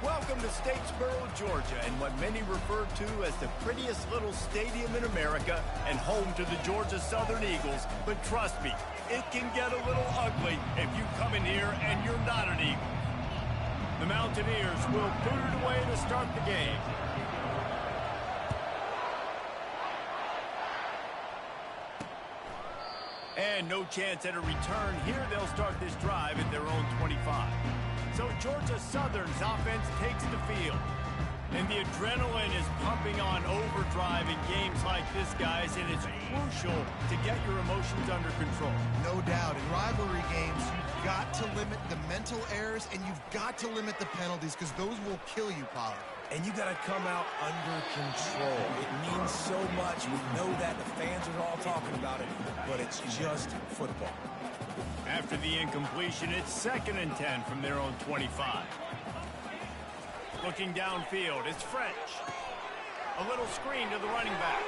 Welcome to Statesboro, Georgia, and what many refer to as the prettiest little stadium in America and home to the Georgia Southern Eagles. But trust me, it can get a little ugly if you come in here and you're not an Eagle. The Mountaineers will boot it away to start the game. And no chance at a return here. They'll start this drive at their own 25. So Georgia Southern's offense takes the field. And the adrenaline is pumping on overdrive in games like this, guys, and it's crucial to get your emotions under control. No doubt. In rivalry games, you've got to limit the mental errors, and you've got to limit the penalties, because those will kill you, Pollard. And you got to come out under control. It means so much. We know that. The fans are all talking about it, but it's just football. After the incompletion, it's 2nd and 10 from their own 25. Looking downfield, it's French. A little screen to the running back.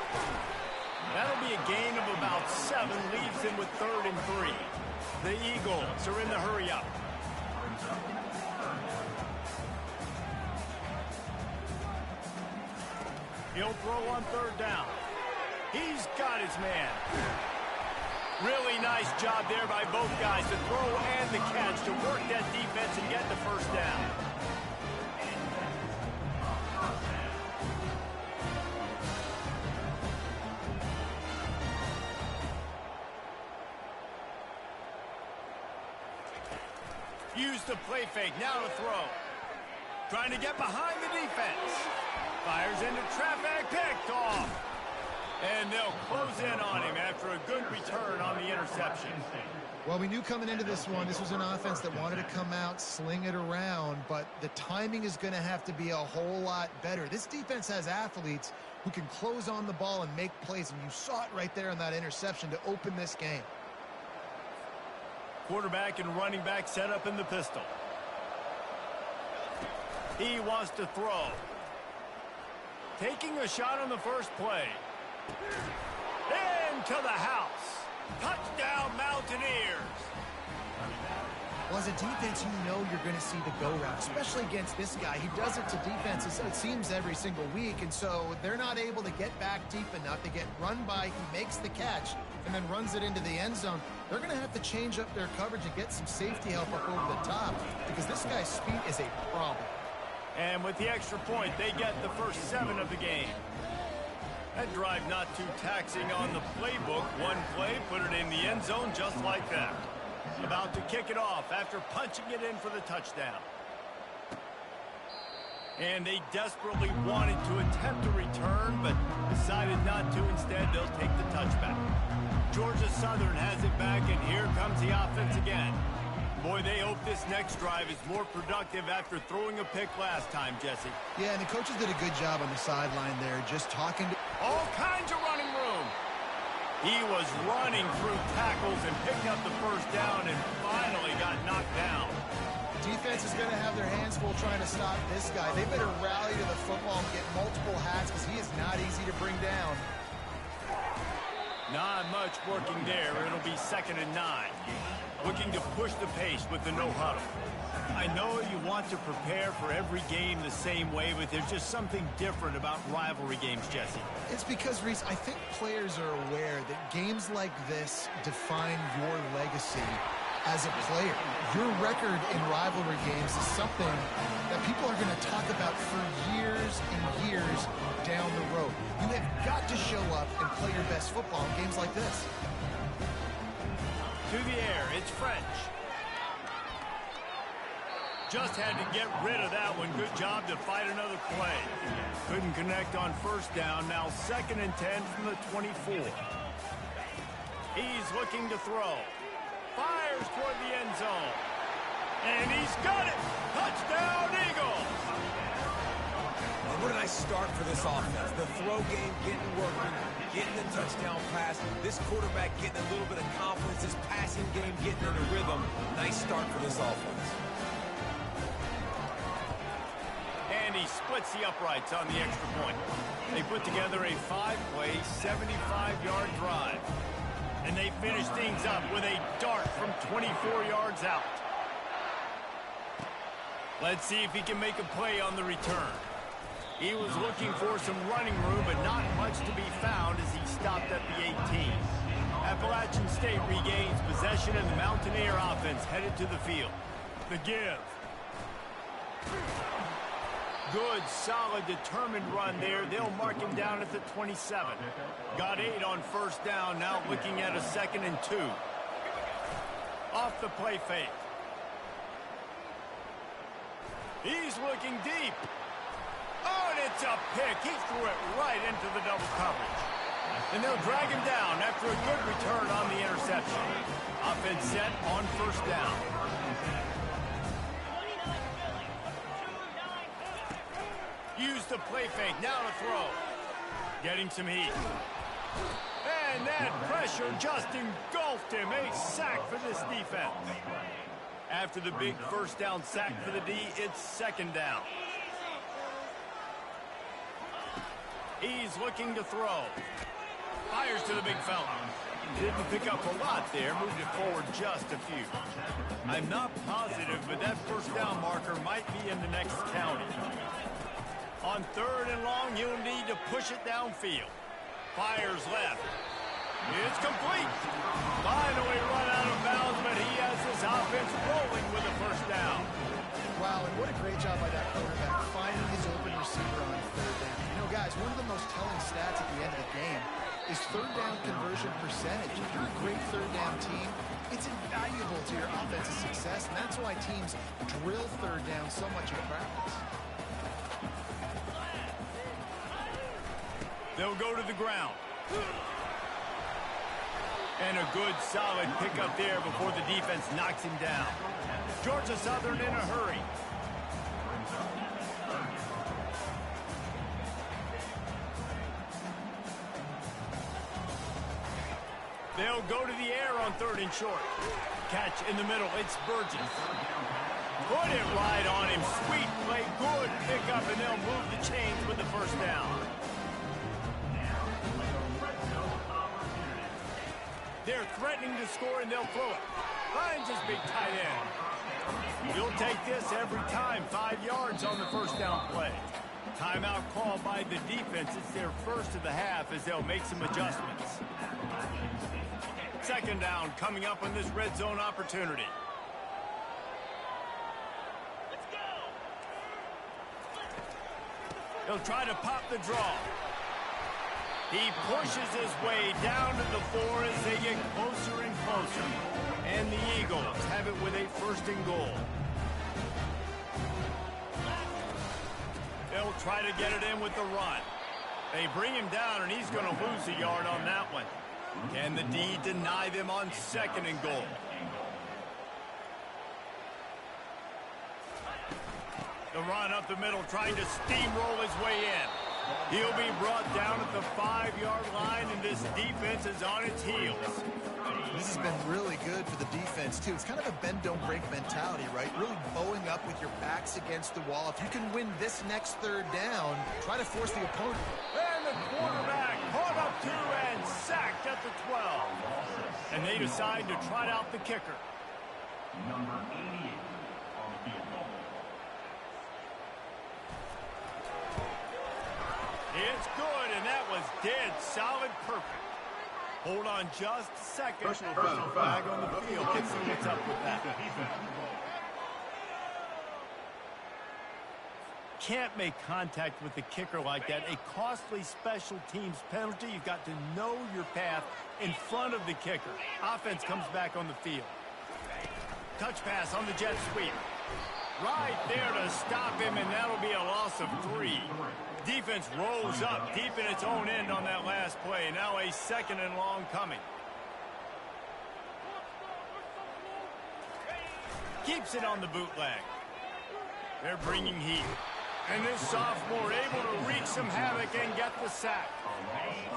That'll be a gain of about 7, leaves him with 3rd and 3. The Eagles are in the hurry up. He'll throw on 3rd down. He's got his man. Really nice job there by both guys, the throw and the catch, to work that defense and get the 1st down. Use the play fake, now to throw. Trying to get behind the defense. Fires into traffic, picked off. And they'll close in on him after a good return on the interception. Well, we knew coming into this one, this was an offense that wanted to come out, sling it around, but the timing is going to have to be a whole lot better. This defense has athletes who can close on the ball and make plays, and you saw it right there in that interception to open this game. Quarterback and running back set up in the pistol. He wants to throw. Taking a shot on the first play. Into the house. Touchdown, Mountaineers. Well, as a defense, you know you're going to see the go route, especially against this guy. He does it to defenses, it seems, every single week, and so they're not able to get back deep enough. They get run by, he makes the catch, and then runs it into the end zone. They're going to have to change up their coverage and get some safety help up over the top, because this guy's speed is a problem. And with the extra point, they get the first 7 of the game. That drive not too taxing on the playbook. One play, put it in the end zone just like that. About to kick it off after punching it in for the touchdown. And they desperately wanted to attempt a return, but decided not to. Instead, they'll take the touchback. Georgia Southern has it back, and here comes the offense again. Boy, they hope this next drive is more productive after throwing a pick last time, Jesse. Yeah, and the coaches did a good job on the sideline there, just talking to... All kinds of running room. He was running through tackles and picked up the first down and finally got knocked down. Defense is going to have their hands full trying to stop this guy. They better rally to the football and get multiple hats, because he is not easy to bring down. Not much working there. It'll be 2nd and 9. Looking to push the pace with the no huddle. I know you want to prepare for every game the same way, but there's just something different about rivalry games, Jesse. It's because, Reese, I think players are aware that games like this define your legacy as a player. Your record in rivalry games is something that people are going to talk about for years and years down the road. You have got to show up and play your best football in games like this. To the air, it's French. Just had to get rid of that one. Good job to fight another play. Couldn't connect on 1st down. Now 2nd and 10 from the 24. He's looking to throw. Fires toward the end zone. And he's got it. Touchdown, Eagles. And what a nice start for this offense. The throw game getting working, getting the touchdown pass. This quarterback getting a little bit of confidence. This passing game getting in a rhythm. Nice start for this offense. And he splits the uprights on the extra point. They put together a 5-play, 75-yard drive. And they finish things up with a dart from 24 yards out. Let's see if he can make a play on the return. He was looking for some running room, but not much to be found as he stopped at the 18. Appalachian State regains possession, and the Mountaineer offense headed to the field. The give. Good, solid, determined run there. They'll mark him down at the 27. Got 8 on first down, now looking at a 2nd and 2. Off the play fake. He's looking deep. Oh, and it's a pick. He threw it right into the double coverage. And they'll drag him down after a good return on the interception. Offense set on first down. Use the play fake. Now to throw. Getting some heat. And that pressure just engulfed him. A sack for this defense. After the big first down sack for the D, it's 2nd down. He's looking to throw. Fires to the big fella. Didn't pick up a lot there. Moved it forward just a few. I'm not positive, but that first down marker might be in the next county. On 3rd and long, he'll need to push it downfield. Fires left. It's complete. Finally run out of bounds, but he has this offense rolling with a first down. Wow, and what a great job by that quarterback finding his open receiver on 3rd down. You know, guys, one of the most telling stats at the end of the game is 3rd down conversion percentage. If you're a great 3rd down team, it's invaluable to your offensive success, and that's why teams drill 3rd down so much in practice. They'll go to the ground. And a good, solid pickup there before the defense knocks him down. Georgia Southern in a hurry. They'll go to the air on 3rd and short. Catch in the middle. It's Burgess. Put it right on him. Sweet play. Good pickup, and they'll move the chains with the first down. They're threatening to score, and they'll throw it. Finds his big tight end. You'll take this every time. 5 yards on the first down play. Timeout called by the defense. It's their first of the half as they'll make some adjustments. 2nd down coming up on this red zone opportunity. He'll try to pop the draw. He pushes his way down to the 4 as they get closer and closer. And the Eagles have it with a 1st and goal. They'll try to get it in with the run. They bring him down, and he's going to lose a yard on that one. Can the D deny them on 2nd and goal? The run up the middle, trying to steamroll his way in. He'll be brought down at the 5-yard line, and this defense is on its heels. This has been really good for the defense, too. It's kind of a bend-don't-break mentality, right? Really bowing up with your backs against the wall. If you can win this next 3rd down, try to force the opponent. And the quarterback caught up to and sacked at the 12. And they decide to trot out the kicker. Number 88 on the field. It's good, and that was dead solid perfect. Hold on just a second. Personal flag on the field. Let's see what's up with that. Can't make contact with the kicker like that. A costly special teams penalty. You've got to know your path in front of the kicker. Offense comes back on the field. Touch pass on the jet sweep. Right there to stop him, and that'll be a loss of 3. Defense rolls up deep in its own end on that last play. Now a 2nd and long coming. Keeps it on the bootleg. They're bringing heat. And this sophomore able to wreak some havoc and get the sack.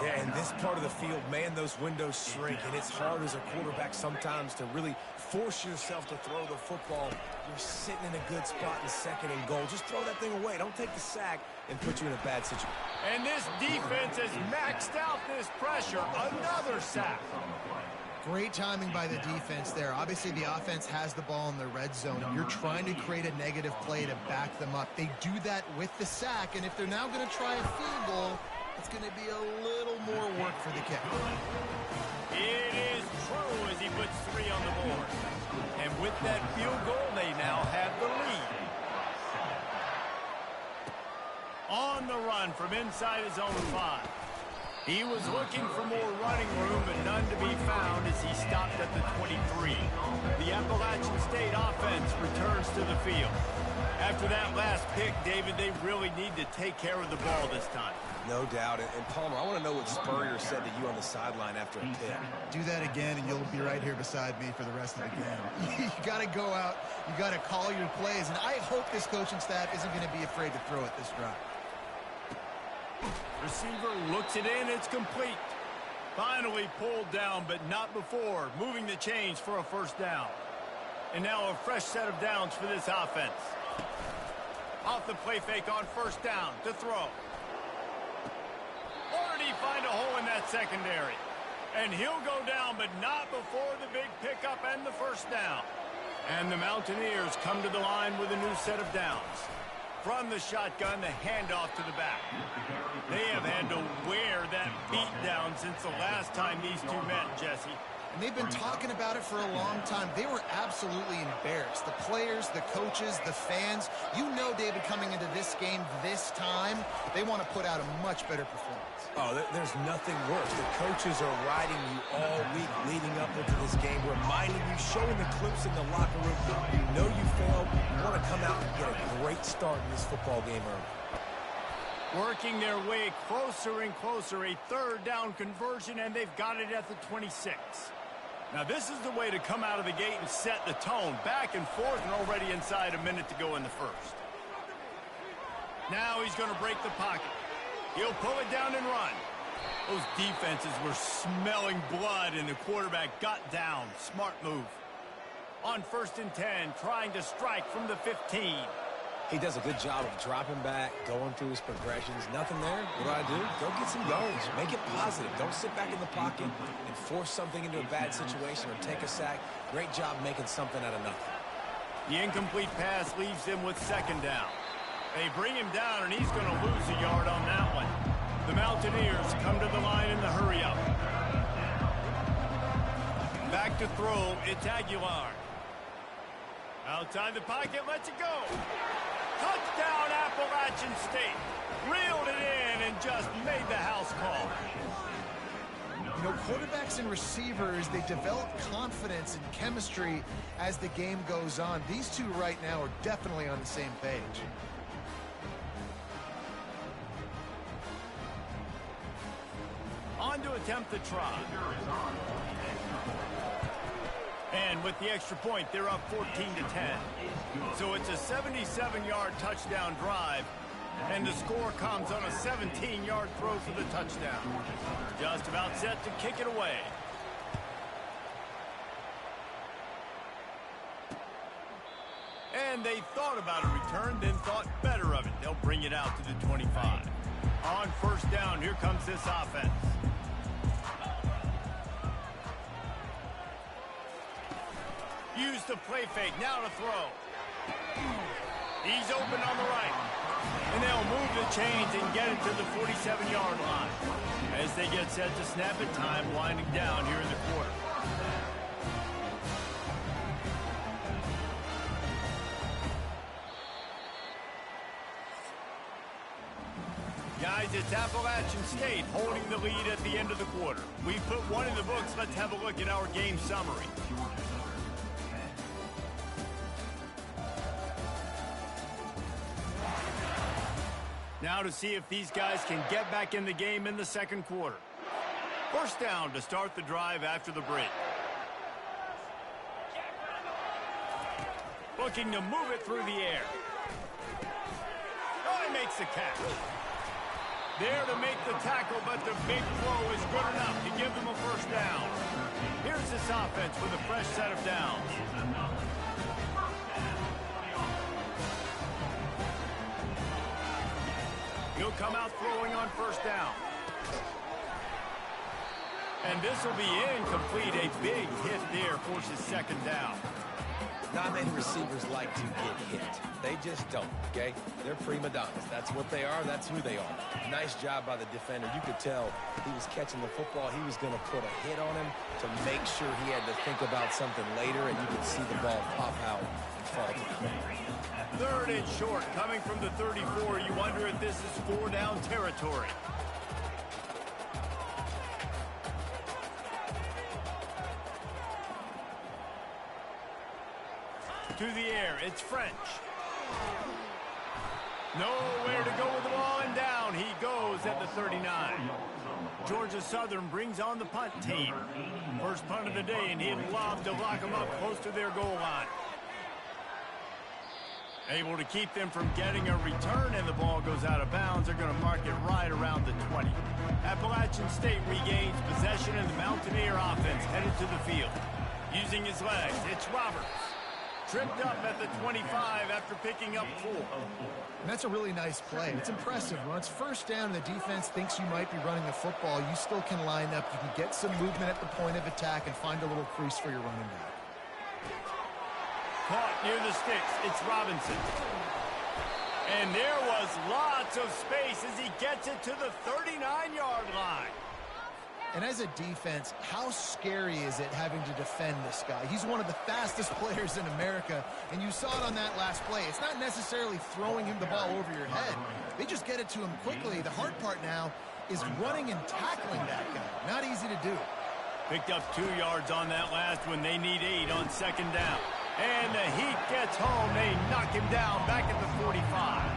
Yeah, in this part of the field, man, those windows shrink, and it's hard as a quarterback sometimes to really force yourself to throw the football. You're sitting in a good spot in 2nd and goal. Just throw that thing away. Don't take the sack and put you in a bad situation. And this defense has maxed out this pressure. Another sack. Great timing by the defense there. Obviously, the offense has the ball in the red zone. You're trying to create a negative play to back them up. They do that with the sack, and if they're now going to try a field goal, it's going to be a little more work for the kicker. It is true as he puts 3 on the board. And with that field goal, they now have the lead. On the run from inside his own 5. He was looking for more running room, but none to be found as he stopped at the 23. The Appalachian State offense returns to the field. After that last pick, David, they really need to take care of the ball this time. No doubt. And Palmer, I want to know what Spurrier said to you on the sideline after a pick. Do that again, and you'll be right here beside me for the rest of the game. You got to go out. You got to call your plays, and I hope this coaching staff isn't going to be afraid to throw it this drive. Receiver looks it in. It's complete. Finally pulled down, but not before moving the chains for a first down. And now a fresh set of downs for this offense. Off the play fake on first down to throw. Or did he find a hole in that secondary? And he'll go down, but not before the big pickup and the first down. And the Mountaineers come to the line with a new set of downs. From the shotgun, the handoff to the back. They have had to wear that beat down since the last time these two met, Jesse. And they've been talking about it for a long time. They were absolutely embarrassed. The players, the coaches, the fans. You know, David, coming into this game this time, they want to put out a much better performance. Oh, there's nothing worse. The coaches are riding you all week leading up into this game, reminding you, showing the clips in the locker room. You know you failed. You want to come out and get a great start in this football game early. Working their way closer and closer. A third down conversion, and they've got it at the 26. Now, this is the way to come out of the gate and set the tone. Back and forth and already inside a minute to go in the first. Now he's going to break the pocket. He'll pull it down and run. Those defenses were smelling blood, and the quarterback got down. Smart move. On 1st and 10, trying to strike from the 15. He does a good job of dropping back, going through his progressions. Nothing there. What do? Go get some yards. Make it positive. Don't sit back in the pocket and force something into a bad situation or take a sack. Great job making something out of nothing. The incomplete pass leaves him with 2nd down. They bring him down, and he's going to lose a yard on that one. The Mountaineers come to the line in the hurry-up. Back to throw. It's Aguilar. Outside the pocket, lets it go. Touchdown, Appalachian State. Reeled it in and just made the house call. You know, quarterbacks and receivers, they develop confidence and chemistry as the game goes on. These two right now are definitely on the same page. On to attempt the try. And with the extra point, they're up 14-10. So it's a 77-yard touchdown drive, and the score comes on a 17-yard throw for the touchdown. Just about set to kick it away. And they thought about a return, then thought better of it. They'll bring it out to the 25. On 1st down, here comes this offense. Use the play fake, now to throw. He's open on the right. And they'll move the chains and get it to the 47-yard line. As they get set to snap it, time winding down here in the quarter. Guys, it's Appalachian State holding the lead at the end of the quarter. We've put one in the books. Let's have a look at our game summary. Now to see if these guys can get back in the game in the 2nd quarter. 1st down to start the drive after the break. Looking to move it through the air. Oh, he makes the catch. There to make the tackle, but the big throw is good enough to give them a 1st down. Here's this offense with a fresh set of downs. He'll come out throwing on 1st down. And this will be incomplete. A big hit there forces second down. Not many receivers like to get hit. They just don't, okay? They're prima donnas. That's what they are. That's who they are. Nice job by the defender. You could tell he was catching the football. He was going to put a hit on him to make sure he had to think about something later, and you could see the ball pop out and fall to the ground. Third and short, coming from the 34. You wonder if this is 4-down territory. To the air, it's French. Nowhere to go with the ball, and down he goes at the 39. Georgia Southern brings on the punt team. First punt of the day, and he'd love to lock them up close to their goal line. Able to keep them from getting a return, and the ball goes out of bounds. They're going to mark it right around the 20. Appalachian State regains possession, and the Mountaineer offense headed to the field. Using his legs, it's Roberts. Tripped up at the 25 after picking up 4. And that's a really nice play. It's impressive. When it's first down and the defense thinks you might be running the football, you still can line up. You can get some movement at the point of attack and find a little crease for your running back. Caught near the sticks. It's Robinson. And there was lots of space as he gets it to the 39-yard line. And as a defense, how scary is it having to defend this guy? He's one of the fastest players in America, and you saw it on that last play. It's not necessarily throwing him the ball over your head. They just get it to him quickly. The hard part now is running and tackling that guy. Not easy to do. Picked up 2 yards on that last one. They need 8 on second down. And the heat gets home. They knock him down back at the 45.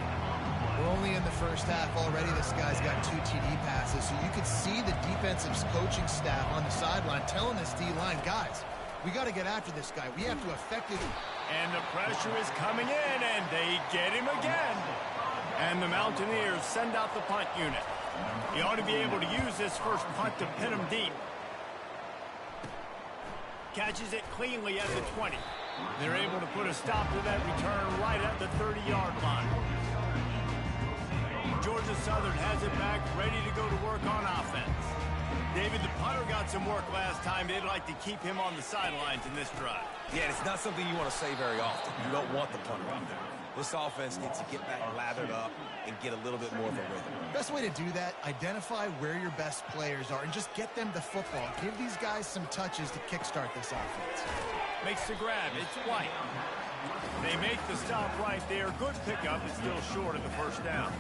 We're only in the first half already. This guy's got 2 TD passes, so you could see the defensive coaching staff on the sideline telling this D-line, guys, we got to get after this guy. We have to effectively. And the pressure is coming in, and they get him again. And the Mountaineers send out the punt unit. He ought to be able to use this first punt to pin him deep. Catches it cleanly at the 20. They're able to put a stop to that return right at the 30-yard line. Georgia Southern has it back, ready to go to work on offense. David, the punter got some work last time. They'd like to keep him on the sidelines in this drive. Yeah, it's not something you want to say very often. You don't want the punter out there. This offense needs to get back lathered up and get a little bit more of a rhythm. Best way to do that, identify where your best players are and just get them the football. Give these guys some touches to kickstart this offense. Makes the grab. It's White. They make the stop right there. Good pickup. It's still short of the first down.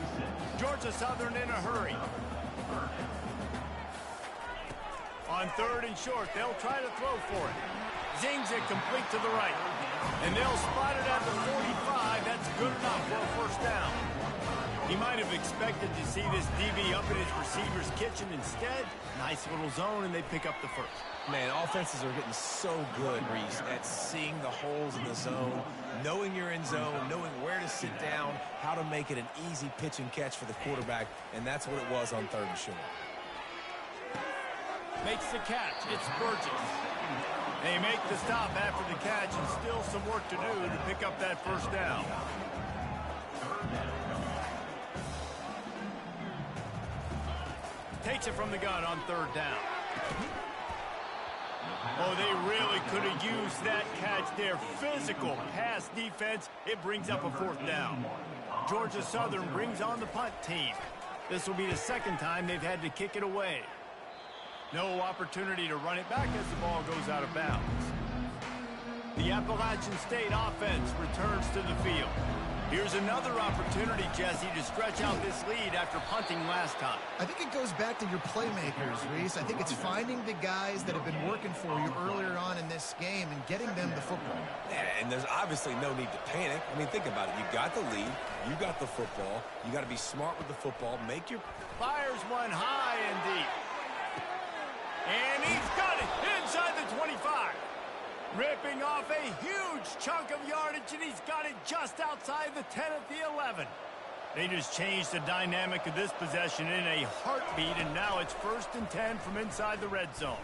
Georgia Southern in a hurry. On third and short, they'll try to throw for it. Zings it complete to the right. And they'll spot it at the 45. That's good enough for a first down. He might have expected to see this DB up in his receiver's kitchen. Instead, nice little zone, and they pick up the first. Man, offenses are getting so good, Reese, at seeing the holes in the zone, knowing you're in zone, knowing where to sit down, how to make it an easy pitch and catch for the quarterback, and that's what it was on third and short. Makes the catch. It's Burgess. They make the stop after the catch, and still some work to do to pick up that first down. Takes it from the gun on third down. Oh, they really could have used that catch there. Physical pass defense. It brings up a fourth down. Georgia Southern brings on the punt team. This will be the second time they've had to kick it away. No opportunity to run it back as the ball goes out of bounds. The Appalachian State offense returns to the field. Here's another opportunity, Jesse, to stretch out this lead after punting last time. I think it goes back to your playmakers, Reese. I think it's finding the guys that have been working for you earlier on in this game and getting them the football. And there's obviously no need to panic. I mean, think about it. You got the lead. You got the football. You got to be smart with the football. Make your... Fires one high and deep. And he's got it inside the 25. Ripping off a huge chunk of yardage, and he's got it just outside the 10 at the 11. They just changed the dynamic of this possession in a heartbeat, and now it's 1st and 10 from inside the red zone.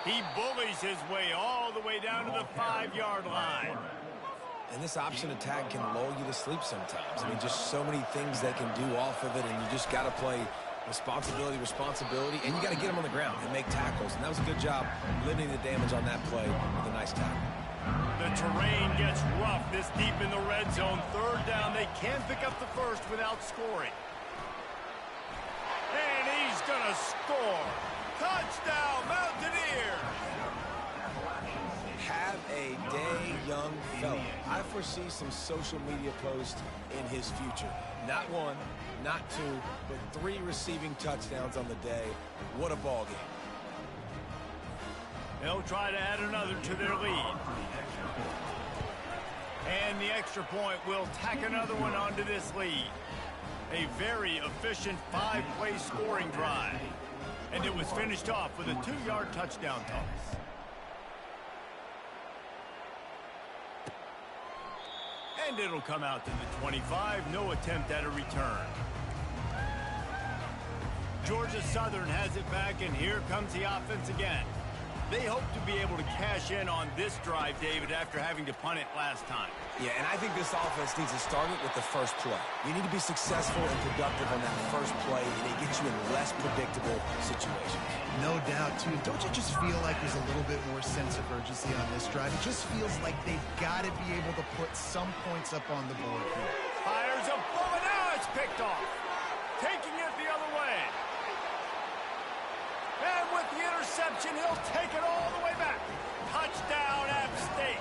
He bullies his way all the way down to the 5-yard line. And this option attack can lull you to sleep sometimes. I mean, just so many things they can do off of it, and you just got to play Responsibility, responsibility, and you got to get them on the ground and make tackles. And that was a good job limiting the damage on that play with a nice tackle. The terrain gets rough this deep in the red zone. Third down, they can pick up the first without scoring. And he's going to score. Touchdown, Mountaineers! Have a day, young fella. I foresee some social media posts in his future. Not one, not two, but 3 receiving touchdowns on the day. What a ball game. They'll try to add another to their lead. And the extra point will tack another one onto this lead. A very efficient 5-play scoring drive. And it was finished off with a 2-yard touchdown toss. And it'll come out to the 25. No attempt at a return. Georgia Southern has it back, and here comes the offense again. They hope to be able to cash in on this drive, David, after having to punt it last time. Yeah, and I think this offense needs to start it with the first play. You need to be successful and productive on that first play, and it gets you in less predictable situations. No doubt, too. Don't you just feel like there's a little bit more sense of urgency on this drive? It just feels like they've got to be able to put some points up on the board here. Fires a bullet. Now it's picked off. Taking it the other way. And with the interception, he'll take it all the way back. Touchdown, App State.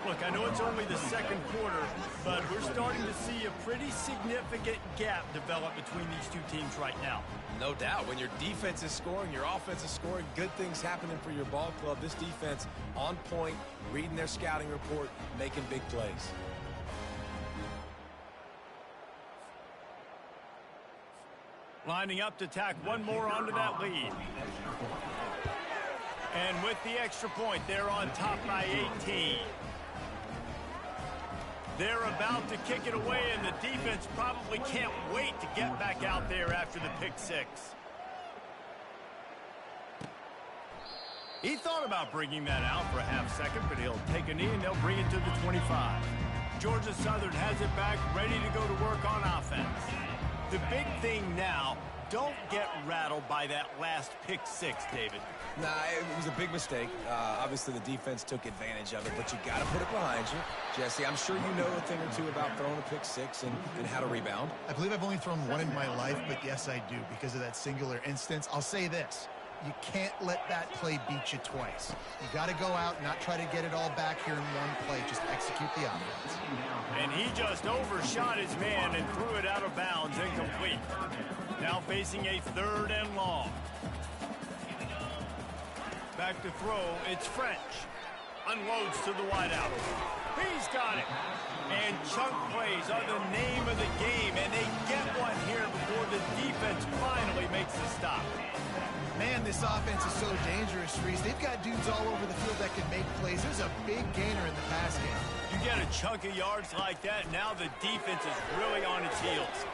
Look, I know it's only the second quarter, but we're starting to see a pretty significant gap develop between these two teams right now. No doubt. When your defense is scoring, your offense is scoring, good things happening for your ball club. This defense on point, reading their scouting report, making big plays. Lining up to tack one more onto that lead. And with the extra point, they're on top by 18. They're about to kick it away, and the defense probably can't wait to get back out there after the pick six. He thought about bringing that out for a half second, but he'll take a knee, and they'll bring it to the 25. Georgia Southern has it back, ready to go to work on offense. The big thing now, don't get rattled by that last pick six, David. Nah, it was a big mistake. Obviously, the defense took advantage of it, but you got to put it behind you. Jesse, I'm sure you know a thing or two about throwing a pick six and how to rebound. I believe I've only thrown one in my life, but yes, I do because of that singular instance. I'll say this. You can't let that play beat you twice. You got to go out and not try to get it all back here in one play. Just execute the offense. And he just overshot his man and threw it out of bounds, incomplete. Now facing a 3rd and long. Back to throw, it's French. Unloads to the wideout. He's got it. And chunk plays are the name of the game, and they get one here before the defense finally makes the stop. Man, this offense is so dangerous, Reese. They've got dudes all over the field that can make plays. There's a big gainer in the pass game. You get a chunk of yards like that, now the defense is really on its heels.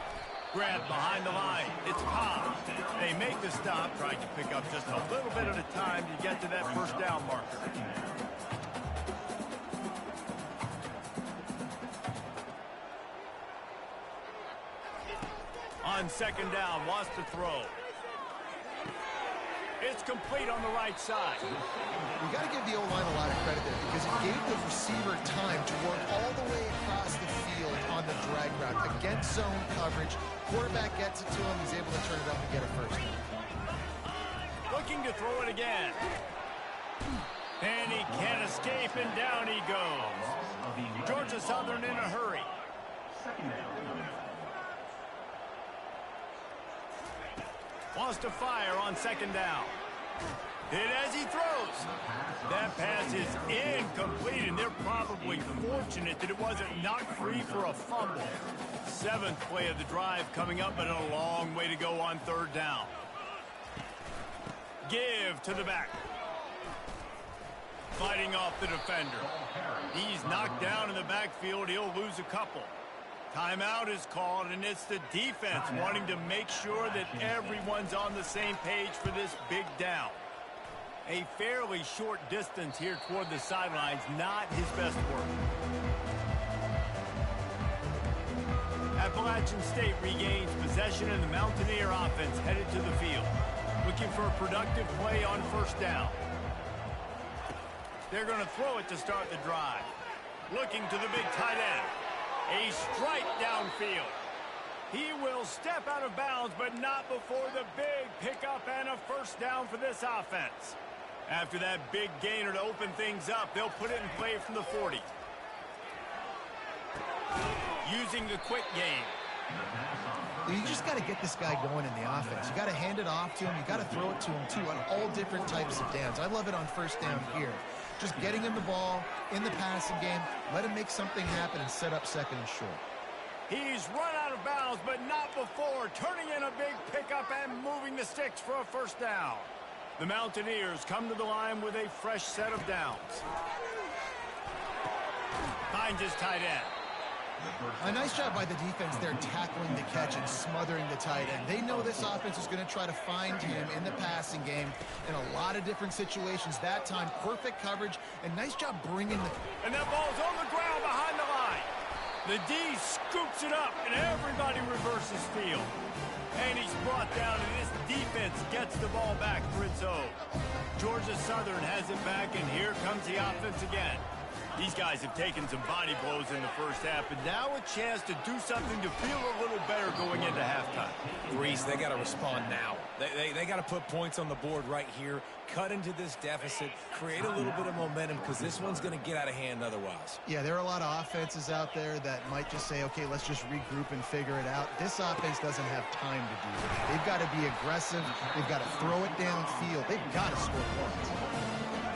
Grab behind the line. It's Pop. They make the stop, trying to pick up just a little bit at a time to get to that first down marker. On 2nd down, wants to throw. It's complete on the right side. You got to give the O-line a lot of credit there because it gave the receiver time to work all the way across the field on the drag route against zone coverage. Quarterback gets it to him. He's able to turn it up and get a first down. Looking to throw it again. And he can't escape, and down he goes. Georgia Southern in a hurry. Wants to fire on 2nd down. Hit as he throws. That pass is incomplete, and they're probably fortunate that it wasn't knocked free for a fumble. 7th play of the drive coming up, but a long way to go on 3rd down. Give to the back. Fighting off the defender. He's knocked down in the backfield. He'll lose a couple. Timeout is called, and it's the defense wanting to make sure that everyone's on the same page for this big down. A fairly short distance here toward the sidelines, not his best work. Appalachian State regains possession and the Mountaineer offense headed to the field. Looking for a productive play on first down. They're going to throw it to start the drive. Looking to the big tight end. A strike downfield. He will step out of bounds, but not before the big pickup and a first down for this offense. After that big gainer to open things up, they'll put it in play from the 40. Using the quick game. You just got to get this guy going in the offense. You got to hand it off to him. You got to throw it to him, too, on all different types of downs. I love it on first down here. Just getting him the ball in the passing game, let him make something happen and set up second and short. He's run out of bounds, but not before turning in a big pickup and moving the sticks for a first down. The Mountaineers come to the line with a fresh set of downs. Finds his tight end. A nice job by the defense there tackling the catch and smothering the tight end. They know this offense is going to try to find him in the passing game in a lot of different situations. That time, perfect coverage, and nice job bringing the... And that ball's on the ground behind the line. The D scoops it up, and everybody reverses field. And he's brought down, and this defense gets the ball back for its own. Georgia Southern has it back, and here comes the offense again. These guys have taken some body blows in the first half, and now a chance to do something to feel a little better going into halftime. Reese, they got to respond now. They got to put points on the board right here, cut into this deficit, create a little bit of momentum, because this one's going to get out of hand otherwise. Yeah, there are a lot of offenses out there that might just say, okay, let's just regroup and figure it out. This offense doesn't have time to do that. They've got to be aggressive. They've got to throw it downfield. They've got to score points.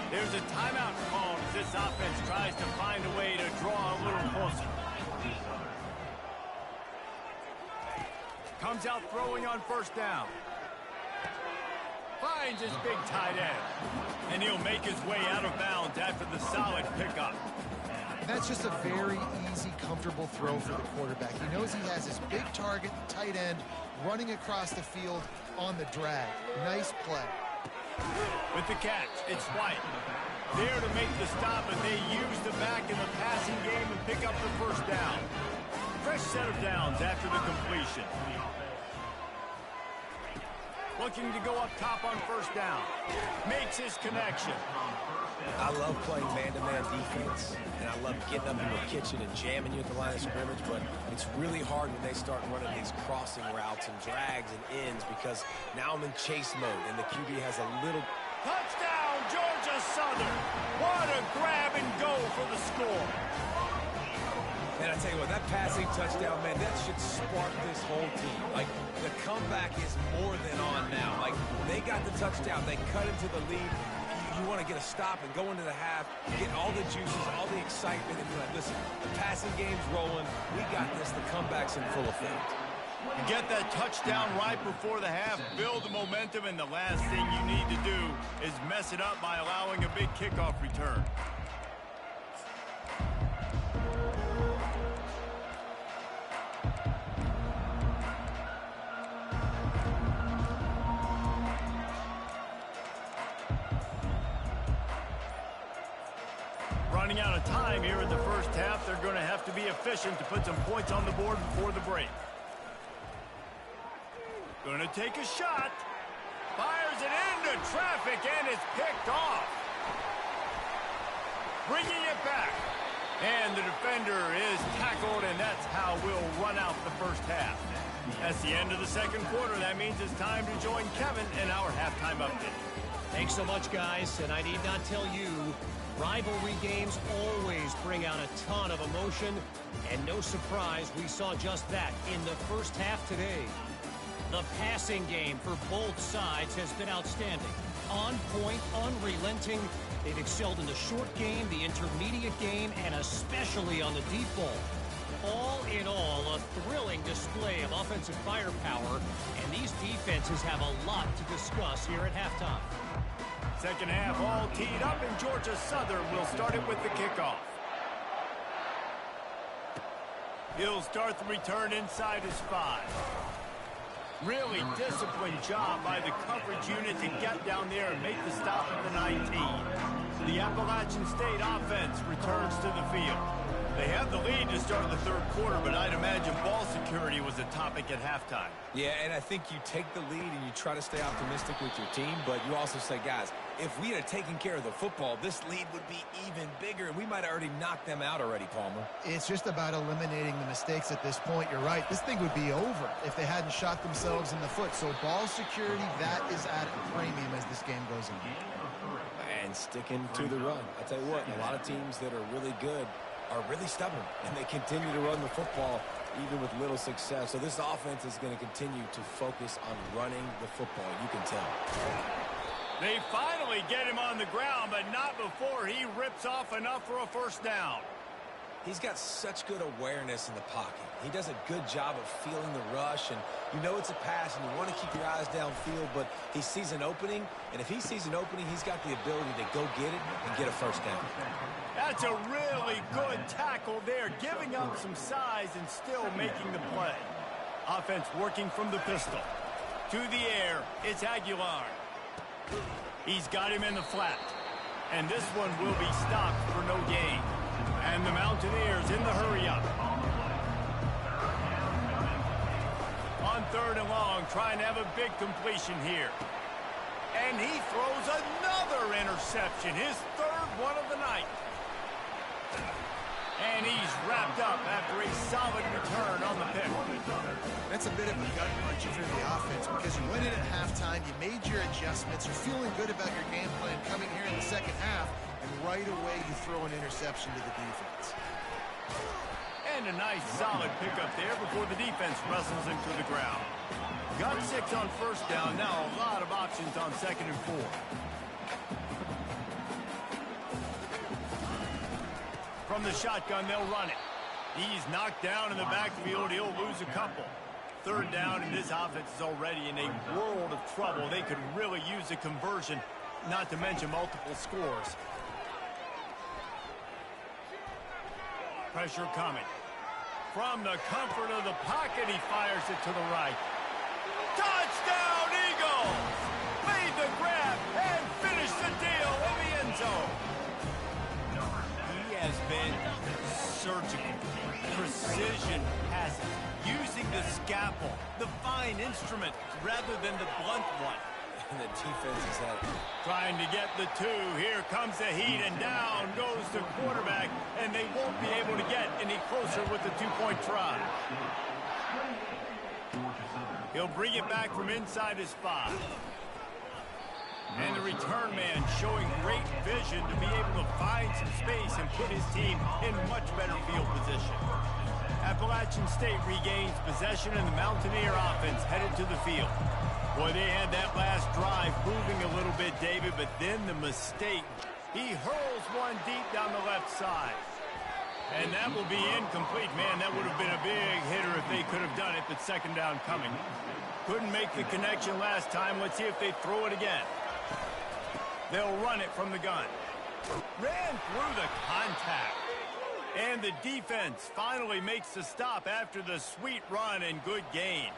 There's a timeout called as this offense tries to find a way to draw a little closer. Comes out throwing on first down. Finds his big tight end. And he'll make his way out of bounds after the solid pickup. That's just a very easy, comfortable throw for the quarterback. He knows he has his big target, the tight end, running across the field on the drag. Nice play. With the catch, it's White. There to make the stop, but they use the back in the passing game and pick up the first down. Fresh set of downs after the completion. Looking to go up top on first down. Makes his connection. I love playing man-to-man defense, and I love getting up in the kitchen and jamming you at the line of scrimmage, but it's really hard when they start running these crossing routes and drags and ends, because now I'm in chase mode, and the QB has a little... Touchdown, Georgia Southern! What a grab and go for the score. And I tell you what, that passing touchdown, man, that should spark this whole team. Like, the comeback is more than on now. Like, they got the touchdown. They cut into the lead. You want to get a stop and go into the half, get all the juices, all the excitement, and be like, listen, the passing game's rolling. We got this. The comeback's in full effect. You get that touchdown right before the half, build the momentum, and the last thing you need to do is mess it up by allowing a big kickoff return. Running out of time here in the first half, they're going to have to be efficient to put some points on the board before the break. Going to take a shot. Fires it into traffic, and it's picked off. Bringing it back. And the defender is tackled, and that's how we'll run out the first half. That's the end of the second quarter. That means it's time to join Kevin in our halftime update. Thanks so much, guys, and I need not tell you, rivalry games always bring out a ton of emotion, and no surprise, we saw just that in the first half today. The passing game for both sides has been outstanding. On point, unrelenting. They've excelled in the short game, the intermediate game, and especially on the deep ball. All in all, a thrilling display of offensive firepower, and these defenses have a lot to discuss here at halftime. Second half all teed up, and Georgia Southern will start it with the kickoff. He'll start the return inside his 5. Really disciplined job by the coverage unit to get down there and make the stop at the 19. The Appalachian State offense returns to the field. They have the lead to start the third quarter, but I'd imagine ball security was a topic at halftime. Yeah, and I think you take the lead and you try to stay optimistic with your team, but you also say, guys, if we had taken care of the football, this lead would be even bigger, and we might have already knocked them out already, Palmer. It's just about eliminating the mistakes at this point. You're right. This thing would be over if they hadn't shot themselves in the foot. So ball security, that is at a premium as this game goes on. And sticking to the run. I tell you what, a lot of teams that are really good are really stubborn, and they continue to run the football even with little success. So this offense is going to continue to focus on running the football. You can tell. They finally get him on the ground, but not before he rips off enough for a first down. He's got such good awareness in the pocket. He does a good job of feeling the rush, and you know it's a pass, and you want to keep your eyes downfield, but he sees an opening, and if he sees an opening, he's got the ability to go get it and get a first down. That's a really good tackle there, giving up some size and still making the play. Offense working from the pistol. To the air, it's Aguilar. He's got him in the flat. And this one will be stopped for no gain. And the Mountaineers in the hurry-up. On third and long, trying to have a big completion here. And he throws another interception, his third one of the night. And he's wrapped up after a solid return on the pick. That's a bit of a gut punch for the offense because you went in at halftime, you made your adjustments, you're feeling good about your game plan coming here in the second half, and right away you throw an interception to the defense. And a nice solid pickup there before the defense wrestles him to the ground. Got 6 on first down, now a lot of options on second and 4. From the shotgun, they'll run it. He's knocked down in the backfield. He'll lose a couple. Third down, and this offense is already in a world of trouble. They could really use a conversion, not to mention multiple scores. Pressure coming. From the comfort of the pocket, he fires it to the right. Touchdown, Eagles! Made the grab and finished the deal in the end zone. Has been surgical, precision passing, using the scalpel, the fine instrument rather than the blunt one. And the defense is at it. Trying to get the 2. Here comes the heat, and down goes the quarterback, and they won't be able to get any closer with the 2-point try. He'll bring it back from inside his 5. And the return man showing great vision to be able to find some space and put his team in much better field position. Appalachian State regains possession, and the Mountaineer offense headed to the field. Boy, they had that last drive moving a little bit, David, but then the mistake. He hurls one deep down the left side. And that will be incomplete. Man, that would have been a big hitter if they could have done it, but second down coming. Couldn't make the connection last time. Let's see if they throw it again. They'll run it from the gun. Ran through the contact. And the defense finally makes the stop after the sweet run and good gain.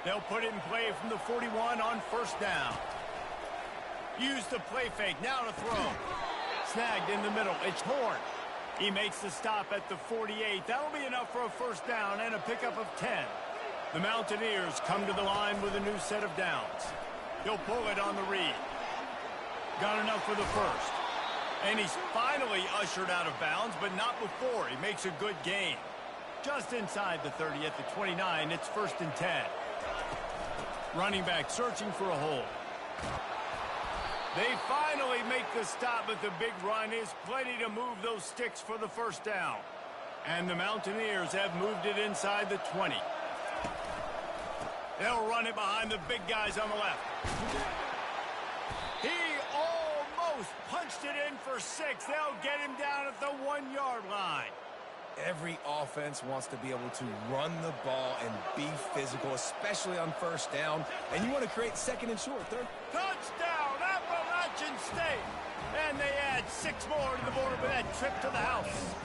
They'll put it in play from the 41 on first down. Use the play fake. Now to throw. Snagged in the middle. It's Horn. He makes the stop at the 48. That'll be enough for a first down and a pickup of 10. The Mountaineers come to the line with a new set of downs. He'll pull it on the read. Got enough for the first. And he's finally ushered out of bounds, but not before. He makes a good gain. Just inside the 30 at the 29, it's 1st and 10. Running back searching for a hole. They finally make the stop, but the big run is plenty to move those sticks for the first down. And the Mountaineers have moved it inside the 20. They'll run it behind the big guys on the left. He almost punched it in for 6. They'll get him down at the 1-yard line. Every offense wants to be able to run the ball and be physical, especially on first down. And you want to create second and short. Third. Touchdown, Appalachian State. And they add 6 more to the board with that trip to the house.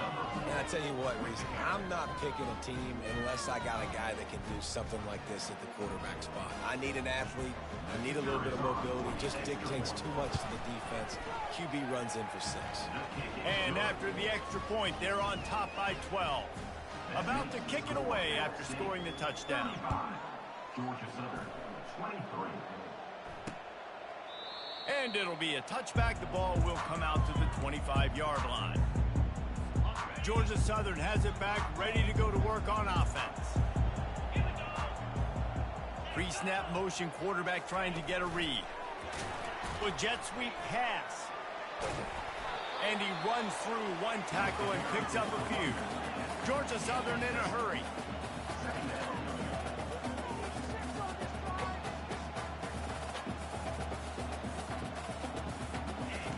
And I tell you what, Reese, I'm not picking a team unless I got a guy that can do something like this at the quarterback spot. I need an athlete. I need a little bit of mobility. Just dictates too much to the defense. QB runs in for 6. And after the extra point, they're on top by 12. About to kick it away after scoring the touchdown. Georgia Southern, 23. And it'll be a touchback. The ball will come out to the 25-yard line. Georgia Southern has it back, ready to go to work on offense. Pre-snap motion, quarterback trying to get a read. With jet sweep pass. And he runs through one tackle and picks up a few. Georgia Southern in a hurry.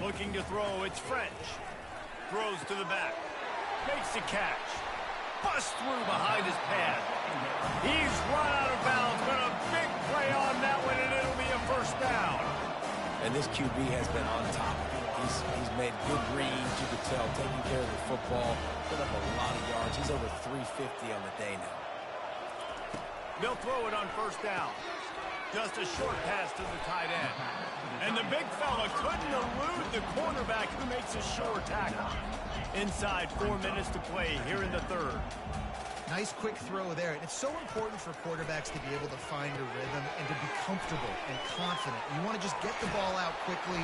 Looking to throw, it's French. Throws to the back. Makes the catch. Busts through behind his pad. He's run out of bounds, but a big play on that one, and it'll be a first down. And this QB has been on top of it. He's made good reads, you could tell, taking care of the football, put up a lot of yards. He's over 350 on the day now. They'll throw it on first down. Just a short pass to the tight end. And the big fella couldn't elude the quarterback who makes a sure tackle. Inside 4 minutes to play here in the third. Nice quick throw there. And it's so important for quarterbacks to be able to find a rhythm and to be comfortable and confident. You want to just get the ball out quickly,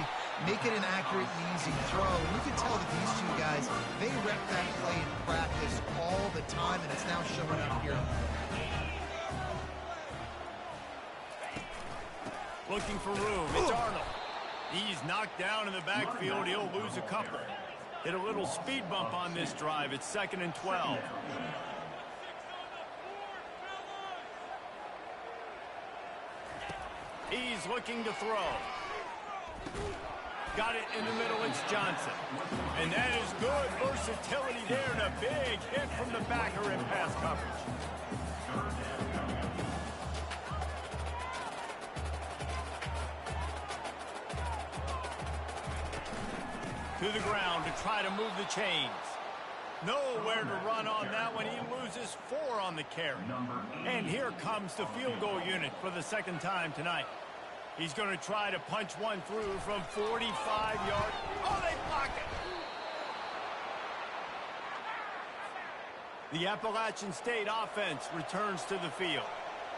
make it an accurate and easy throw. And you can tell that these two guys, they rep that play in practice all the time, and it's now showing up here. Looking for room. It's Arnold. He's knocked down in the backfield. He'll lose a couple. Hit a little speed bump on this drive. It's 2nd and 12. He's looking to throw. Got it in the middle. It's Johnson. And that is good versatility there, and a big hit from the backer in pass coverage. To the ground to try to move the chains. Nowhere to run on that one. He loses 4 on the carry. And here comes the field goal unit for the second time tonight. He's going to try to punch one through from 45 yards. Oh, they block it. The Appalachian State offense returns to the field.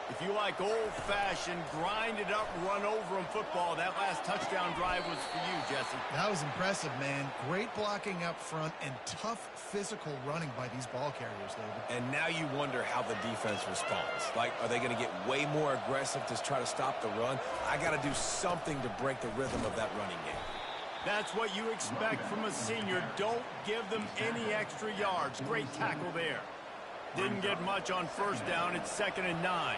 If you like old-fashioned, grind-it-up, run-over-'em football, that last touchdown drive was for you, Jesse. That was impressive, man. Great blocking up front and tough physical running by these ball carriers, David. And now you wonder how the defense responds. Like, are they going to get way more aggressive to try to stop the run? I got to do something to break the rhythm of that running game. That's what you expect from a senior. Don't give them any extra yards. Great tackle there. Didn't get much on first down. It's 2nd and 9.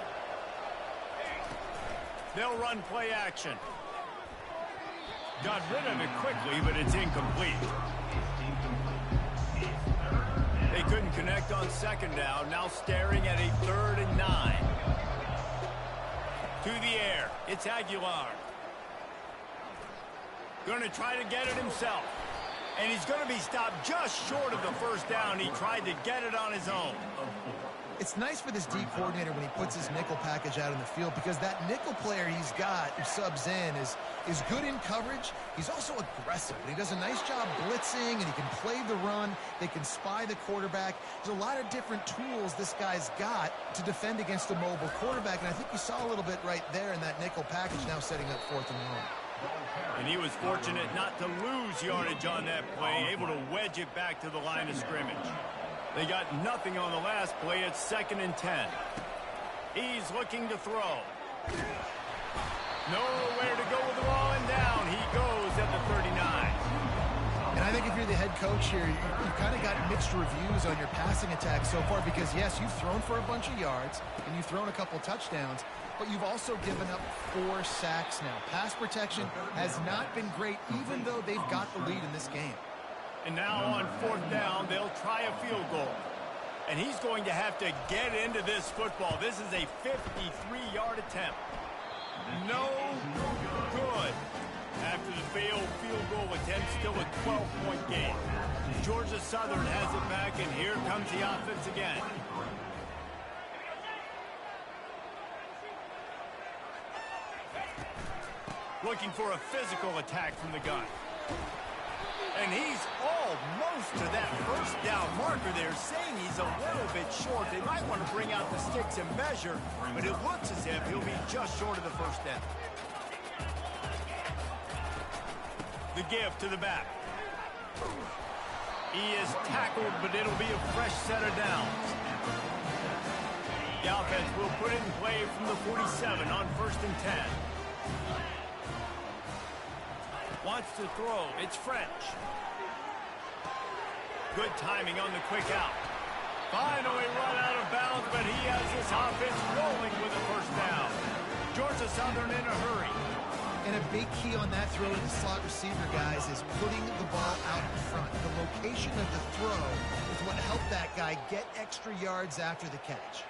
They'll run play action. Got rid of it quickly, but it's incomplete. They couldn't connect on 2nd down. Now staring at a 3rd and 9. To the air. It's Aguilar. Going to try to get it himself. And he's going to be stopped just short of the first down. He tried to get it on his own. It's nice for this D coordinator when he puts his nickel package out in the field, because that nickel player he's got who subs in is good in coverage. He's also aggressive, and he does a nice job blitzing, and he can play the run. They can spy the quarterback. There's a lot of different tools this guy's got to defend against a mobile quarterback, and I think you saw a little bit right there in that nickel package, now setting up 4th and 1. And he was fortunate not to lose yardage on that play, able to wedge it back to the line of scrimmage. They got nothing on the last play. It's 2nd and 10. He's looking to throw. Nowhere to go with the ball, and down he goes at the 39. And I think if you're the head coach here, you've kind of got mixed reviews on your passing attack so far, because, yes, you've thrown for a bunch of yards, and you've thrown a couple touchdowns, but you've also given up 4 sacks now. Pass protection has not been great, even though they've got the lead in this game. And now on 4th down, they'll try a field goal. And he's going to have to get into this football. This is a 53-yard attempt. No good. After the failed field goal attempt, still a 12-point game. Georgia Southern has it back, and here comes the offense again. Looking for a physical attack from the gun. And he's almost to that first down marker there, saying he's a little bit short. They might want to bring out the sticks and measure, but it looks as if he'll be just short of the first down. The give to the back. He is tackled, but it'll be a fresh set of downs. The offense will put it in play from the 47 on 1st and 10. Wants to throw. It's French. Good timing on the quick out. Finally run out of bounds, but he has this offense rolling with a first down. Georgia Southern in a hurry. And a big key on that throw to the slot receiver, guys, is putting the ball out in front. The location of the throw is what helped that guy get extra yards after the catch.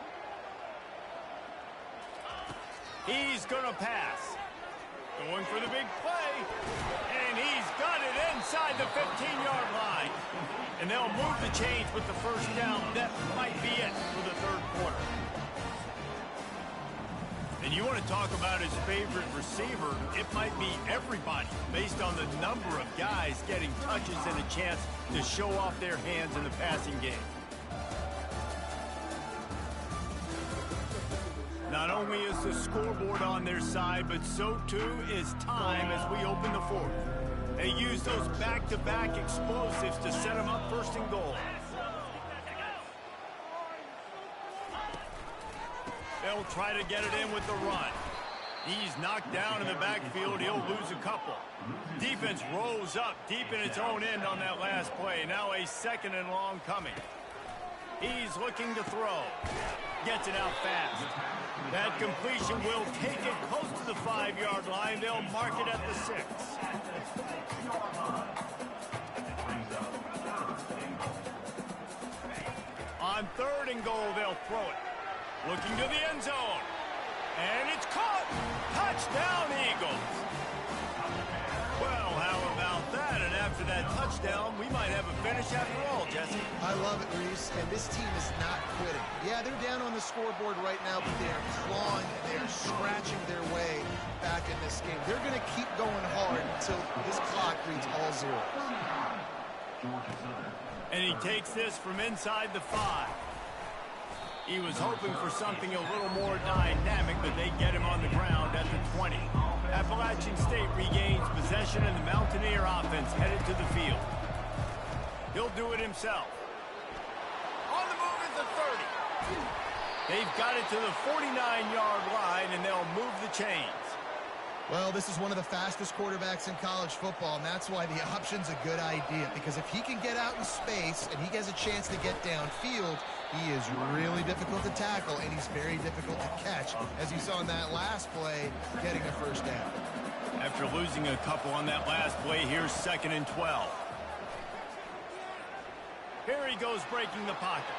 He's going to pass. Going for the big play. And he's got it inside the 15-yard line. And they'll move the chains with the first down. That might be it for the third quarter. And you want to talk about his favorite receiver, it might be everybody, based on the number of guys getting touches and a chance to show off their hands in the passing game. Not only is the scoreboard on their side, but so too is time as we open the fourth. They use those back-to-back explosives to set them up 1st and goal. They'll try to get it in with the run. He's knocked down in the backfield. He'll lose a couple. Defense rose up deep in its own end on that last play. Now a 2nd and long coming. He's looking to throw. Gets it out fast. That completion will take it close to the 5-yard line. They'll mark it at the 6. On 3rd and goal, they'll throw it. Looking to the end zone. And it's caught. Touchdown, Eagles. Well, how about that? And after that touchdown, we might have a finish after all, Jesse. I love it, Reese. And this team is not quitting. Yeah, they're down on the scoreboard right now, but they are clawing and they are scratching their way back in this game. They're going to keep going hard until this clock reads all zeros. And he takes this from inside the 5. He was hoping for something a little more dynamic, but they get him on the ground at the 20. Appalachian State regains possession, and the Mountaineer offense headed to the field. He'll do it himself. On the move is the 30. They've got it to the 49-yard line, and they'll move the chains. Well, this is one of the fastest quarterbacks in college football, and that's why the option's a good idea. Because if he can get out in space and he has a chance to get downfield, he is really difficult to tackle, and he's very difficult to catch, as you saw in that last play, getting a first down. After losing a couple on that last play, here's 2nd and 12. Here he goes breaking the pocket.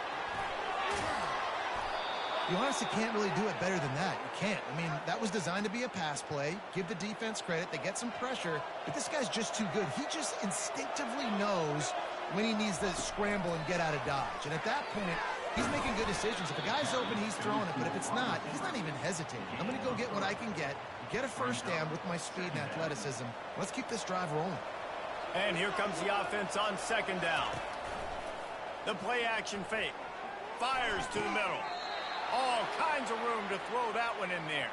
You honestly can't really do it better than that. You can't. I mean, that was designed to be a pass play. Give the defense credit. They get some pressure, but this guy's just too good. He just instinctively knows when he needs to scramble and get out of dodge. And at that point, he's making good decisions. If a guy's open, he's throwing it. But if it's not, he's not even hesitating. I'm going to go get what I can get a first down with my speed and athleticism. Let's keep this drive rolling. And here comes the offense on 2nd down. The play action fake. Fires to the middle. All kinds of room to throw that one in there.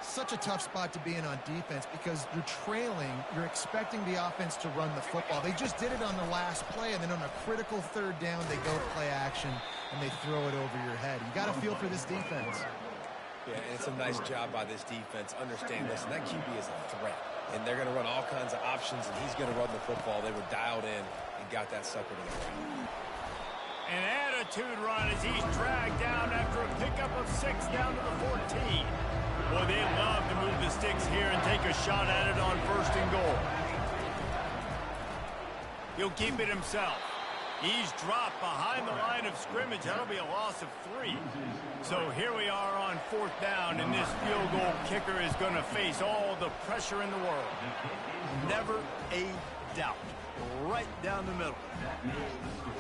Such a tough spot to be in on defense because you're trailing. You're expecting the offense to run the football. They just did it on the last play, and then on a critical 3rd down, they go play action, and they throw it over your head. You got to feel for this defense. Yeah, and it's a nice job by this defense. Understand, listen, that QB is a threat, and they're going to run all kinds of options, and he's going to run the football. They were dialed in and got that sucker to the ground. An attitude run as he's dragged down after a pickup of 6 down to the 14. Boy, they love to move the sticks here and take a shot at it on 1st and goal. He'll keep it himself. He's dropped behind the line of scrimmage. That'll be a loss of 3. So here we are on 4th down, and this field goal kicker is going to face all the pressure in the world. Never a doubt. right down the middle.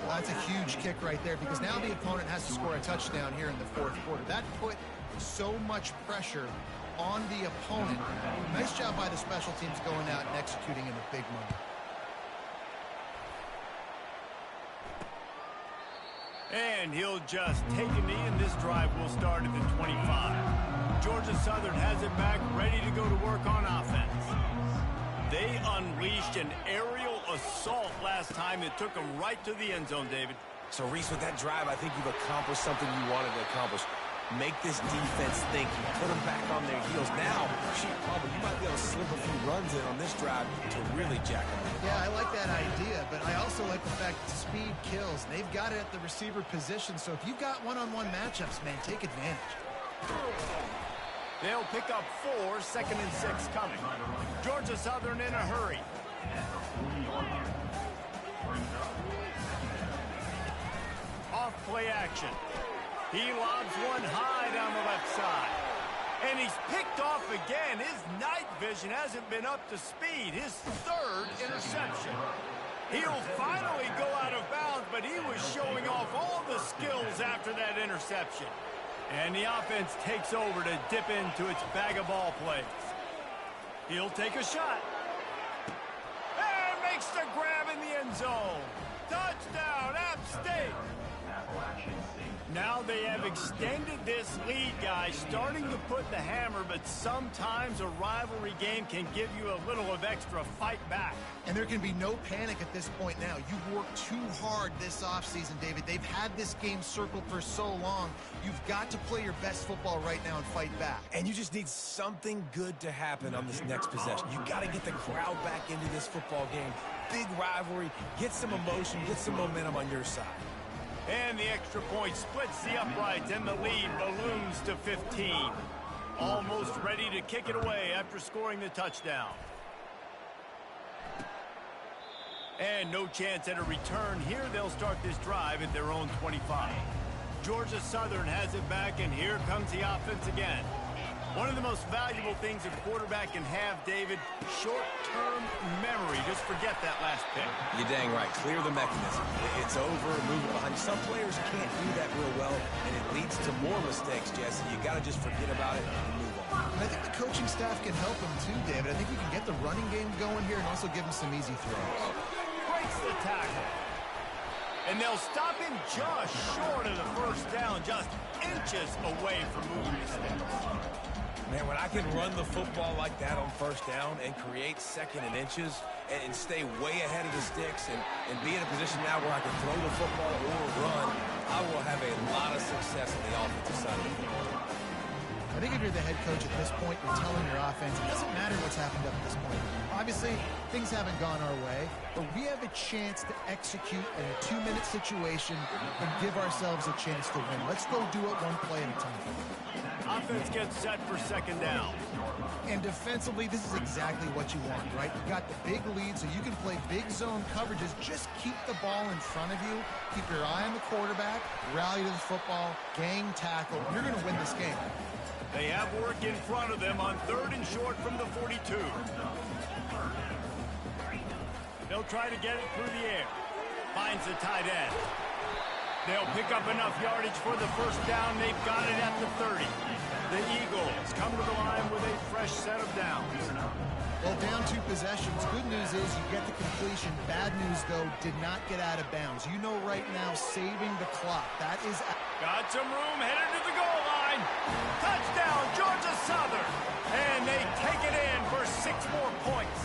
That's a huge kick right there because now the opponent has to score a touchdown here in the fourth quarter. That put so much pressure on the opponent. Nice job by the special teams going out and executing in a big moment. And he'll just take a knee, and this drive will start at the 25. Georgia Southern has it back, ready to go to work on offense. They unleashed an aerial assault last time that took them right to the end zone, David. So, Reese, with that drive, I think you've accomplished something you wanted to accomplish. Make this defense think. You put them back on their heels. Now, you might be able to slip a few runs in on this drive to really jack them up. Yeah, I like that idea, but I also like the fact that speed kills. They've got it at the receiver position, so if you've got one-on-one matchups, man, take advantage. They'll pick up 4, 2nd and 6 coming. Georgia Southern in a hurry. Off play action. He lobs one high down the left side. And he's picked off again. His night vision hasn't been up to speed. His 3rd interception. He'll finally go out of bounds, but he was showing off all the skills after that interception. And the offense takes over to dip into its bag of ball plays. He'll take a shot. And makes the grab in the end zone. Touchdown, App State. Now they have extended this lead, guys, starting to put the hammer, but sometimes a rivalry game can give you a little of extra fight back. And there can be no panic at this point now. You've worked too hard this offseason, David. They've had this game circled for so long. You've got to play your best football right now and fight back. And you just need something good to happen on this next possession. You got to get the crowd back into this football game. Big rivalry. Get some emotion. Get some momentum on your side. And the extra point splits the uprights, and the lead balloons to 15. Almost ready to kick it away after scoring the touchdown. And no chance at a return here. They'll start this drive at their own 25. Georgia Southern has it back, and here comes the offense again. One of the most valuable things a quarterback can have, David, short-term memory. Just forget that last pick. You're dang right. Clear the mechanism. It's over, move it behind you. Some players can't do that real well, and it leads to more mistakes, Jesse. You got to just forget about it and move on. And I think the coaching staff can help him too, David. I think you can get the running game going here and also give him some easy throws. Breaks the tackle. And they'll stop him just short of the first down, just inches away from moving the sticks. Man, when I can run the football like that on first down and create 2nd and inches and stay way ahead of the sticks and be in a position now where I can throw the football or run, I will have a lot of success on the offensive side of the football. I think if you're the head coach at this point, you're telling your offense, it doesn't matter what's happened up to this point. Obviously, things haven't gone our way, but we have a chance to execute in a 2-minute situation and give ourselves a chance to win. Let's go do it one play at a time. Offense gets set for 2nd down. And defensively, this is exactly what you want, right? You've got the big lead, so you can play big zone coverages. Just keep the ball in front of you. Keep your eye on the quarterback. Rally to the football. Gang tackle. You're going to win this game. They have work in front of them on 3rd and short from the 42. They'll try to get it through the air. Finds the tight end. They'll pick up enough yardage for the first down. They've got it at the 30. The Eagles come to the line with a fresh set of downs. Well, down 2 possessions. Good news is you get the completion. Bad news, though, did not get out of bounds. You know right now, saving the clock. That is... Got some room, headed to the goal line. Touchdown, Georgia Southern. And they take it in for 6 more points.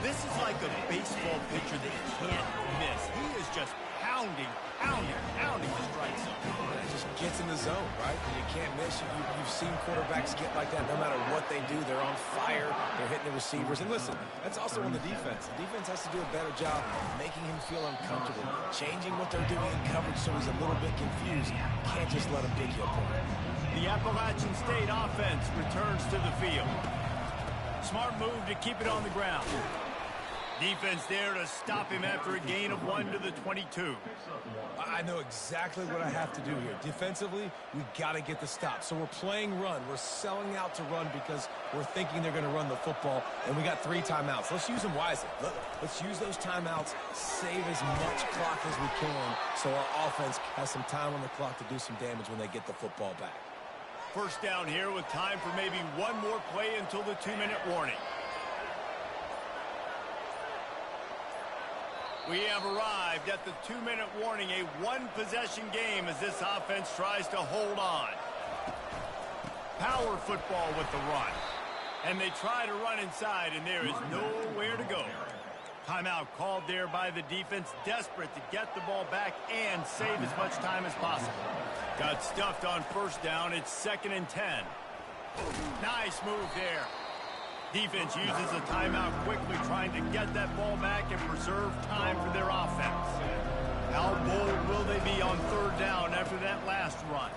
This is like a baseball pitcher that you can't miss. He is just pounding the strike zone. It just gets in the zone, right? And you can't miss. You've seen quarterbacks get like that no matter what they do. They're on fire. They're hitting the receivers. And listen, that's also on the defense. The defense has to do a better job making him feel uncomfortable, changing what they're doing in coverage so he's a little bit confused. Can't just let him pick you apart. The Appalachian State offense returns to the field. Smart move to keep it on the ground. Defense there to stop him after a gain of 1 to the 22. I know exactly what I have to do here. Defensively, we got to get the stop. So we're playing run. We're selling out to run because we're thinking they're going to run the football, and we got 3 timeouts. Let's use them wisely. Let's use those timeouts, save as much clock as we can so our offense has some time on the clock to do some damage when they get the football back. First down here with time for maybe one more play until the 2-minute warning. We have arrived at the 2-minute warning, a one-possession game as this offense tries to hold on. Power football with the run. And they try to run inside, and there is nowhere to go. Timeout called there by the defense, desperate to get the ball back and save as much time as possible. Got stuffed on first down. It's 2nd and 10. Nice move there. Defense uses a timeout quickly, trying to get that ball back and preserve time for their offense. How bold will they be on 3rd down after that last run?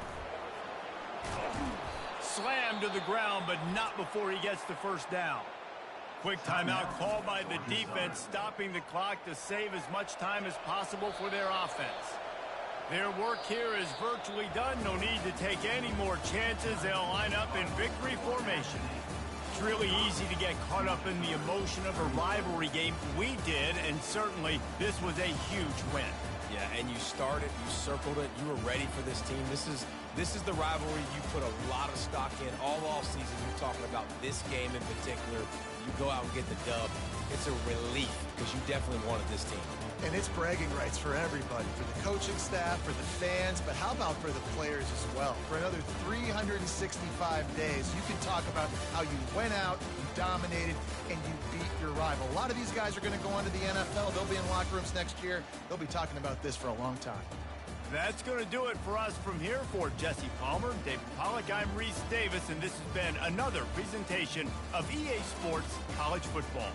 Slammed to the ground, but not before he gets the first down. Quick timeout called by the defense, stopping the clock to save as much time as possible for their offense. Their work here is virtually done. No need to take any more chances. They'll line up in victory formation. It's really easy to get caught up in the emotion of a rivalry game. We did, and certainly this was a huge win. Yeah, and you started, you circled it, you were ready for this team. This is the rivalry you put a lot of stock in all offseason. You're talking about this game in particular. You go out and get the dub. It's a relief because you definitely wanted this team. And it's bragging rights for everybody, for the coaching staff, for the fans, but how about for the players as well? For another 365 days, you can talk about how you went out, you dominated, and you beat your rival. A lot of these guys are going to go on to the NFL. They'll be in locker rooms next year. They'll be talking about this for a long time. That's going to do it for us from here. For Jesse Palmer, David Pollack, I'm Reese Davis, and this has been another presentation of EA Sports College Football.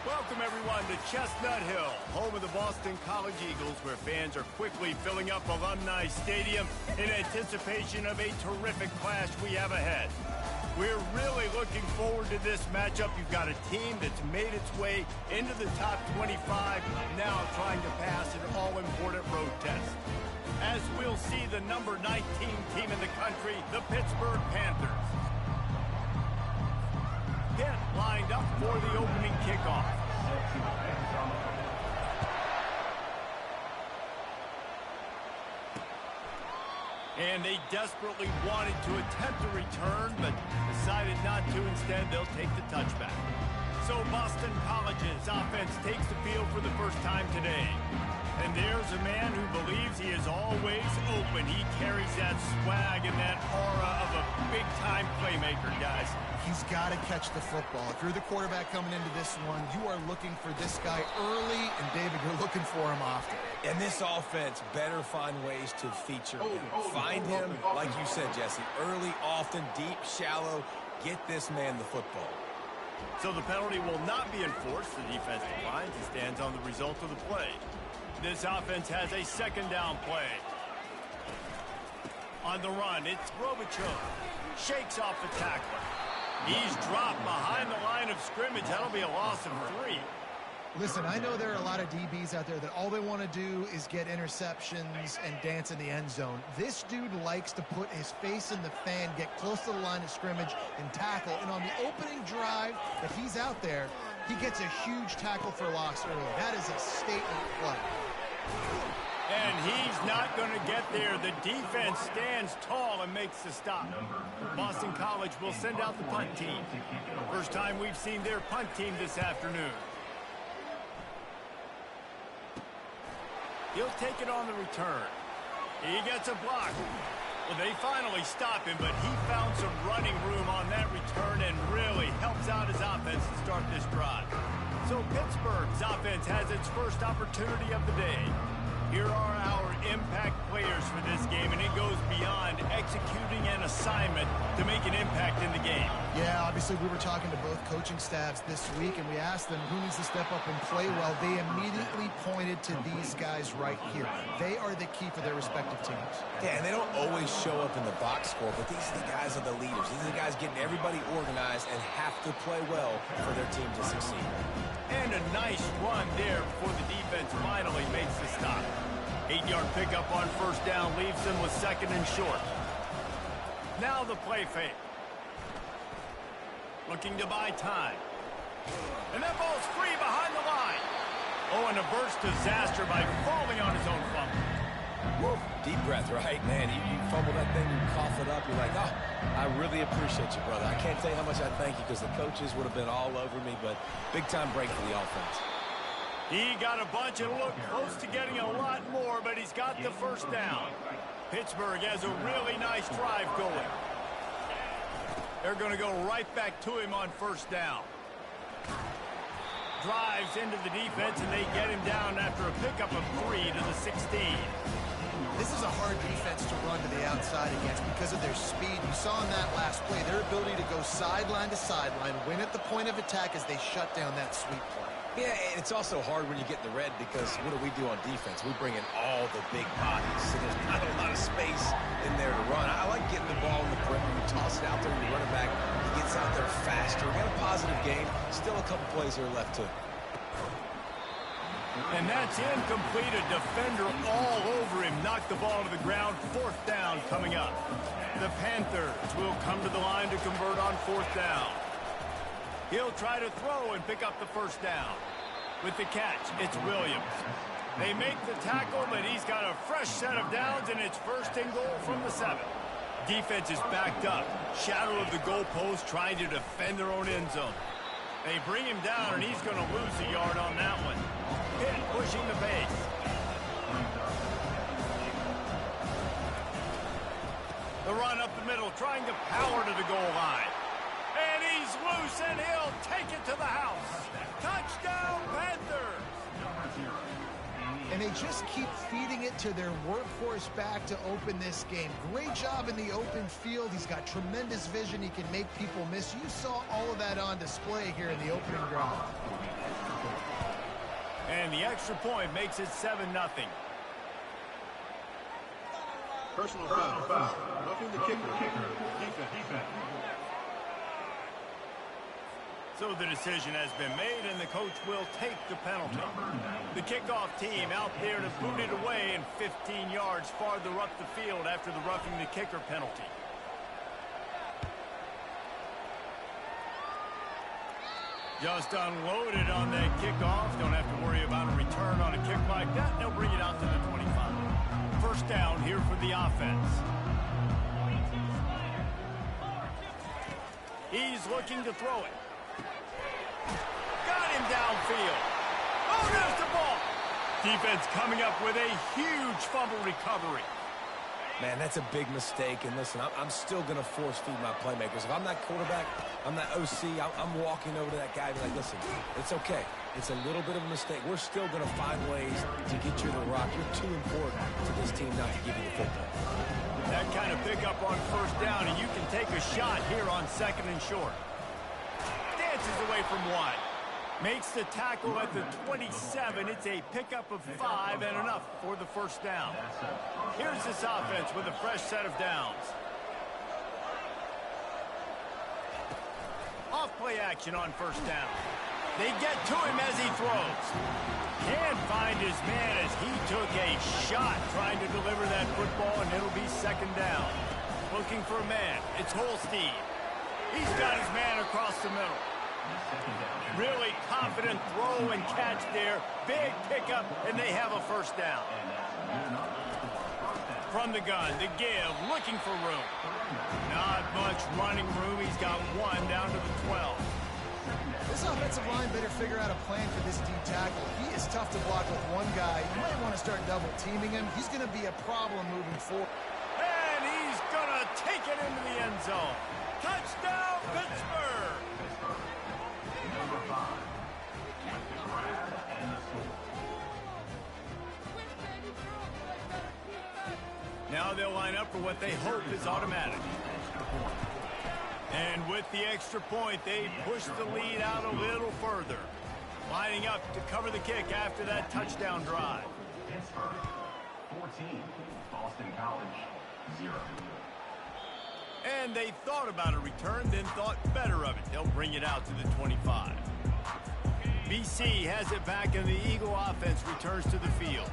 Welcome, everyone, to Chestnut Hill, home of the Boston College Eagles, where fans are quickly filling up Alumni Stadium in anticipation of a terrific clash we have ahead. We're really looking forward to this matchup. You've got a team that's made its way into the top 25, now trying to pass an all-important road test. As we'll see the number 19 team in the country, the Pittsburgh Panthers. Pitt lined up for the opening kickoff. And they desperately wanted to attempt a return, but decided not to. Instead, they'll take the touchback. So Boston College's offense takes the field for the first time today. And there's a man who believes he is always open. He carries that swag and that aura of a big-time playmaker, guys. He's got to catch the football. If you're the quarterback coming into this one, you are looking for this guy early, and David, you're looking for him often. And this offense better find ways to feature him. Find him, like you said, Jesse, early, often, deep, shallow. Get this man the football. So the penalty will not be enforced. The defense declines and stands on the result of the play. This offense has a second down play. On the run, it's Robichaux. Shakes off the tackler. He's dropped behind the line of scrimmage. That'll be a loss of 3. Listen, I know there are a lot of DBs out there that all they want to do is get interceptions and dance in the end zone. This dude likes to put his face in the fan, get close to the line of scrimmage, and tackle. And on the opening drive that he's out there, he gets a huge tackle for loss early. That is a statement play. And he's not going to get there. The defense stands tall and makes the stop. Boston College will send out the punt team. First time we've seen their punt team this afternoon. He'll take it on the return. He gets a block. Well, they finally stop him, but he found some running room on that return and really helps out his offense to start this drive. So Pittsburgh's offense has its first opportunity of the day. Here are our impact players for this game, and it goes beyond executing an assignment to make an impact in the game. Yeah, obviously we were talking to both coaching staffs this week, and we asked them who needs to step up and play well. They immediately pointed to these guys right here. They are the key for their respective teams. Yeah, and they don't always show up in the box score, but these are the guys are the leaders. These are the guys getting everybody organized and have to play well for their team to succeed. And a nice run there before the defense finally makes the stop. 8-yard pickup on first down leaves them with second and short. Now the play fake. Looking to buy time. And that ball's free behind the line. Oh, and a burst disaster by falling on his own fumble. Woo. Deep breath, right? Man, you fumble that thing, you cough it up, you're like, oh, I really appreciate you, brother. I can't tell you how much I thank you because the coaches would have been all over me, but big-time break for the offense. He got a bunch and looked close to getting a lot more, but he's got the first down. Pittsburgh has a really nice drive going. They're going to go right back to him on first down. Drives into the defense, and they get him down after a pickup of 3 to the 16. This is a hard defense to run to the outside against because of their speed. You saw in that last play their ability to go sideline to sideline, win at the point of attack as they shut down that sweep play. Yeah, and it's also hard when you get in the red because what do we do on defense? We bring in all the big bodies, so there's not a lot of space in there to run. I like getting the ball in the perimeter. You toss it out there and you run it back. He gets out there faster. We got a positive game. Still a couple plays that are left to it. And that's incomplete. A defender all over him. Knocked the ball to the ground. Fourth down coming up. The Panthers will come to the line to convert on fourth down. He'll try to throw and pick up the first down. With the catch, it's Williams. They make the tackle, but he's got a fresh set of downs, and it's first and goal from the 7. Defense is backed up. Shadow of the goalpost trying to defend their own end zone. They bring him down, and he's going to lose a yard on that one. Pitt pushing the pace. The run up the middle, trying to power to the goal line. And he's loose, and he'll take it to the house. Touchdown, Panthers! And they just keep feeding it to their workhorse back to open this game. Great job in the open field. He's got tremendous vision. He can make people miss. You saw all of that on display here in the opening drive. And the extra point makes it 7-0. Personal foul. Roughing the kicker. Defense. So the decision has been made, and the coach will take the penalty. The kickoff team out there to boot it away and 15 yards farther up the field after the roughing the kicker penalty. Just unloaded on that kickoff. Don't have to worry about a return on a kick like that. They'll bring it out to the 25. First down here for the offense. He's looking to throw it. Got him downfield. Oh, there's the ball. Defense coming up with a huge fumble recovery. Man, that's a big mistake. And listen, I'm still going to force feed my playmakers. If I'm not quarterback, I'm not OC, I'm walking over to that guy and be like, listen, it's okay. It's a little bit of a mistake. We're still going to find ways to get you the rock. You're too important to this team not to give you the football. That kind of pickup on first down, and you can take a shot here on second and short. Dances away from one. Makes the tackle at the 27. It's a pickup of 5 and enough for the first down. Here's this offense with a fresh set of downs. Off play action on first down. They get to him as he throws. Can't find his man as he took a shot trying to deliver that football, and it'll be second down. Looking for a man. It's Holstein. He's got his man across the middle. Really confident throw and catch there. Big pickup, and they have a first down. From the gun, the give, looking for room. Not much running room. He's got one down to the 12. This offensive line better figure out a plan for this D tackle. He is tough to block with one guy. You might want to start double teaming him. He's going to be a problem moving forward. And he's going to take it into the end zone. Touchdown, Pittsburgh! Number 5, with the grab and the score. Now they'll line up for what they hope is automatic. And with the extra point, they push the lead out a little further. Lining up to cover the kick after that touchdown drive. Pittsburgh, 14. Boston College, 0. And they thought about a return, then thought better of it. They'll bring it out to the 25. BC has it back, and the Eagle offense returns to the field.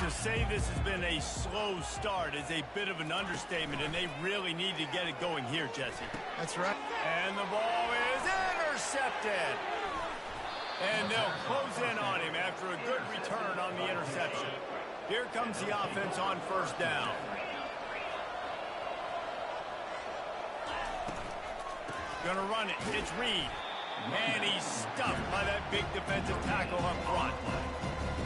To say this has been a slow start is a bit of an understatement, and they really need to get it going here, Jesse. That's right. And the ball is intercepted. And they'll close in on him after a good return on the interception. Here comes the offense on first down. Gonna run it. It's Reed. And he's stuffed by that big defensive tackle up front.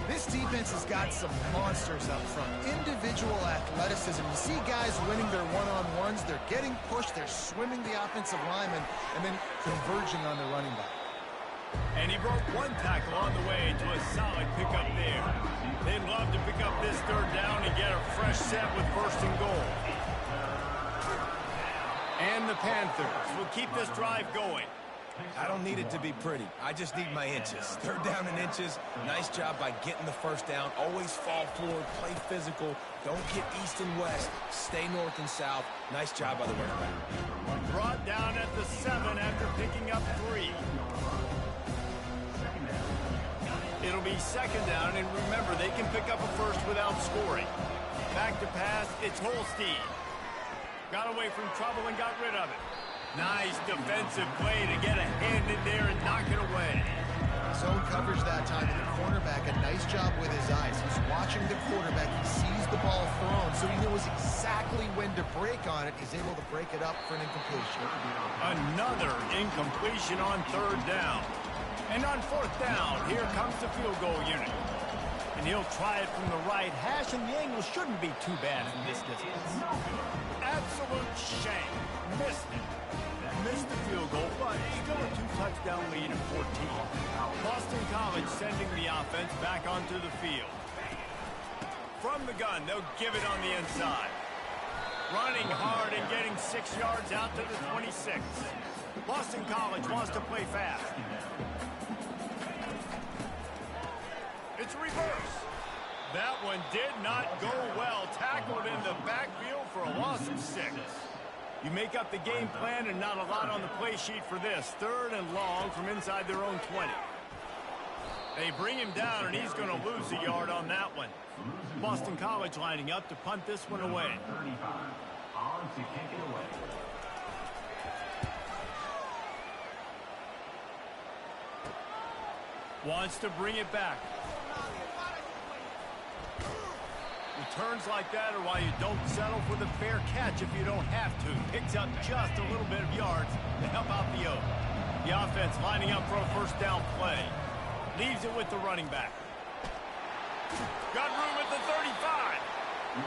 This defense has got some monsters up front. Individual athleticism. You see guys winning their one-on-ones. They're getting pushed. They're swimming the offensive lineman and then converging on the running back. And he broke one tackle on the way to a solid pickup there. They'd love to pick up this third down and get a fresh set with first and goal. And the Panthers will keep this drive going. I don't need it to be pretty. I just need my inches. Third down and inches. Nice job by getting the first down. Always fall forward, play physical. Don't get east and west. Stay north and south. Nice job by the running back. Brought down at the 7 after picking up 3. It'll be second down, and remember, they can pick up a first without scoring. Back to pass, it's Holstein. Got away from trouble and got rid of it. Nice defensive play to get a hand in there and knock it away. Zone coverage that time, and the cornerback, a nice job with his eyes. He's watching the quarterback. He sees the ball thrown, so he knows exactly when to break on it. He's able to break it up for an incompletion. Another incompletion on third down. And on fourth down, here comes the field goal unit. And he'll try it from the right hash, and the angle shouldn't be too bad from this distance. Absolute shame. Missed it. Missed the field goal, but still a 2-touchdown lead at 14. Boston College sending the offense back onto the field. From the gun, they'll give it on the inside. Running hard and getting 6 yards out to the 26. Boston College wants to play fast. It's a reverse. That one did not go well. Tackled in the backfield for a loss of 6. You make up the game plan and not a lot on the play sheet for this. 3rd and long from inside their own 20. They bring him down, and he's going to lose a yard on that one. Boston College lining up to punt this one away. 35. On to kick it away. Wants to bring it back. Returns like that are why you don't settle for the fair catch if you don't have to. Picks up just a little bit of yards to help out the Oak. The offense lining up for a first down play. Leaves it with the running back. Got room at the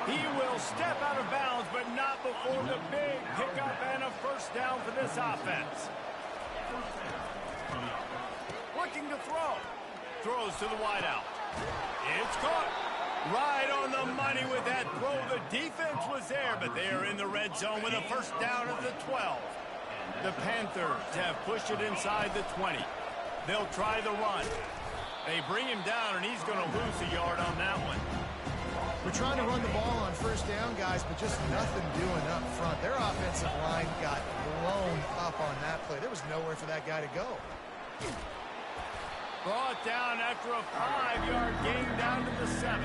35. He will step out of bounds, but not before the big pickup and a first down for this offense. Looking to throw. Throws to the wideout. It's caught. Right on the money with that throw. The defense was there, but they are in the red zone with a first down at the 12. The Panthers have pushed it inside the 20. They'll try the run. They bring him down, and he's going to lose a yard on that one. We're trying to run the ball on first down, guys, but just nothing doing up front. Their offensive line got blown up on that play. There was nowhere for that guy to go. Brought down after a 5-yard gain down to the 7.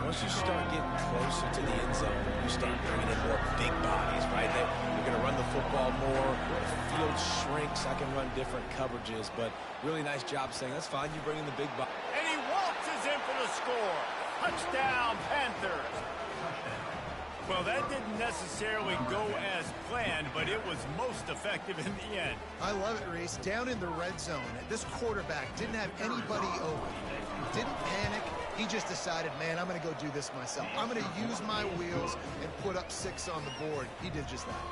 Once you start getting closer to the end zone, you start bringing in more big bodies, right? You're going to run the football more. The field shrinks. I can run different coverages, but really nice job saying, that's fine. You bring in the big body. And he waltzes in for the score. Touchdown, Panthers. Well, that didn't necessarily go as planned, but it was most effective in the end. I love it, Reese. Down in the red zone, this quarterback didn't have anybody open. He didn't panic. He just decided, man, I'm going to go do this myself. I'm going to use my wheels and put up 6 on the board. He did just that.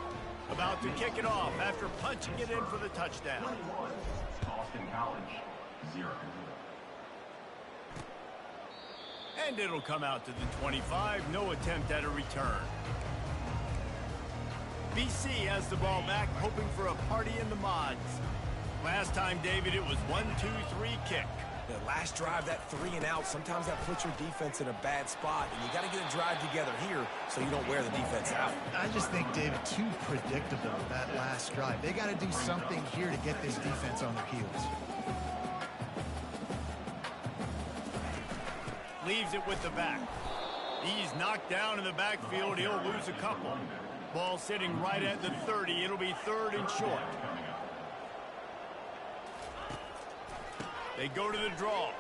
About to kick it off after punching it in for the touchdown. Boston College, 0. And it'll come out to the 25. No attempt at a return. BC has the ball back, hoping for a party in the mods. Last time, David, it was 1-2-3 kick. The last drive, that 3 and out, sometimes that puts your defense in a bad spot, and you got to get a drive together here so you don't wear the defense out. I just think, David, too predictable, that last drive. They got to do something here to get this defense on their heels. Leaves it with the back. He's knocked down in the backfield. He'll lose a couple. Ball sitting right at the 30. It'll be 3rd and short. They go to the draw.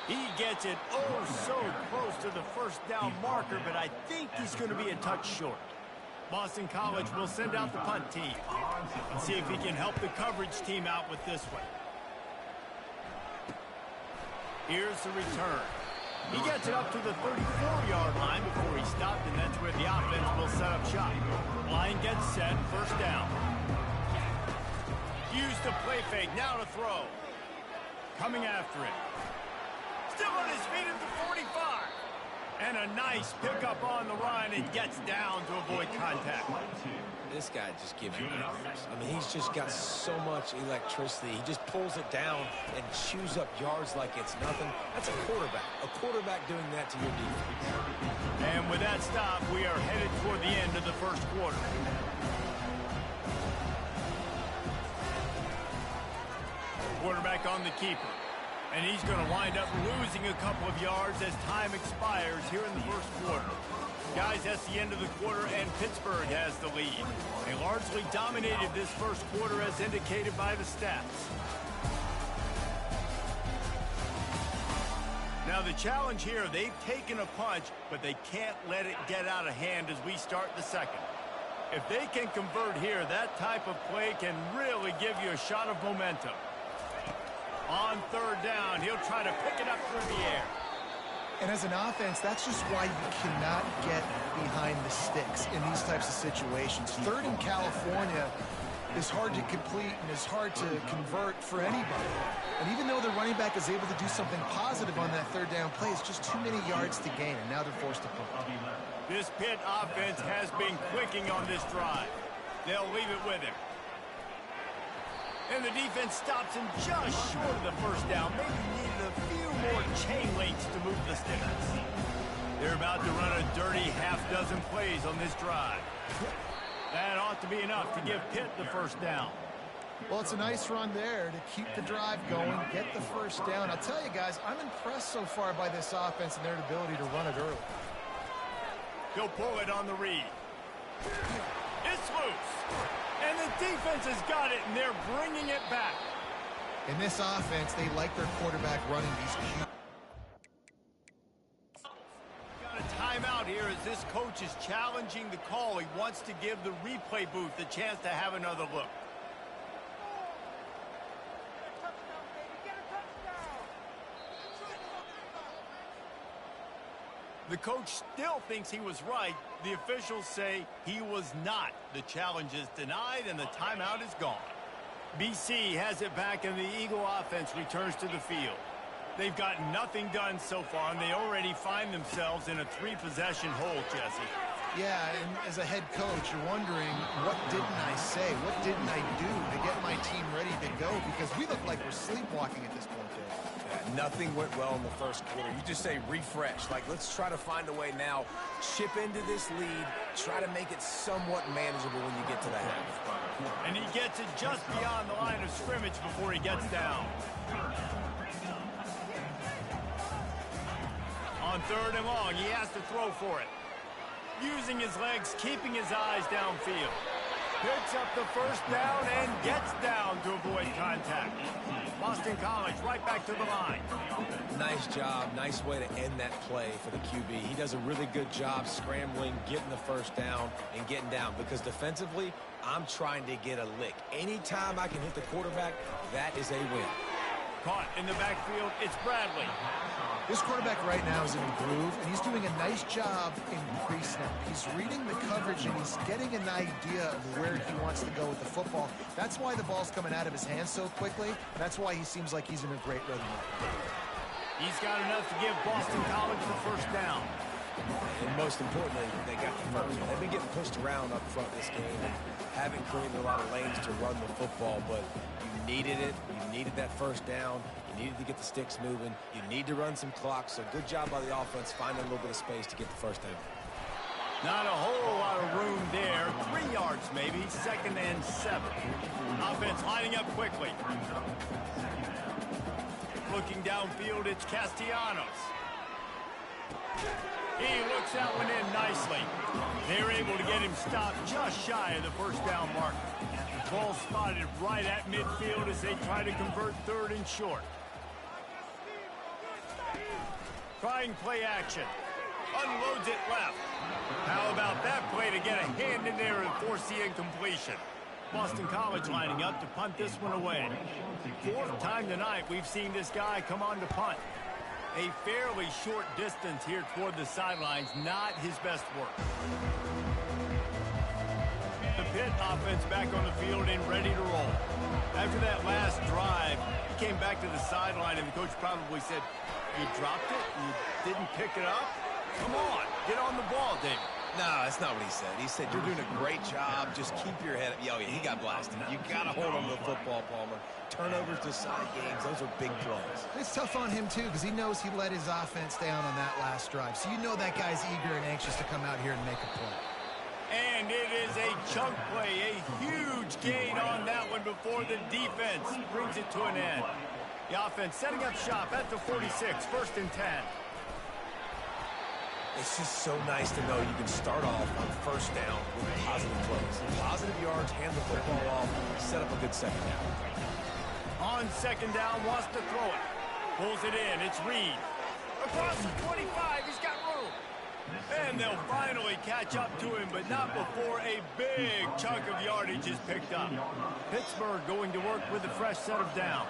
He gets it so close to the first down marker, but I think he's going to be a touch short. Boston College will send out the punt team and see if he can help the coverage team out with this one. Here's the return. He gets it up to the 34-yard line before he stopped, and that's where the offense will set up shop. Line gets set, first down. Use the play fake, now to throw. Coming after it. Still on his feet at the 45. And a nice pickup on the run. It gets down to avoid contact. This guy just gives you hours. I mean, he's just got so much electricity. He just pulls it down and chews up yards like it's nothing. That's a quarterback. A quarterback doing that to your defense. And with that stop, we are headed toward the end of the first quarter. Quarterback on the keeper. And he's going to wind up losing a couple of yards as time expires here in the first quarter. Guys, that's the end of the quarter, and Pittsburgh has the lead. They largely dominated this first quarter as indicated by the stats. Now the challenge here, they've taken a punch, but they can't let it get out of hand as we start the second. If they can convert here, that type of play can really give you a shot of momentum. On third down, he'll try to pick it up through the air. And as an offense, that's just why you cannot get behind the sticks in these types of situations. Third in California is hard to complete and is hard to convert for anybody. And even though the running back is able to do something positive on that third down play, it's just too many yards to gain, and now they're forced to punt. This Pitt offense has been clicking on this drive. They'll leave it with him. And the defense stops him just short of the first down. Maybe needed a few more chain links to move the sticks. They're about to run a dirty half-dozen plays on this drive. That ought to be enough to give Pitt the first down. Well, it's a nice run there to keep the drive going, get the first down. I'll tell you guys, I'm impressed so far by this offense and their ability to run it early. He'll pull it on the read. It's loose. And the defense has got it, and they're bringing it back. In this offense, they like their quarterback running these cute. Got a timeout here as this coach is challenging the call. He wants to give the replay booth the chance to have another look. The coach still thinks he was right. The officials say he was not. The challenge is denied, and the timeout is gone. BC has it back, and the Eagle offense returns to the field. They've gotten nothing done so far, and they already find themselves in a three-possession hole, Jesse. Yeah, and as a head coach, you're wondering, what didn't I say? What didn't I do to get my team ready to go? Because we look like we're sleepwalking at this point, Dave. Nothing went well in the first quarter. You just say refresh. Like, let's try to find a way now. Chip into this lead. Try to make it somewhat manageable when you get to the half. And he gets it just beyond the line of scrimmage before he gets down. On 3rd and long, he has to throw for it. Using his legs, keeping his eyes downfield. Picks up the first down and gets down to avoid contact. Boston College right back to the line. Nice job. Nice way to end that play for the QB. He does a really good job scrambling, getting the first down, and getting down. Because defensively, I'm trying to get a lick. Anytime I can hit the quarterback, that is a win. Caught in the backfield, it's Bradley. This quarterback right now is in a groove, and he's doing a nice job in pre-snap. He's reading the coverage, and he's getting an idea of where he wants to go with the football. That's why the ball's coming out of his hands so quickly. That's why he seems like he's in a great rhythm. He's got enough to give Boston College the first down. And most importantly, they got the first. They've been getting pushed around up front this game and haven't created a lot of lanes to run the football, but you needed it. You needed that first down. You needed to get the sticks moving. You need to run some clock, so good job by the offense finding a little bit of space to get the first down. Not a whole lot of room there. 3 yards maybe, 2nd and 7. Offense lining up quickly. Looking downfield, it's Castellanos. He looks that one in nicely. They're able to get him stopped just shy of the first down mark. Ball spotted right at midfield as they try to convert 3rd and short. Trying play action. Unloads it left. How about that play to get a hand in there and force the incompletion? Boston College lining up to punt this one away. 4th time tonight we've seen this guy come on to punt. A fairly short distance here toward the sidelines, not his best work. The Pitt offense back on the field and ready to roll. After that last drive, he came back to the sideline and the coach probably said, "You dropped it? You didn't pick it up? Come on, get on the ball, David." No, that's not what he said. He said, "You're doing a great job. Just keep your head up." Oh, yeah, he got blasted. You got to hold on to the football, Palmer. Turnovers decide games. Those are big plays. It's tough on him, too, because he knows he let his offense down on that last drive. So you know that guy's eager and anxious to come out here and make a play. And it is a chunk play, a huge gain on that one before the defense brings it to an end. The offense setting up shop at the 46, 1st and 10. It's just so nice to know you can start off on first down with positive plays. Positive yards, hand the football off, set up a good second down. On 2nd down, wants to throw it. Pulls it in, it's Reed. Across the 25, he's got room. And they'll finally catch up to him, but not before a big chunk of yardage is picked up. Pittsburgh going to work with a fresh set of downs.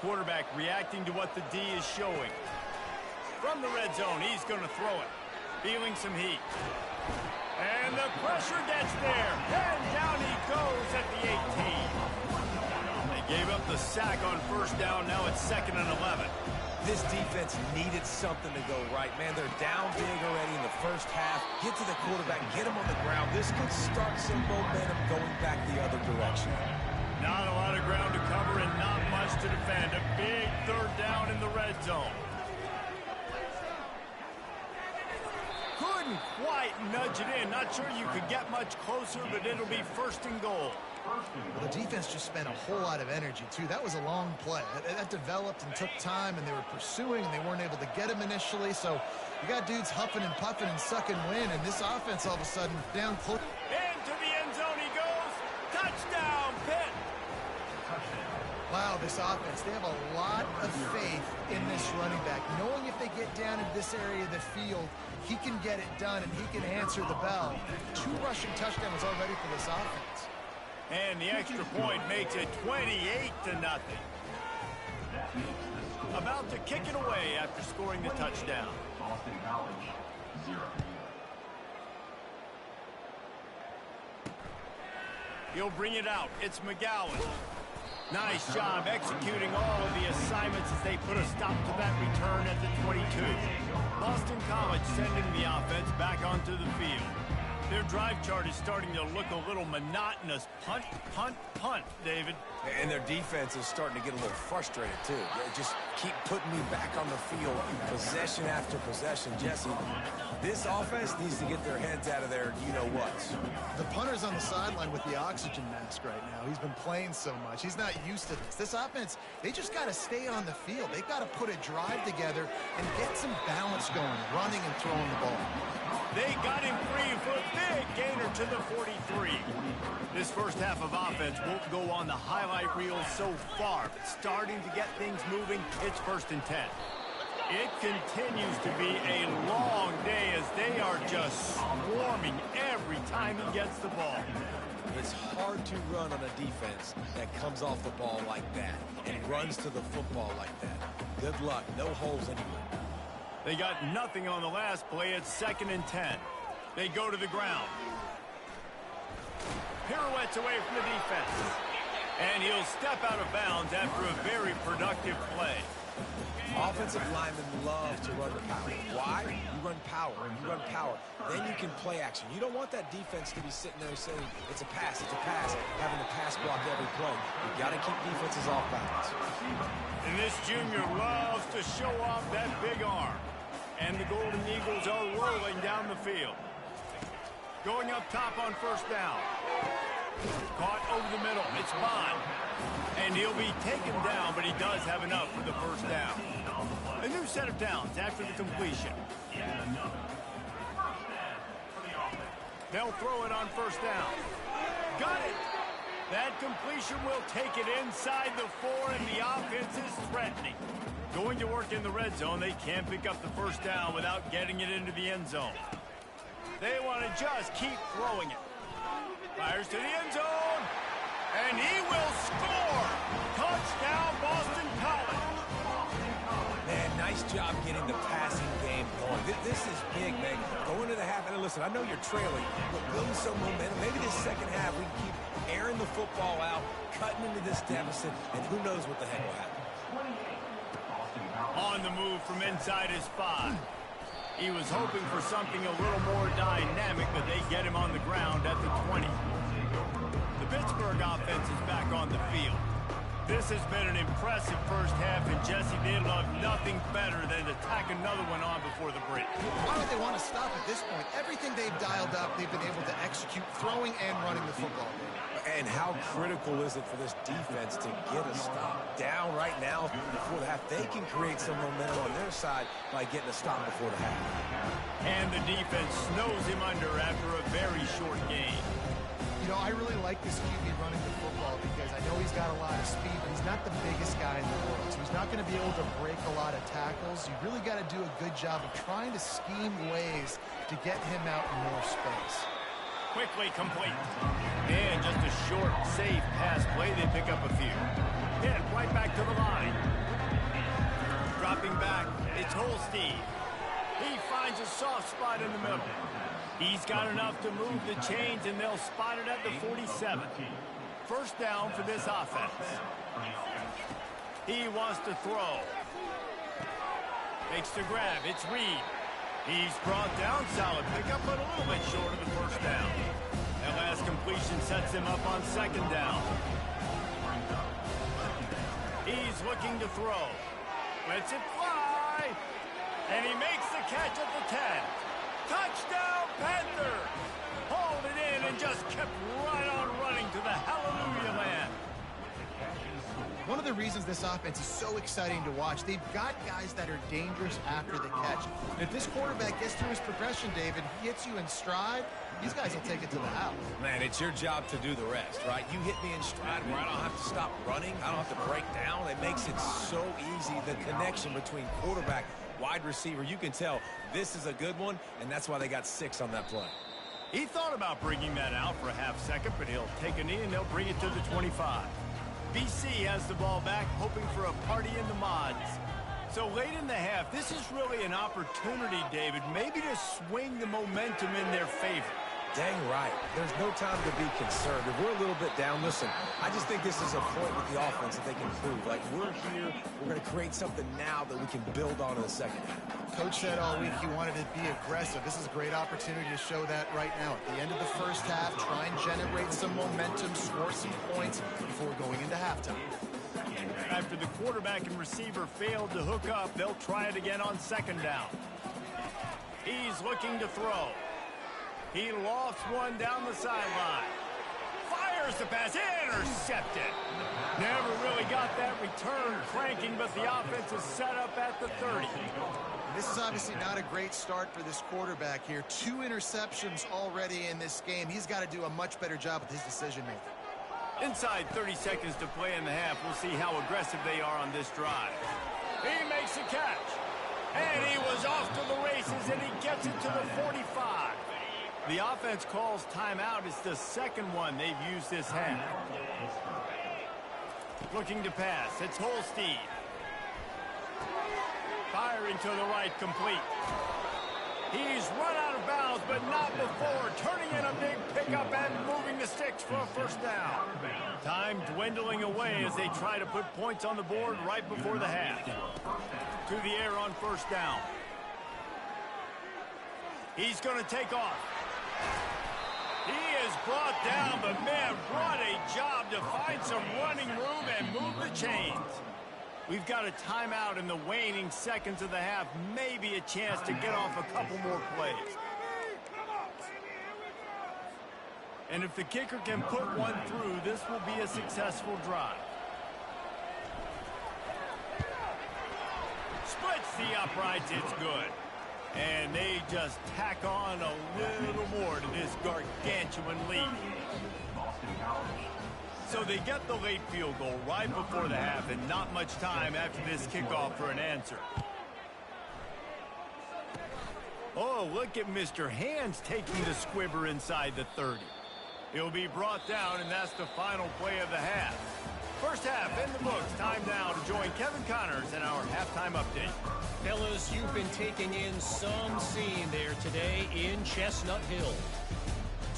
Quarterback reacting to what the D is showing. From the red zone, he's going to throw it. Feeling some heat. And the pressure gets there. And down he goes at the 18. They gave up the sack on 1st down. Now it's 2nd and 11. This defense needed something to go right. Man, they're down big already in the first half. Get to the quarterback, get him on the ground. This could start some momentum going back the other direction. Not a lot of ground to cover and not much to defend. A big 3rd down in the red zone. Didn't quite nudge it in. Not sure you could get much closer, but it'll be 1st and goal. Well, the defense just spent a whole lot of energy, too. That was a long play. That developed and took time, and they were pursuing, and they weren't able to get him initially. So you got dudes huffing and puffing and sucking wind, and this offense all of a sudden down close. Into the end zone he goes. Touchdown, Pitt. Wow, this offense, they have a lot of faith in this running back, knowing if they get down in this area of the field, he can get it done, and he can answer the bell. 2 rushing touchdowns already for this offense. And the extra point makes it 28-0. About to kick it away after scoring the touchdown. Boston College, 0. He'll bring it out. It's McGowan. Nice job executing all of the assignments as they put a stop to that return at the 22. Boston College sending the offense back onto the field. Their drive chart is starting to look a little monotonous. Punt, punt, punt, David. And their defense is starting to get a little frustrated, too. They just keep putting me back on the field, possession after possession. Jesse, this offense needs to get their heads out of their you-know-whats. The punter's on the sideline with the oxygen mask right now. He's been playing so much. He's not used to this. This offense, they just got to stay on the field. They've got to put a drive together and get some balance going, running and throwing the ball. They got him free for a big gainer to the 43. This first half of offense won't go on the highlight reel so far, but starting to get things moving, it's 1st and 10. It continues to be a long day as they are just swarming every time he gets the ball. It's hard to run on a defense that comes off the ball like that and runs to the football like that. Good luck. No holes anywhere. They got nothing on the last play. It's 2nd and 10. They go to the ground. Pirouettes away from the defense. And he'll step out of bounds after a very productive play. Offensive linemen love to run the power. Why? You run power. You run power. Then you can play action. You don't want that defense to be sitting there saying, it's a pass, having to pass block every play. You got to keep defenses off balance. And this junior loves to show off that big arm. And the Golden Eagles are rolling down the field. Going up top on 1st down. Caught over the middle. It's Bond. And he'll be taken down, but he does have enough for the 1st down. A new set of downs after the completion. They'll throw it on 1st down. Got it. That completion will take it inside the 4, and the offense is threatening. Going to work in the red zone, they can't pick up the 1st down without getting it into the end zone. They want to just keep throwing it. Fires to the end zone, and he will score! Touchdown, Boston College! Man, nice job getting the passing game going. This is big, man. Going to the half, and listen, I know you're trailing, but building some momentum. Maybe this second half we can keep airing the football out, cutting into this deficit, and who knows what the heck will happen. On the move from inside his 5. He was hoping for something a little more dynamic, but they get him on the ground at the 20. The Pittsburgh offense is back on the field. This has been an impressive first half, and Jesse, they love nothing better than to tack another one on before the break. Why would they want to stop at this point? Everything they've dialed up, they've been able to execute, throwing and running the football. And how critical is it for this defense to get a stop down right now before the half? They can create some momentum on their side by getting a stop before the half. And the defense snows him under after a very short game. You know, I really like this QB running the football because I know he's got a lot of speed, but he's not the biggest guy in the world. So he's not going to be able to break a lot of tackles. You really got to do a good job of trying to scheme ways to get him out in more space. Quickly complete. And just a short, safe pass play. They pick up a few. Hit right back to the line. Dropping back, it's Holstein. He finds a soft spot in the middle. He's got enough to move the chains, and they'll spot it at the 47. 1st down for this offense. He wants to throw. Makes the grab. It's Reed. He's brought down, solid pickup, but a little bit short of the 1st down. That last completion sets him up on 2nd down. He's looking to throw. Lets it fly. And he makes the catch at the 10. Touchdown, Panther! Hauled it in and just kept right on running to the hallelujah land. One of the reasons this offense is so exciting to watch, they've got guys that are dangerous after the catch. And if this quarterback gets through his progression, David, he hits you in stride, these guys will take it to the house. Man, it's your job to do the rest, right? You hit me in stride where I don't have to stop running. I don't have to break down. It makes it so easy. The connection between quarterback, wide receiver, you can tell this is a good one, and that's why they got 6 on that play. He thought about bringing that out for a half second, but he'll take a knee and they'll bring it to the 25. BC has the ball back, hoping for a party in the mods. So late in the half, this is really an opportunity, David, maybe to swing the momentum in their favor. Dang right. There's no time to be concerned. If we're a little bit down, listen, I just think this is a point with the offense that they can prove. Like, we're here, we're going to create something now that we can build on in the second half. Coach said all week he wanted to be aggressive. This is a great opportunity to show that right now. At the end of the first half, try and generate some momentum, score some points before going into halftime. After the quarterback and receiver failed to hook up, they'll try it again on second down. He's looking to throw. He lofts one down the sideline. Fires the pass, intercepted. Never really got that return cranking, but the offense is set up at the 30. This is obviously not a great start for this quarterback here. 2 interceptions already in this game. He's got to do a much better job with his decision-making. Inside 30 seconds to play in the half. We'll see how aggressive they are on this drive. He makes a catch. And he was off to the races, and he gets it to the 45. The offense calls timeout. It's the second one they've used this half. Looking to pass. It's Holstein. Firing to the right, complete. He's run out of bounds, but not before. Turning in a big pickup and moving the sticks for a first down. Time dwindling away as they try to put points on the board right before the half. To the air on first down. He's going to take off. He is brought down, but man, what a job to find some running room and move the chains. We've got a timeout in the waning seconds of the half. Maybe a chance to get off a couple more plays. And if the kicker can put one through, this will be a successful drive. Splits the uprights, it's good. And they just tack on a little more to this gargantuan lead. So they get the late field goal right before the half, and not much time after this kickoff for an answer. Oh, look at Mr. Hands taking the squibber inside the 30. He'll be brought down, and that's the final play of the half. First half in the books. Time now to join Kevin Connors in our halftime update. Fellas, you've been taking in some scene there today in Chestnut Hill.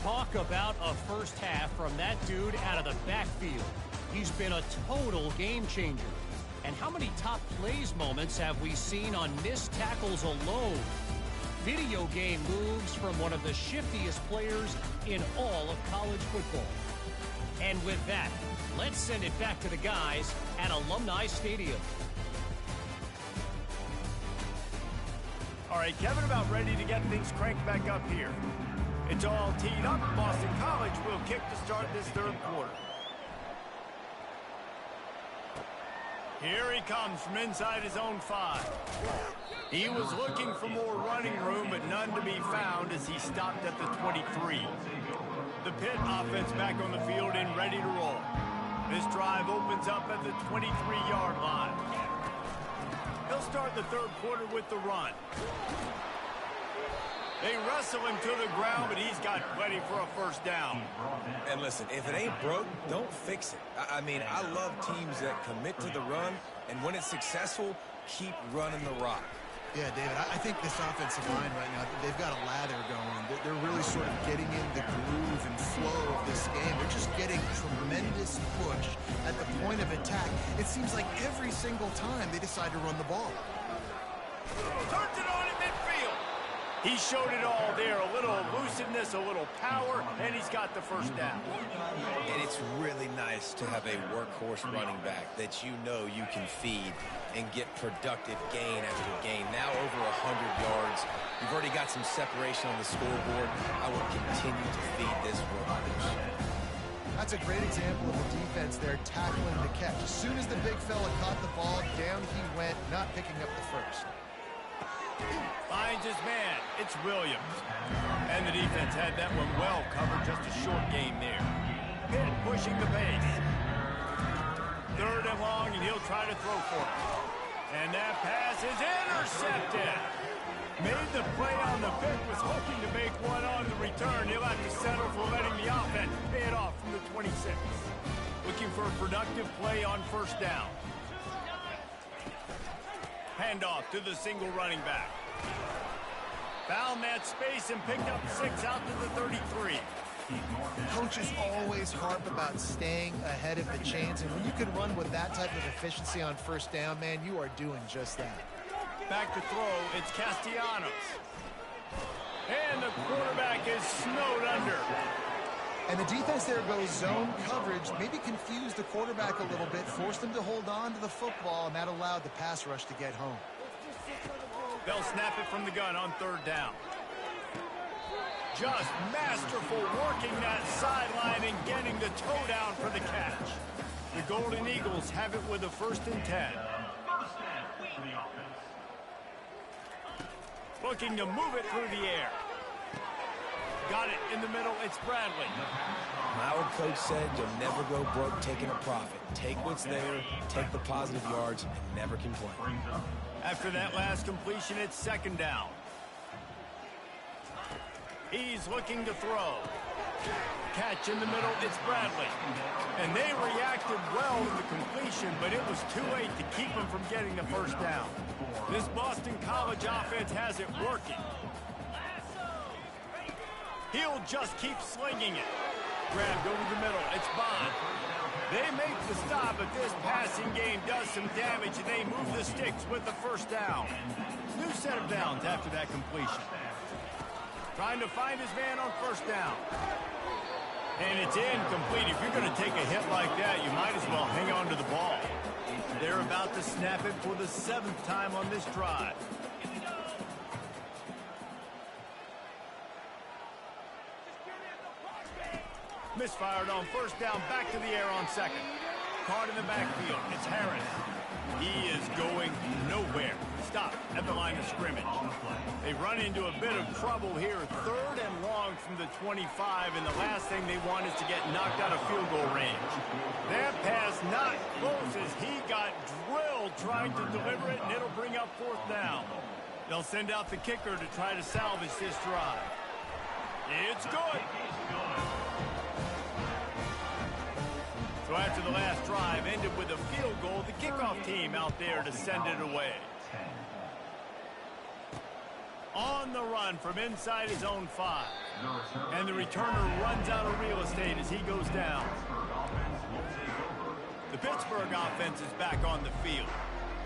Talk about a first half from that dude out of the backfield. He's been a total game changer. And how many top plays moments have we seen on missed tackles alone? Video game moves from one of the shiftiest players in all of college football. And with that, let's send it back to the guys at Alumni Stadium. All right, Kevin, about ready to get things cranked back up here. It's all teed up. Boston College will kick to start this third quarter. Here he comes from inside his own 5. He was looking for more running room, but none to be found as he stopped at the 23. The Pitt offense back on the field and ready to roll. This drive opens up at the 23-yard line. He'll start the third quarter with the run. They wrestle him to the ground, but he's got plenty for a first down. And listen, if it ain't broke, don't fix it. I mean, I love teams that commit to the run, and when it's successful, keep running the rock. Yeah, David, I think this offensive line right now, they've got a lather going. They're really sort of getting in the groove and flow of this game. They're just getting tremendous push at the point of attack. It seems like every single time they decide to run the ball. Turns it on in midfield. He showed it all there, a little elusiveness, a little power, and he's got the first down. And it's really nice to have a workhorse running back that you know you can feed and get productive gain after gain. Now over 100 yards. You've already got some separation on the scoreboard. I will continue to feed this workhorse. That's a great example of the defense there tackling the catch. As soon as the big fella caught the ball, down he went, not picking up the first. Finds his man. It's Williams. And the defense had that one well covered. Just a short game there. Pitt pushing the pace. 3rd and long, and he'll try to throw for it. And that pass is intercepted. Made the play on the pick, was hoping to make one on the return. He'll have to settle for letting the offense pay it off from the 26. Looking for a productive play on first down. Handoff to the single running back. Found that space and picked up 6 out to the 33. Coaches always harp about staying ahead of the chains, and when you can run with that type of efficiency on first down, man, you are doing just that. Back to throw, it's Castellanos. And the quarterback is snowed under. And the defense there goes zone coverage, maybe confused the quarterback a little bit, forced him to hold on to the football, and that allowed the pass rush to get home. They'll snap it from the gun on 3rd down. Just masterful working that sideline and getting the toe down for the catch. The Golden Eagles have it with a 1st and 10. Looking to move it through the air. Got it in the middle. It's Bradley. My old coach said you'll never go broke taking a profit. Take what's there, take the positive yards, and never complain. After that last completion, it's 2nd down. He's looking to throw. Catch in the middle, it's Bradley. And they reacted well to the completion, but it was too late to keep him from getting the first down. This Boston College offense has it working. He'll just keep slinging it. Grabbed over the middle, it's Bond. They make the stop, but this passing game does some damage, and they move the sticks with the first down. New set of downs after that completion. Trying to find his man on first down. And it's incomplete. If you're going to take a hit like that, you might as well hang on to the ball. They're about to snap it for the 7th time on this drive. Misfired on first down, back to the air on 2nd. Caught in the backfield, it's Harris. He is going nowhere. Stop at the line of scrimmage. They run into a bit of trouble here. 3rd and long from the 25, and the last thing they want is to get knocked out of field goal range. That pass not close as he got drilled trying to deliver it, and it'll bring up 4th down. They'll send out the kicker to try to salvage this drive. It's good. So after the last drive ended with a field goal, the kickoff team out there to send it away. On the run from inside his own 5. And the returner runs out of real estate as he goes down. The Pittsburgh offense is back on the field.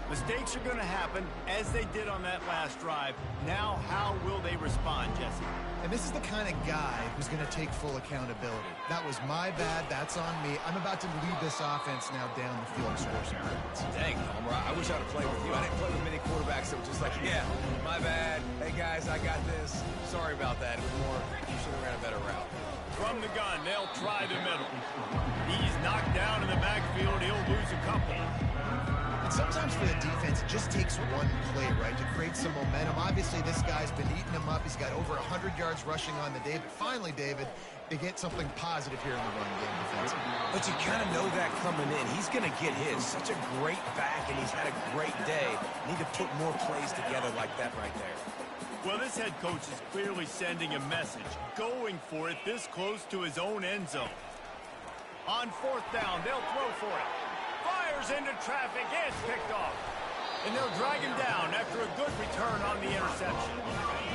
Mistakes are going to happen, as they did on that last drive. Now, how will they respond, Jesse? And this is the kind of guy who's going to take full accountability. That was my bad. That's on me. I'm about to lead this offense now down the field and score some points. Dang, Homer, I wish I would have played with you. I didn't play with many quarterbacks that were just like, yeah, my bad. Hey, guys, I got this. Sorry about that. It was more, you should have ran a better route. From the gun, they'll try the middle. He's knocked down in the backfield. He'll lose a couple. And sometimes for the defense, it just takes one play, right, to create some momentum. Obviously, this guy's been eating him up. He's got over 100 yards rushing on the day. But finally, David, they get something positive here in the run game defensively. But you kind of know that coming in. He's going to get his. Such a great back, and he's had a great day. Need to put more plays together like that right there. Well, this head coach is clearly sending a message, going for it this close to his own end zone. On 4th down, they'll throw for it. Fires into traffic, it's picked off. And they'll drag him down after a good return on the interception.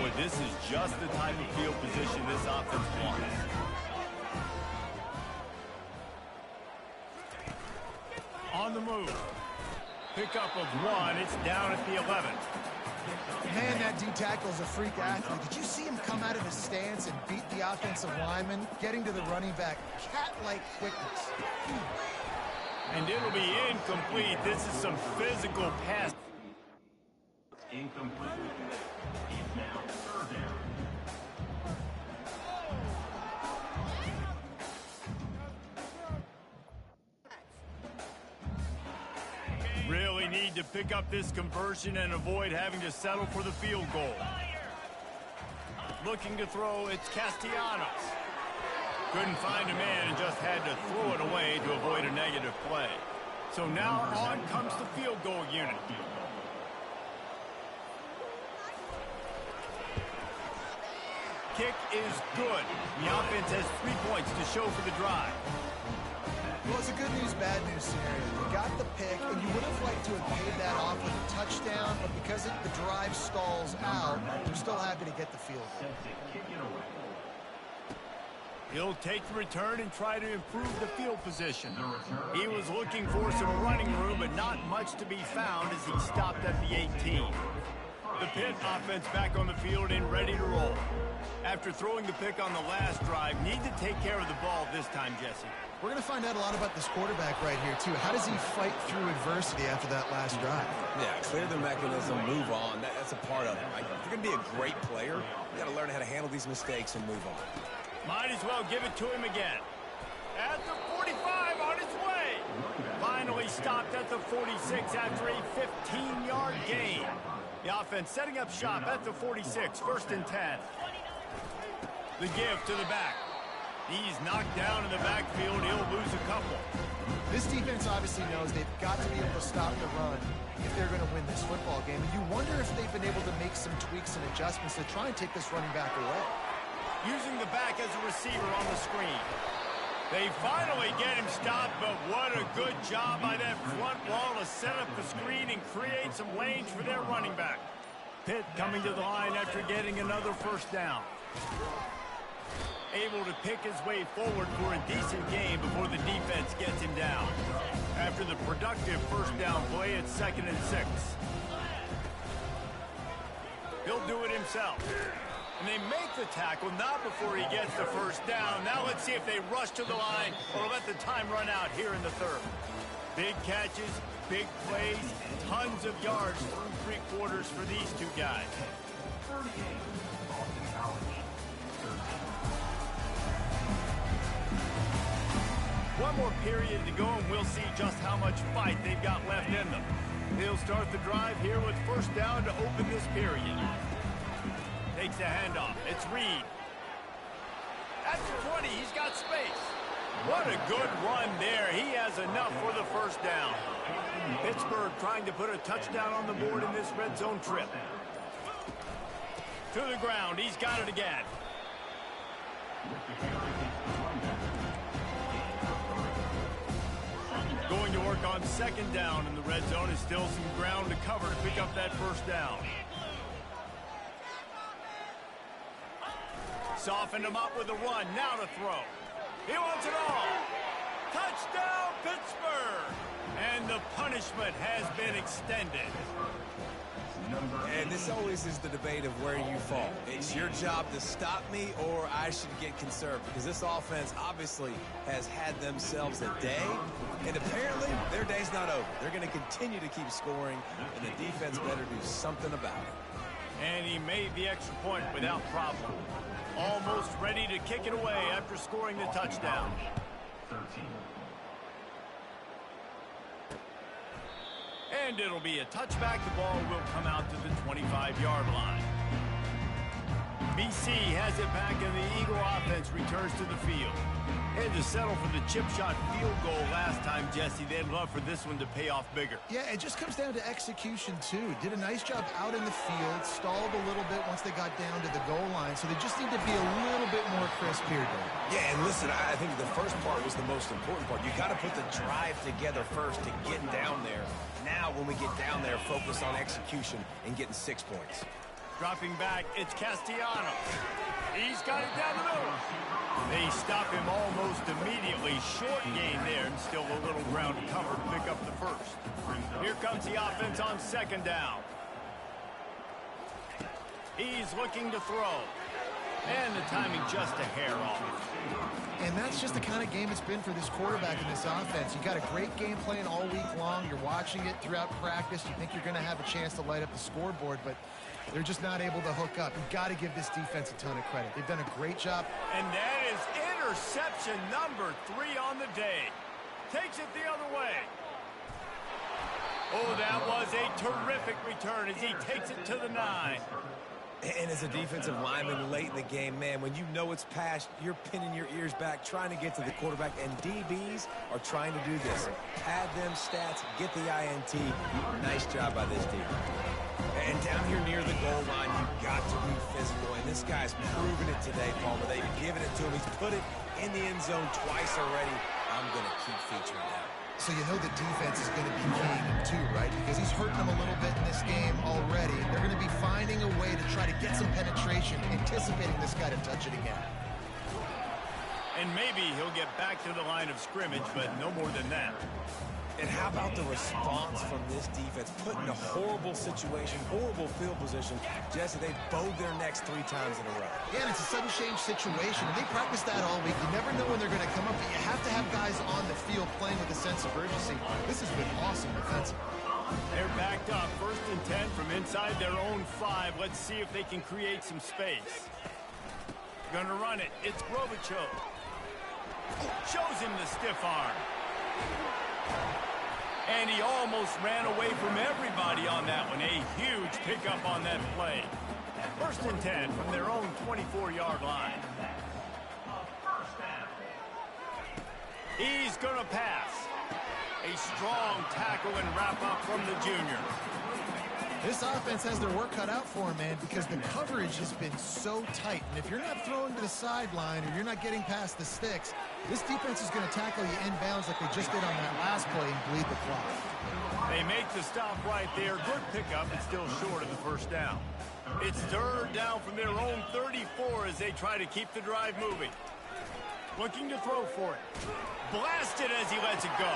Boy, this is just the type of field position this offense wants. On the move. Pickup of 1, it's down at the 11. Man, that D-tackle's a freak athlete. Did you see him come out of his stance and beat the offensive lineman, getting to the running back? Cat-like quickness. And it'll be incomplete. This is some physical pass. Incomplete. It's now third down. Really need to pick up this conversion and avoid having to settle for the field goal. Looking to throw, it's Castellanos. Couldn't find a man and just had to throw it away to avoid a negative play. So now on comes the field goal unit. Kick is good. The offense has 3 points to show for the drive. Well, it's a good news, bad news scenario. You got the pick, and you would have liked to have paid that off with a touchdown, but because the drive stalls out, you're still happy to get the field goal. He'll take the return and try to improve the field position. He was looking for some running room, but not much to be found as he stopped at the 18. The Pitt offense back on the field and ready to roll. After throwing the pick on the last drive, need to take care of the ball this time, Jesse. We're going to find out a lot about this quarterback right here, too. How does he fight through adversity after that last drive? Yeah, clear the mechanism, move on. That's a part of it. Right? If you're going to be a great player, you got to learn how to handle these mistakes and move on. Might as well give it to him again. At the 45, on his way. Finally stopped at the 46 after a 15-yard gain. The offense setting up shop at the 46, 1st and 10. The give to the back. He's knocked down in the backfield. He'll lose a couple. This defense obviously knows they've got to be able to stop the run if they're going to win this football game. And you wonder if they've been able to make some tweaks and adjustments to try and take this running back away. Using the back as a receiver on the screen. They finally get him stopped, but what a good job by that front wall to set up the screen and create some lanes for their running back. Pitt coming to the line after getting another 1st down. Able to pick his way forward for a decent game before the defense gets him down. After the productive 1st down play, it's 2nd and 6. He'll do it himself. And they make the tackle, not before he gets the 1st down. Now let's see if they rush to the line or let the time run out here in the 3rd. Big catches, big plays, tons of yards through 3 quarters for these two guys. 38, Boston College. One more period to go, and we'll see just how much fight they've got left in them. They'll start the drive here with 1st down to open this period. Takes the handoff. It's Reed. At the 20, he's got space. What a good run there. He has enough for the 1st down. Pittsburgh trying to put a touchdown on the board in this red zone trip. To the ground. He's got it again. Going to work on 2nd down in the red zone. Is still some ground to cover to pick up that 1st down. Softened him up with a run. Now to throw. He wants it all. Touchdown, Pittsburgh! And the punishment has been extended. And this always is the debate of where you fall. It's your job to stop me, or I should get conserved, because this offense obviously has had themselves a day, and apparently their day's not over. They're going to continue to keep scoring, and the defense better do something about it. And he made the extra point without problem. Almost ready to kick it away after scoring the touchdown. 13. And it'll be a touchback. The ball will come out to the 25-yard line. BC has it back, and the Eagle offense returns to the field. Had to settle for the chip shot field goal last time, Jesse. They'd love for this one to pay off bigger. Yeah, it just comes down to execution, too. Did a nice job out in the field, stalled a little bit once they got down to the goal line, so they just need to be a little bit more crisp here, Dave. Yeah, and listen, I think the first part was the most important part. You got to put the drive together first to get down there. Now, when we get down there, focus on execution and getting 6 points. Dropping back, it's Castellanos. He's got it down the middle. They stop him almost immediately. Short gain there, and still a little ground to cover to pick up the 1st. Here comes the offense on 2nd down. He's looking to throw. And the timing just a hair off. And that's just the kind of game it's been for this quarterback in this offense. You got a great game plan all week long. You're watching it throughout practice. You think you're going to have a chance to light up the scoreboard, but they're just not able to hook up. You've got to give this defense a ton of credit. They've done a great job. And that is interception number 3 on the day. Takes it the other way. Oh, that was a terrific return as he takes it to the 9. And as a defensive lineman late in the game, man, when you know it's past, you're pinning your ears back, trying to get to the quarterback, and DBs are trying to do this. Pad them stats, get the INT. Nice job by this team. And down here near the goal line, you've got to be physical, and this guy's proven it today, Palmer. They've given it to him. He's put it in the end zone twice already. I'm going to keep featuring that. So you know the defense is going to be keying him too, right? Because he's hurting them a little bit in this game already. They're going to be finding a way to try to get some penetration, anticipating this guy to touch it again. And maybe he'll get back to the line of scrimmage, but no more than that. And how about the response from this defense? Put in a horrible situation, horrible field position. Jesse, they bowed their necks 3 times in a row. Yeah, and it's a sudden change situation. And they practice that all week. You never know when they're going to come up, but you have to have guys on the field playing with a sense of urgency. This has been awesome defensively. They're backed up. 1st and 10 from inside their own 5. Let's see if they can create some space. Gonna run it. It's Grovichov. Shows him the stiff arm. And he almost ran away from everybody on that one. A huge pickup on that play. 1st and 10 from their own 24-yard line. He's going to pass. A strong tackle and wrap up from the junior. This offense has their work cut out for him, man, because the coverage has been so tight. And if you're not throwing to the sideline or you're not getting past the sticks, this defense is going to tackle you inbounds like they just did on that last play and bleed the clock. They make the stop right there. Good pickup, but still short of the 1st down. It's 3rd down from their own 34 as they try to keep the drive moving. Looking to throw for it. Blasted as he lets it go.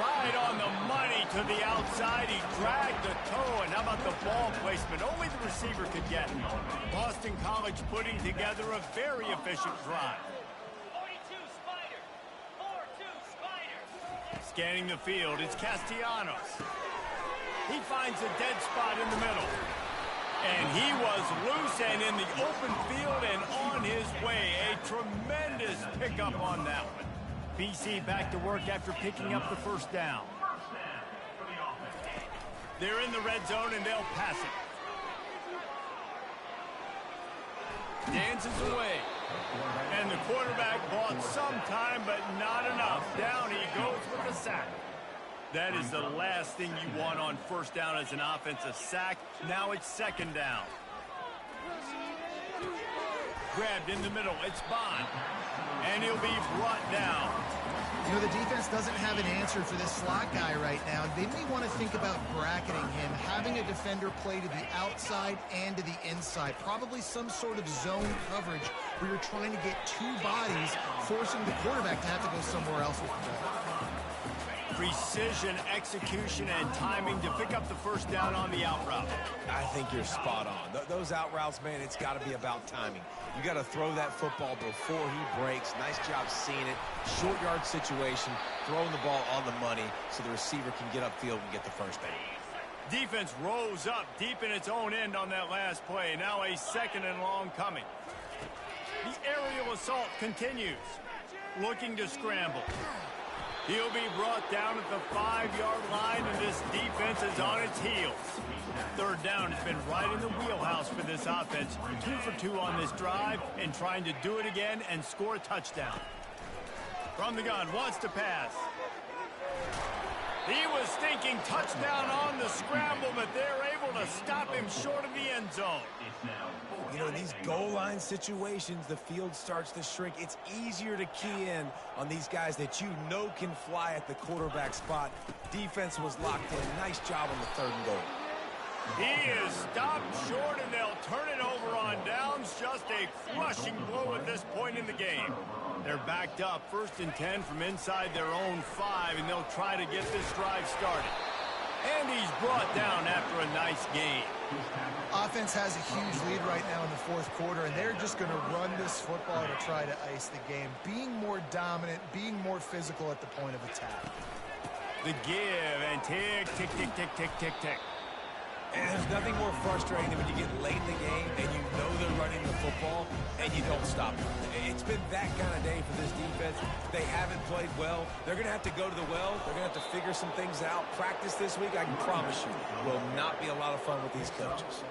Right on the money to the outside. He dragged the toe, and how about the ball placement? Only the receiver could get it. Boston College putting together a very efficient drive. 42 Spider. 4-2 Spider. Scanning the field, it's Castellanos. He finds a dead spot in the middle. And he was loose and in the open field and on his way. A tremendous pickup on that one. BC back to work after picking up the 1st down. They're in the red zone and they'll pass it. Dances away. And the quarterback bought some time, but not enough. Down he goes with the sack. That is the last thing you want on 1st down as an offensive sack. Now it's 2nd down. Grabbed in the middle. It's Bond. And he'll be brought down. You know, the defense doesn't have an answer for this slot guy right now. They may want to think about bracketing him, having a defender play to the outside and to the inside. Probably some sort of zone coverage where you're trying to get 2 bodies, forcing the quarterback to have to go somewhere else with the ball. Precision, execution, and timing to pick up the 1st down on the out route. I think you're spot on. Those out routes, man, it's got to be about timing. You got to throw that football before he breaks. Nice job seeing it. Short yard situation, throwing the ball on the money so the receiver can get upfield and get the 1st down. Defense rose up deep in its own end on that last play. Now a 2nd and long coming. The aerial assault continues. Looking to scramble. He'll be brought down at the 5-yard line, and this defense is on its heels. 3rd down has been right in the wheelhouse for this offense. 2 for 2 on this drive and trying to do it again and score a touchdown. From the gun, wants to pass. He was thinking touchdown on the scramble, but they're able to stop him short of the end zone. You know, in these goal line situations, the field starts to shrink. It's easier to key in on these guys that you know can fly at the quarterback spot. Defense was locked in. Nice job on the 3rd and goal. He is stopped short, and they'll turn it over on downs. Just a crushing blow at this point in the game. They're backed up 1st and 10 from inside their own 5, and they'll try to get this drive started. And he's brought down after a nice gain. Offense has a huge lead right now in the fourth quarter, and they're just going to run this football to try to ice the game, being more dominant, being more physical at the point of attack. The give, and tick, tick, tick, tick, tick, tick, tick. And there's nothing more frustrating than when you get late in the game and you know they're running the football and you don't stop them. It's been that kind of day for this defense. They haven't played well. They're going to have to go to the well. They're going to have to figure some things out. Practice this week, I can promise you, will not be a lot of fun with these coaches.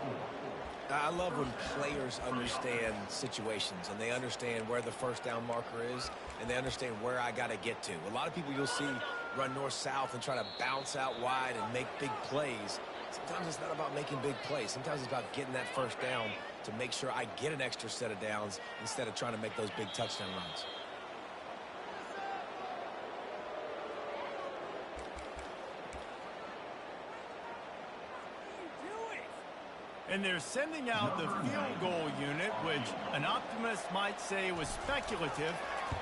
I love when players understand situations and they understand where the first down marker is and they understand where I got to get to. A lot of people you'll see run north-south and try to bounce out wide and make big plays. Sometimes it's not about making big plays. Sometimes it's about getting that first down to make sure I get an extra set of downs instead of trying to make those big touchdown runs. And they're sending out the field goal unit, which an optimist might say was speculative,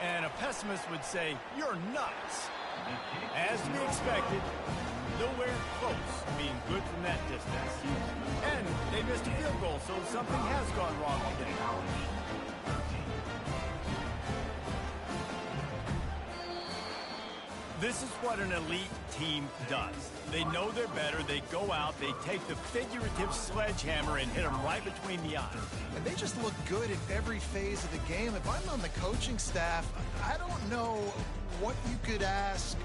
and a pessimist would say, you're nuts. As to be expected, nowhere close to being good from that distance. And they missed a field goal, so something has gone wrong today. This is what an elite team does. They know they're better. They go out. They take the figurative sledgehammer and hit them right between the eyes. And they just look good in every phase of the game. If I'm on the coaching staff, I don't know what you could ask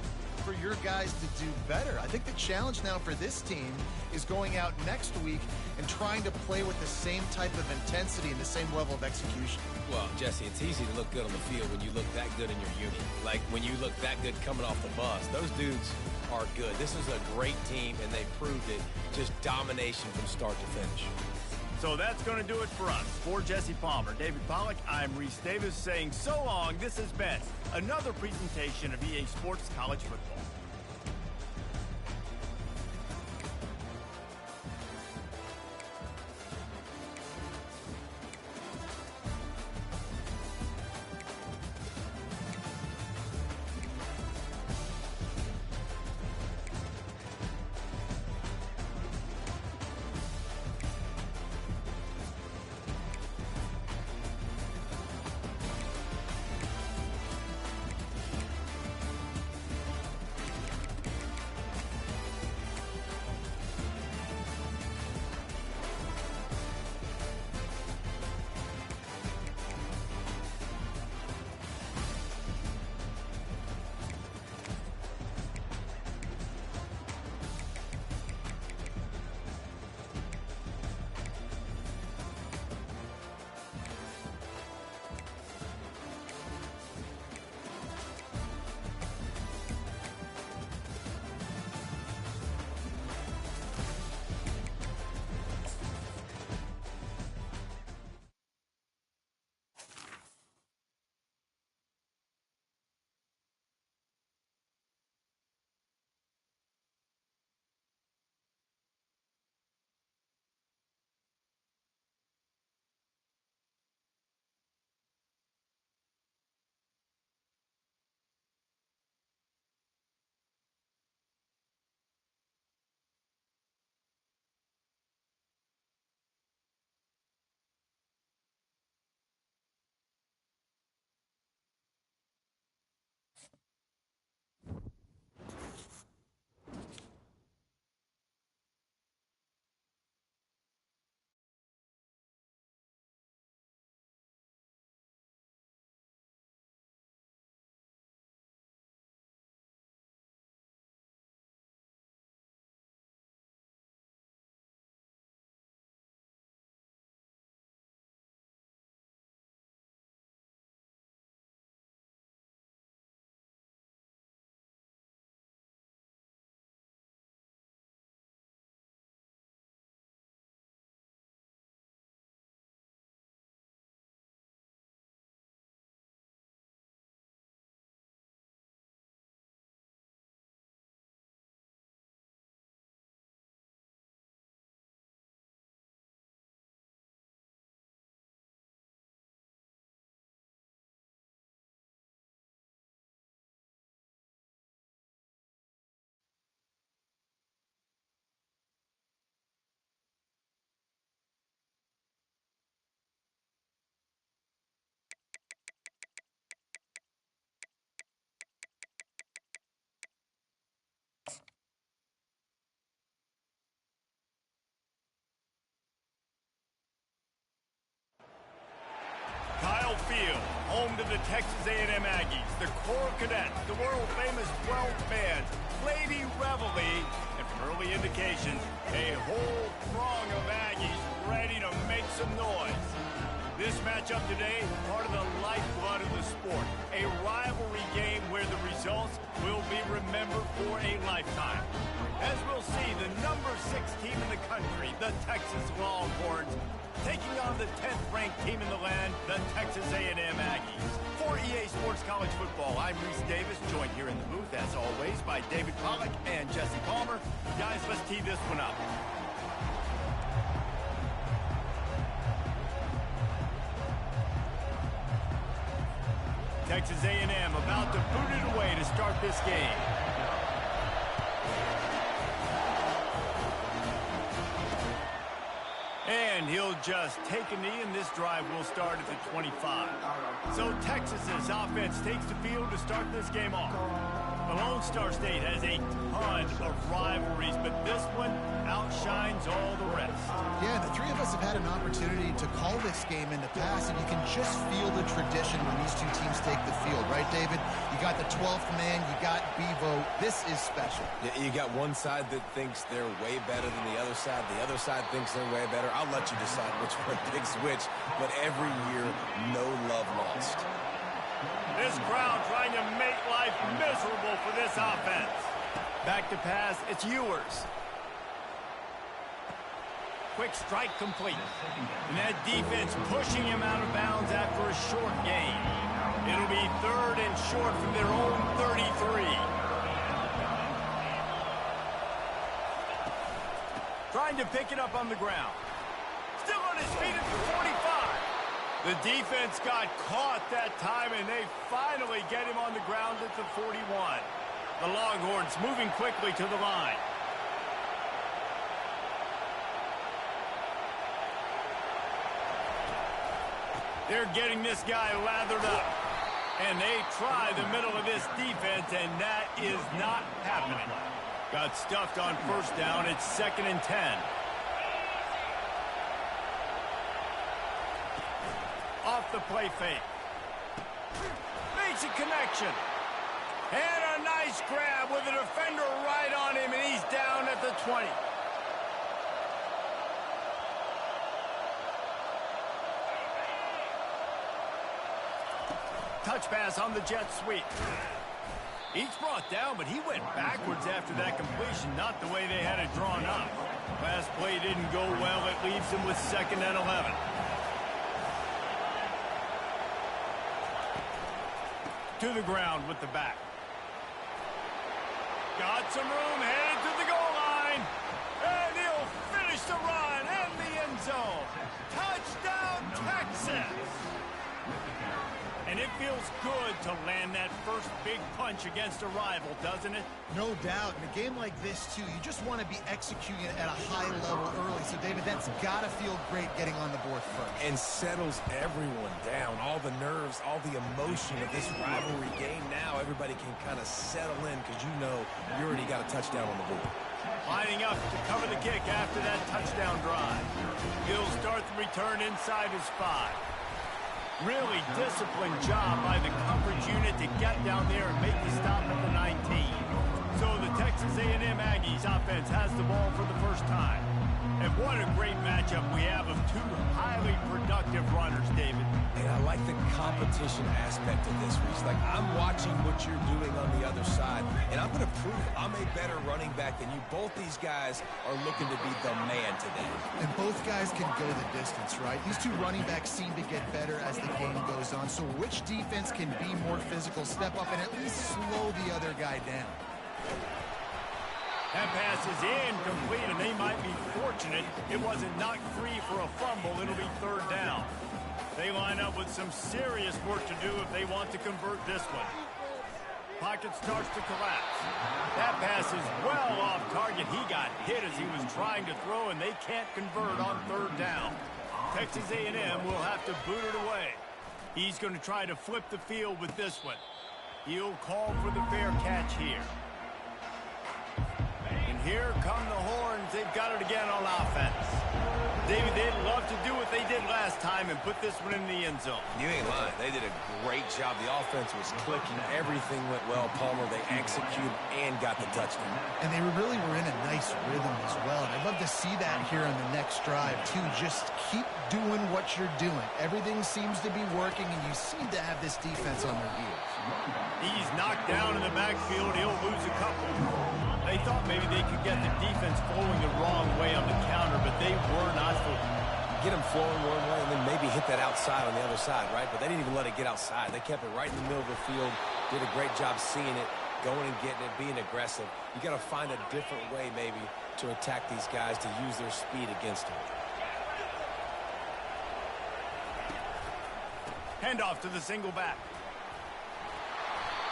for your guys to do better. I think the challenge now for this team is going out next week and trying to play with the same type of intensity and the same level of execution. Well, Jesse, it's easy to look good on the field when you look that good in your unit. Like when you look that good coming off the bus. Those dudes are good. This is a great team, and they proved it. Just domination from start to finish. So that's going to do it for us. For Jesse Palmer, David Pollack, I'm Reese Davis saying so long. This has been another presentation of EA Sports College Football. the Texas A&M Aggies, the Corps Cadets, the world-famous 12th man, Lady Revelry, and from early indications, a whole throng of Aggies ready to make some noise. This matchup today, part of the lifeblood of the sport, a rivalry game where the results will be remembered for a lifetime. As we'll see, the number 6 team in the country, the Texas Longhorns, taking on the 10th-ranked team in the land, the Texas A&M Aggies. For EA Sports College Football, I'm Reese Davis, joined here in the booth, as always, by David Pollack and Jesse Palmer. Guys, let's tee this one up. Texas A&M about to boot it away to start this game. And he'll just take a knee, and this drive will start at the 25. So Texas's offense takes the field to start this game off. The Lone Star State has a ton of rivalries, but this one outshines all the rest. Yeah, the three of us have had an opportunity to call this game in the past, and you can just feel the tradition when these two teams take the field, right, David? You got the 12th man, you got Bevo. This is special. Yeah, you got one side that thinks they're way better than the other side. The other side thinks they're way better. I'll let you decide which one picks which, but every year, no love lost. This crowd trying to make life miserable for this offense. Back to pass, it's Ewers. Quick strike complete. And that defense pushing him out of bounds after a short gain. It'll be 3rd and short from their own 33. Trying to pick it up on the ground. Still on his feet at the 45. The defense got caught that time, and they finally get him on the ground at the 41. The Longhorns moving quickly to the line. They're getting this guy lathered up. And they try the middle of this defense, and that is not happening. Got stuffed on 1st down. It's 2nd and 10. Off the play fake. Makes a connection. And a nice grab with a defender right on him, and he's down at the 20. Touch pass on the jet sweep. Each brought down, but he went backwards after that completion, not the way they had it drawn up. Last play didn't go well. It leaves him with 2nd and 11. To the ground with the back. Got some room, headed to the goal line. And he'll finish the run in the end zone. Touchdown, Texas! And it feels good to land that first big punch against a rival, doesn't it? No doubt. In a game like this, too, you just want to be executing it at a high level early. So, David, that's got to feel great getting on the board first. And settles everyone down. All the nerves, all the emotion of this rivalry game. Now everybody can kind of settle in because you know you already got a touchdown on the board. Lining up to cover the kick after that touchdown drive. He'll start the return inside his 5. Really disciplined job by the coverage unit to get down there and make the stop at the 19. So the Texas A&M Aggies offense has the ball for the first time. And what a great matchup we have of two highly productive runners, David. And I like the competition aspect of this, Reese. Like, I'm watching what you're doing on the other side, and I'm going to prove it. I'm a better running back than you. Both these guys are looking to be the man today. And both guys can go the distance, right? These two running backs seem to get better as the game goes on. So which defense can be more physical, step up, and at least slow the other guy down? That pass is incomplete, and they might be fortunate it wasn't knocked free for a fumble. It'll be 3rd down. They line up with some serious work to do if they want to convert this one. Pocket starts to collapse. That pass is well off target. He got hit as he was trying to throw, and they can't convert on 3rd down. Texas A&M will have to boot it away. He's going to try to flip the field with this one. He'll call for the fair catch here. And here come the Horns. They've got it again on offense. David, they'd love to do what they did last time and put this one in the end zone. You ain't lying. They did a great job. The offense was clicking. Everything went well, Palmer. They executed and got the touchdown. And they really were in a nice rhythm as well. And I'd love to see that here on the next drive, too. Just keep doing what you're doing. Everything seems to be working, and you seem to have this defense on their heels. He's knocked down in the backfield. He'll lose a couple. They thought maybe they could get the defense flowing the wrong way on the counter, but they were not fooling. Get them flowing one way and then maybe hit that outside on the other side, right? But they didn't even let it get outside. They kept it right in the middle of the field, did a great job seeing it, going and getting it, being aggressive. You got to find a different way maybe to attack these guys, to use their speed against them. Handoff to the single back.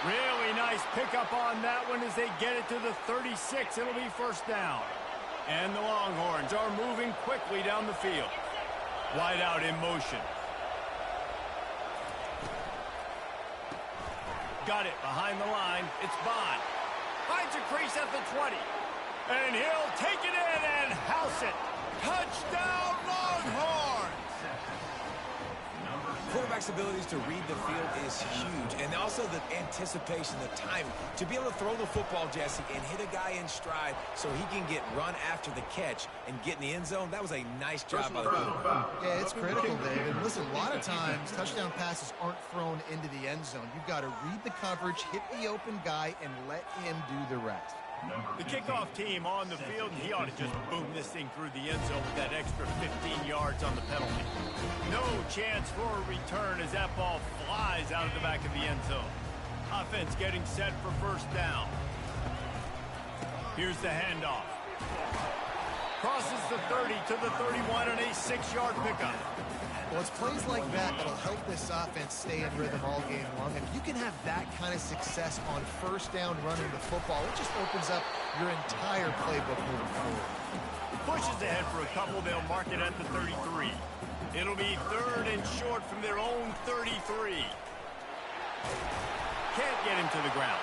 Really nice pickup on that one as they get it to the 36. It'll be first down. And the Longhorns are moving quickly down the field. Wide out in motion. Got it behind the line. It's Bond. Finds a crease at the 20. And he'll take it in and house it. Touchdown, Longhorns! Quarterback's abilities to read the field is huge, and also the anticipation, the timing. To be able to throw the football, Jesse, and hit a guy in stride so he can get run after the catch and get in the end zone, that was a nice job by the quarterback. Yeah, it's critical, David. Listen, a lot of times, touchdown passes aren't thrown into the end zone. You've got to read the coverage, hit the open guy, and let him do the rest. The kickoff team on the field, and he ought to just boom this thing through the end zone with that extra 15 yards on the penalty. No chance for a return as that ball flies out of the back of the end zone. Offense getting set for first down. Here's the handoff. Crosses the 30 to the 31 on a 6-yard pickup. Well, it's plays like that that'll help this offense stay in rhythm all game long. If you can have that kind of success on first down running the football, it just opens up your entire playbook moving forward. Pushes ahead for a couple. They'll mark it at the 33. It'll be third and short from their own 33. Can't get him to the ground.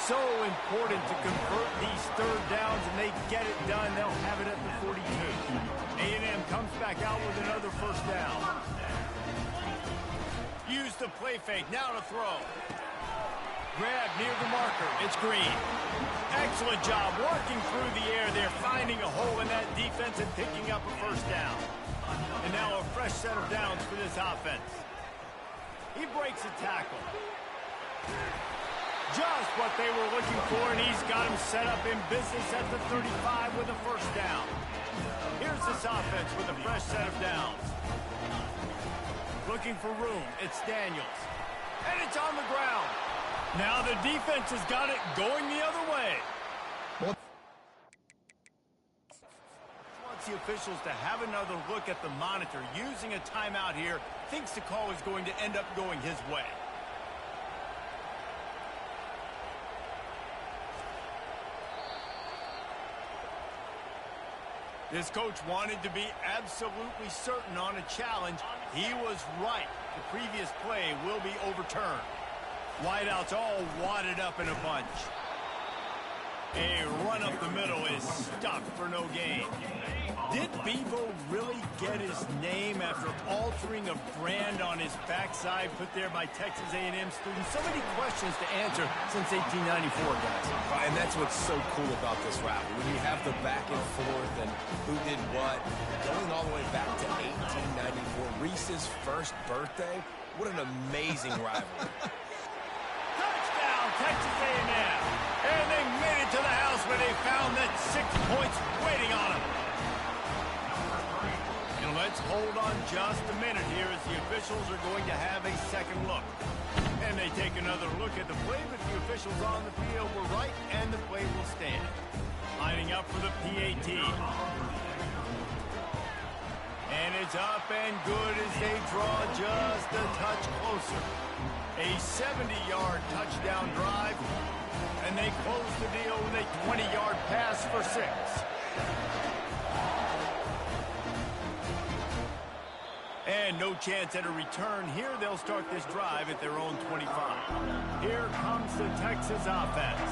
So important to convert these third downs, and they get it done. They'll have it at the 42. A&M comes back out with another first down. Use the play fake. Now to throw. Grab near the marker. It's Green. Excellent job working through the air. They're finding a hole in that defense and picking up a first down. And now a fresh set of downs for this offense. He breaks a tackle. Just what they were looking for, and he's got him set up in business at the 35 with a first down. Here's this offense with a fresh set of downs. Looking for room. It's Daniels. And it's on the ground. Now the defense has got it going the other way. Wants the officials to have another look at the monitor. Using a timeout here. Thinks the call is going to end up going his way. This coach wanted to be absolutely certain on a challenge. He was right. The previous play will be overturned. Wideouts all wadded up in a bunch. A run up the middle is stuck for no gain. Did Bevo really get his name after altering a brand on his backside put there by Texas A&M students? So many questions to answer since 1894, guys. And that's what's so cool about this rivalry. When you have the back and forth and who did what, going all the way back to 1894, Reese's first birthday. What an amazing rivalry. Touchdown, Texas A&M. And they made it to the house where they found that 6 points waiting on them. And let's hold on just a minute here as the officials are going to have a second look. And they take another look at the play, but the officials on the field were right, and the play will stand. Lining up for the PAT. And it's up and good as they draw just a touch closer. A 70-yard touchdown drive. And they close the deal with a 20-yard pass for 6. And no chance at a return here. They'll start this drive at their own 25. Here comes the Texas offense.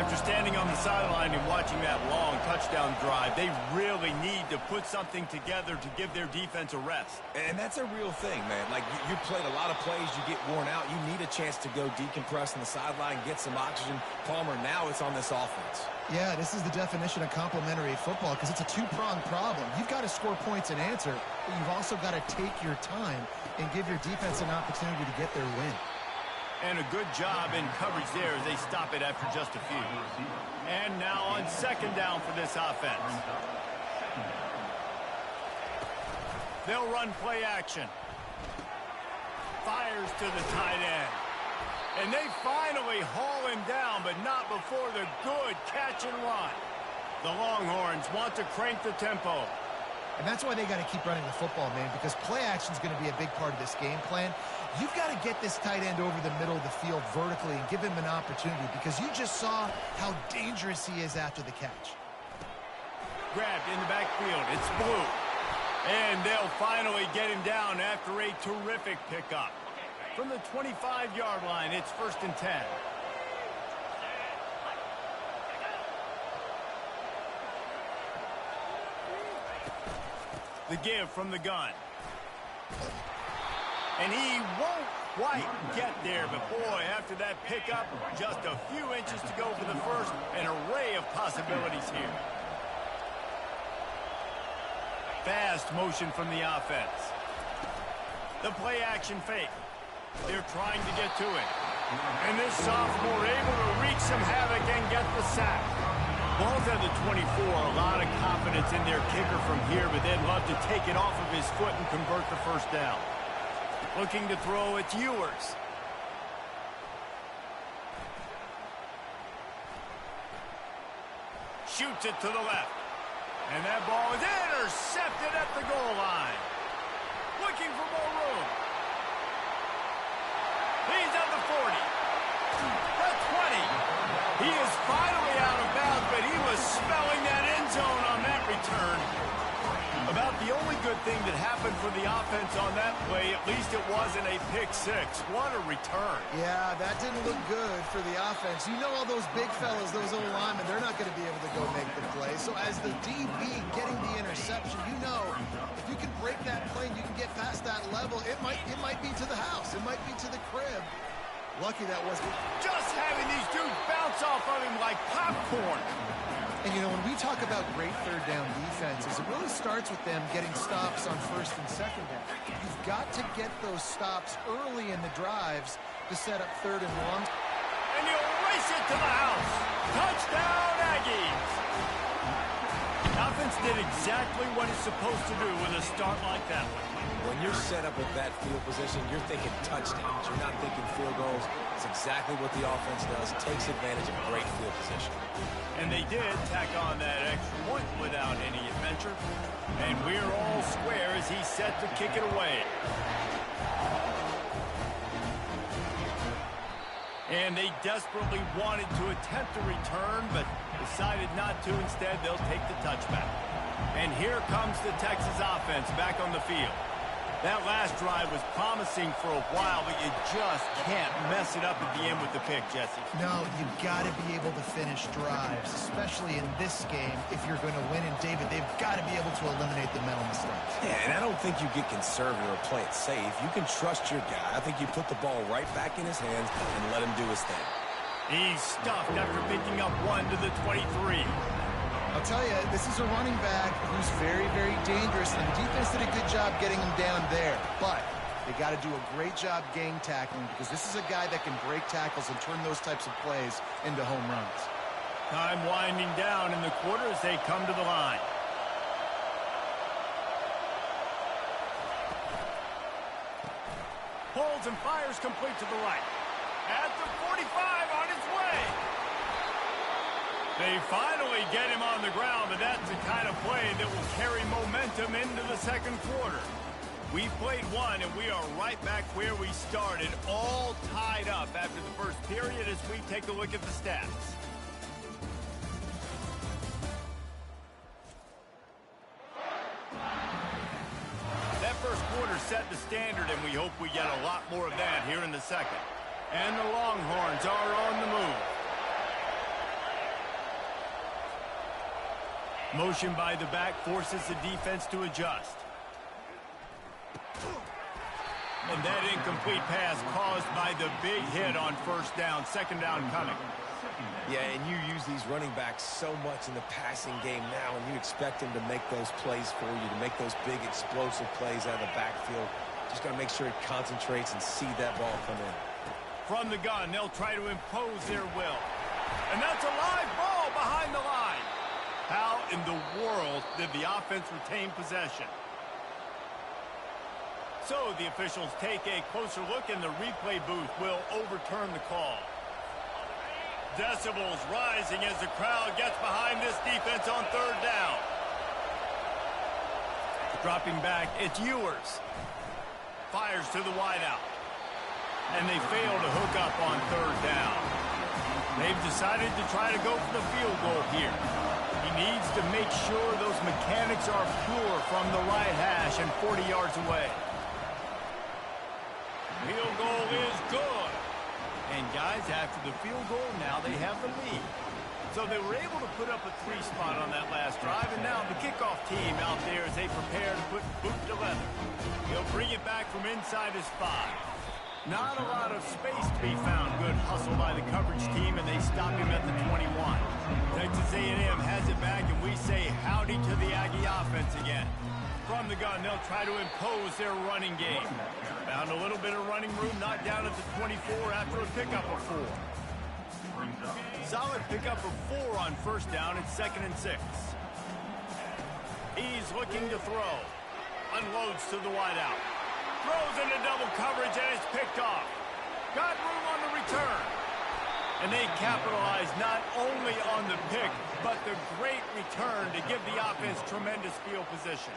After standing on the sideline and watching that long touchdown drive, they really need to put something together to give their defense a rest. And that's a real thing, man. Like, you played a lot of plays, you get worn out. You need a chance to go decompress on the sideline, get some oxygen. Palmer, now it's on this offense. Yeah, this is the definition of complementary football because it's a two-pronged problem. You've got to score points and answer, but you've also got to take your time and give your defense an opportunity to get their win. And a good job in coverage there as they stop it after just a few. And now on second down for this offense. They'll run play action. Fires to the tight end. And they finally haul him down, but not before the good catch and run. The Longhorns want to crank the tempo. And that's why they got to keep running the football, man, because play action is going to be a big part of this game plan. You've got to get this tight end over the middle of the field vertically and give him an opportunity because you just saw how dangerous he is after the catch. Grabbed in the backfield. It's Blue. And they'll finally get him down after a terrific pickup. From the 25-yard line, it's 1st and 10. The give from the gun. And he won't quite get there, but boy, after that pickup, just a few inches to go for the first. An array of possibilities here. Fast motion from the offense. The play action fake. They're trying to get to it. And this sophomore able to wreak some havoc and get the sack. Ball's at the 24, a lot of confidence in their kicker from here, but they'd love to take it off of his foot and convert the first down. Looking to throw, it's Ewers. Shoots it to the left. And that ball is intercepted at the goal line. Looking for more room. He's at the 40. The 20. He is finally out of bounds, but he was smelling that end zone on that return. About the only good thing that happened for the offense on that play, at least it wasn't a pick six. What a return. Yeah, that didn't look good for the offense. You know all those big fellas, those old linemen, they're not going to be able to go make the play. So as the DB getting the interception, you know if you can break that play and you can get past that level, it might be to the house. It might be to the crib. Lucky that wasn't. Just having these dudes bounce off of him like popcorn. And, you know, when we talk about great third down defenses, it really starts with them getting stops on first and second down. You've got to get those stops early in the drives to set up third and long. And you'll race it to the house. Touchdown, Aggies. Offense did exactly what it's supposed to do with a start like that one. When you're set up with that field position, you're thinking touchdowns. You're not thinking field goals. It's exactly what the offense does. Takes advantage of great field position. And they did tack on that extra point without any adventure. And we're all square as he's set to kick it away. And they desperately wanted to attempt a return, but decided not to. Instead, they'll take the touchback. And here comes the Texas offense back on the field. That last drive was promising for a while, but you just can't mess it up at the end with the pick, Jesse. No, you've got to be able to finish drives, especially in this game if you're going to win. And, David, they've got to be able to eliminate the mental mistakes. Yeah, and I don't think you get conservative or play it safe. You can trust your guy. I think you put the ball right back in his hands and let him do his thing. He's stuffed after picking up one to the 23. I'll tell you, this is a running back who's very, very dangerous, and the defense did a good job getting him down there. But they got to do a great job gang tackling because this is a guy that can break tackles and turn those types of plays into home runs. Time winding down in the quarter as they come to the line. Pulls and fires complete to the right. At the 45 on its way. They finally get him on the ground, but that's the kind of play that will carry momentum into the second quarter. We played one, and we are right back where we started, all tied up after the first period as we take a look at the stats. That first quarter set the standard, and we hope we get a lot more of that here in the second. And the Longhorns are on the move. Motion by the back forces the defense to adjust. And that incomplete pass caused by the big hit on first down. Second down coming. Yeah, and you use these running backs so much in the passing game now, and you expect them to make those plays for you, to make those big explosive plays out of the backfield. Just got to make sure he concentrates and see that ball come in. From the gun, they'll try to impose their will. And that's a live ball behind the line. How in the world did the offense retain possession? So the officials take a closer look, and the replay booth will overturn the call. Decibels rising as the crowd gets behind this defense on third down. Dropping back, it's Ewers. Fires to the wideout. And they fail to hook up on third down. They've decided to try to go for the field goal here. He needs to make sure those mechanics are pure from the right hash and 40 yards away. Field goal is good. And guys, after the field goal, now they have the lead. So they were able to put up a 3 spot on that last drive, and now the kickoff team out there as they prepare to put boot to leather. He'll bring it back from inside his 5. Not a lot of space to be found. Good hustle by the coverage team, and they stop him at the 21. Texas A&M has it back, and we say howdy to the Aggie offense again. From the gun, they'll try to impose their running game. Found a little bit of running room, knocked down at the 24 after a pickup of 4. Solid pickup of 4 on first down. It's 2nd and 6. He's looking to throw. Unloads to the wideout. Throws into double coverage, and it's picked off. Got room on the return. And they capitalize not only on the pick, but the great return to give the offense tremendous field position.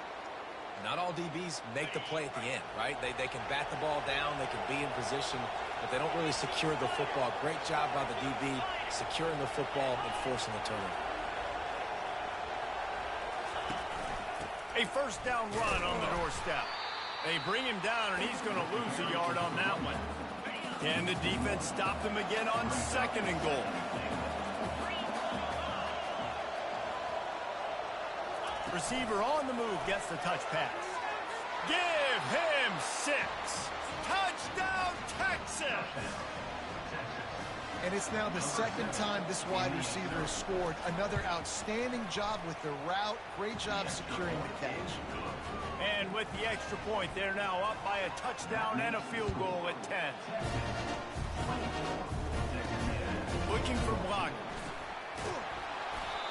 Not all DBs make the play at the end, right? They can bat the ball down, they can be in position, but they don't really secure the football. Great job by the DB securing the football and forcing the turnover. A first down run on the doorstep. They bring him down, and he's going to lose a yard on that one. Can the defense stop them again on 2nd and goal? Receiver on the move gets the touch pass. Give him 6. Touchdown, Texas! And it's now the 2nd time this wide receiver has scored. Another outstanding job with the route. Great job securing the catch. And with the extra point, they're now up by a touchdown and a field goal at 10. Looking for block.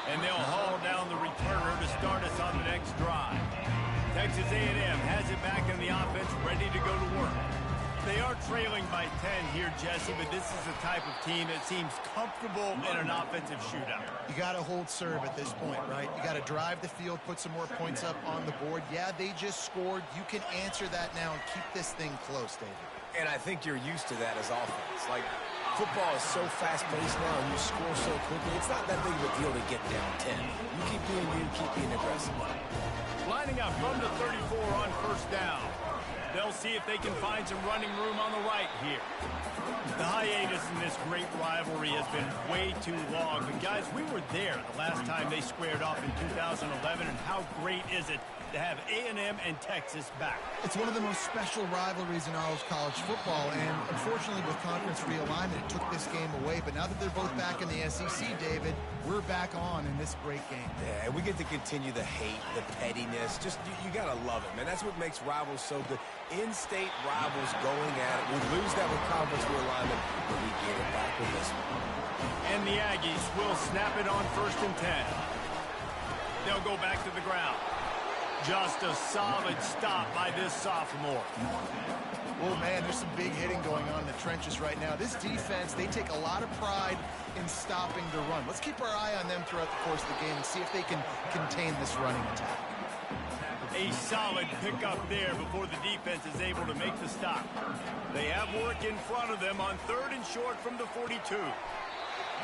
And they'll haul down the returner to start us on the next drive. Texas A&M has it back in the offense, ready to go to work. They are trailing by 10 here, Jesse, but this is the type of team that seems comfortable in an offensive shootout. You got to hold serve at this point, right? You got to drive the field, put some more points up on the board. Yeah, they just scored. You can answer that now and keep this thing close, David. And I think you're used to that as offense. Like, football is so fast-paced now, and you score so quickly. It's not that big of a deal to get down 10. You keep doing you, keep being aggressive. Lining up from the 34 on first down. They'll see if they can find some running room on the right here. The hiatus in this great rivalry has been way too long. But, guys, we were there the last time they squared off in 2011, and how great is it to have A&M and Texas back? It's one of the most special rivalries in all of college football, and unfortunately with conference realignment, it took this game away. But now that they're both back in the SEC, David, we're back on in this great game. Yeah, we get to continue the hate, the pettiness. Just, you got to love it, man. That's what makes rivals so good. In-state rivals going at it. We lose that with conference realignment, but we get it back with this one. And the Aggies will snap it on 1st and 10. They'll go back to the ground. Just a solid stop by this sophomore. Oh, man, there's some big hitting going on in the trenches right now. This defense, they take a lot of pride in stopping the run. Let's keep our eye on them throughout the course of the game and see if they can contain this running attack. A solid pickup there before the defense is able to make the stop. They have work in front of them on 3rd and short from the 42.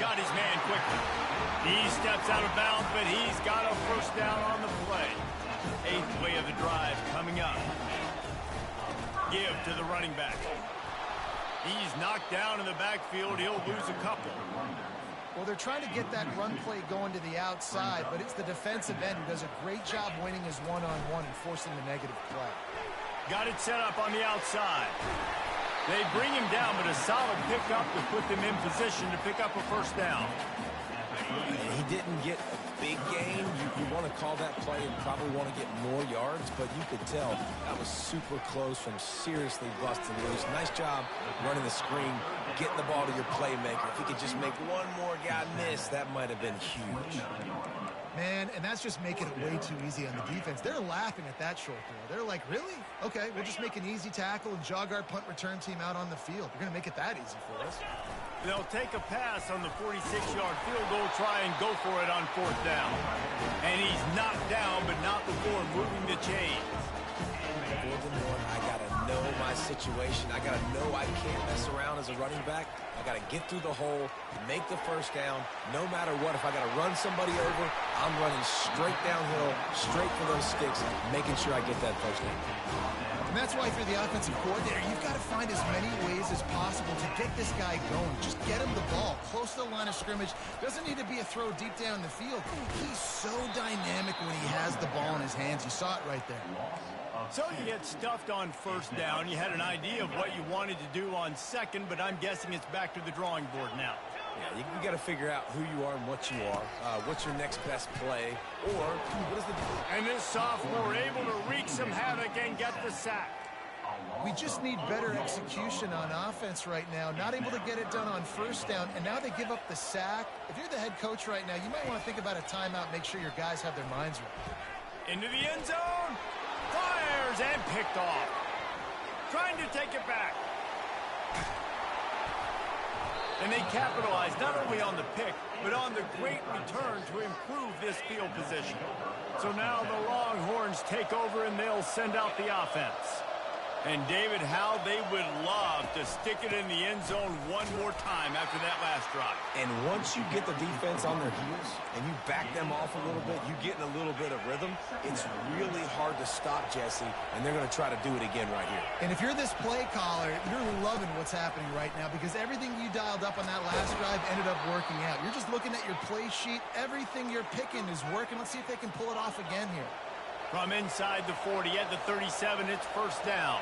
Got his man quickly. He steps out of bounds, but he's got a first down on the play. 8th play of the drive coming up. Give to the running back. He's knocked down in the backfield. He'll lose a couple. Well, they're trying to get that run play going to the outside, but it's the defensive end who does a great job winning his one-on-one and forcing the negative play. Got it set up on the outside. They bring him down, but a solid pickup to put them in position to pick up a first down. He didn't get a big gain. You want to call that play and probably want to get more yards, but you could tell that was super close from seriously busting loose. Nice job running the screen, getting the ball to your playmaker. If he could just make one more guy miss, that might have been huge. Man, and that's just making it way too easy on the defense. They're laughing at that short throw. They're like, really? Okay, we'll just make an easy tackle and jog our punt return team out on the field. We're going to make it that easy for us. They'll take a pass on the 46-yard field goal, try and go for it on fourth down. And he's knocked down, but not before moving the chains. I got to know my situation. I got to know I can't mess around as a running back. I got to get through the hole, make the first down. No matter what, if I got to run somebody over, I'm running straight downhill, straight for those sticks, making sure I get that first down. And that's why if you're the offensive coordinator, you've got to find as many ways as possible to get this guy going. Just get him the ball close to the line of scrimmage. Doesn't need to be a throw deep down the field. He's so dynamic when he has the ball in his hands. You saw it right there. So you get stuffed on first down. You had an idea of what you wanted to do on second, but I'm guessing it's back to the drawing board now. Yeah, you got to figure out who you are and what you are. What's your next best play? Or what is the... And this sophomore able to wreak some havoc and get the sack. We just need better execution on offense right now. Not able to get it done on first down, and now they give up the sack. If you're the head coach right now, you might want to think about a timeout, make sure your guys have their minds right. Into the end zone. Fires and picked off. Trying to take it back. And they capitalize not only on the pick, but on the great return to improve this field position. So now the Longhorns take over and they'll send out the offense. And David, how they would love to stick it in the end zone one more time after that last drive. And once you get the defense on their heels and you back them off a little bit, you get in a little bit of rhythm, it's really hard to stop, Jesse, and they're going to try to do it again right here. And if you're this play caller, you're loving what's happening right now because everything you dialed up on that last drive ended up working out. You're just looking at your play sheet. Everything you're picking is working. Let's see if they can pull it off again here. From inside the 40 at the 37, it's first down.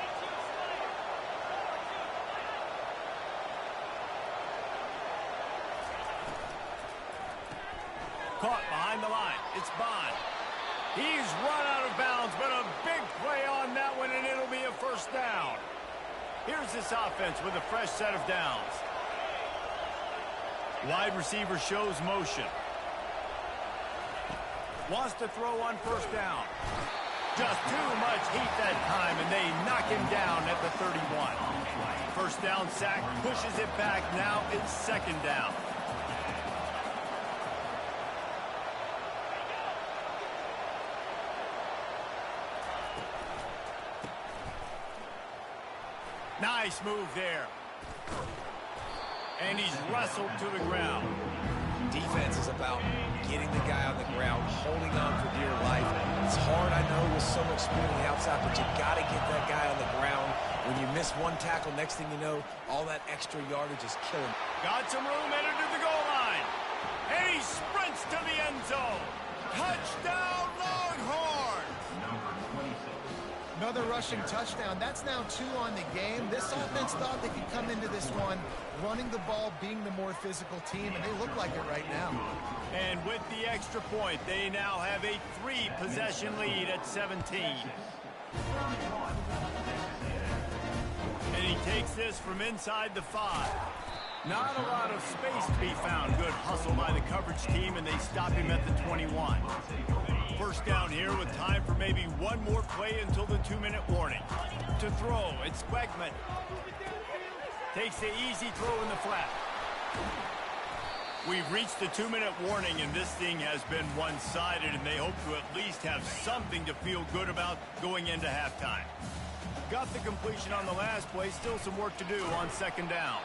Caught behind the line. It's Bond. He's run out of bounds, but a big play on that one, and it'll be a first down. Here's this offense with a fresh set of downs. Wide receiver shows motion. Wants to throw on first down. Just too much heat that time, and they knock him down at the 31. First down sack, pushes it back. Now it's second down. Nice move there. And he's wrestled to the ground. Defense is about getting the guy on the ground, holding on for dear life. It's hard, I know, with so much speed on the outside, but you got to get that guy on the ground. When you miss one tackle, next thing you know, all that extra yardage is killing. Got some room, headed to the goal line. And he sprints to the end zone. Touchdown, Longhorns! Another rushing touchdown. That's now 2 on the game. This offense thought they could come into this one running the ball, being the more physical team, and they look like it right now. And with the extra point, they now have a 3-possession lead at 17. And he takes this from inside the 5. Not a lot of space to be found. Good hustle by the coverage team, and they stop him at the 21. First down here with time for maybe one more play until the 2-minute warning. To throw, it's Wegman. Takes the easy throw in the flat. We've reached the 2-minute warning, and this thing has been one-sided, and they hope to at least have something to feel good about going into halftime. Got the completion on the last play, still some work to do on second down.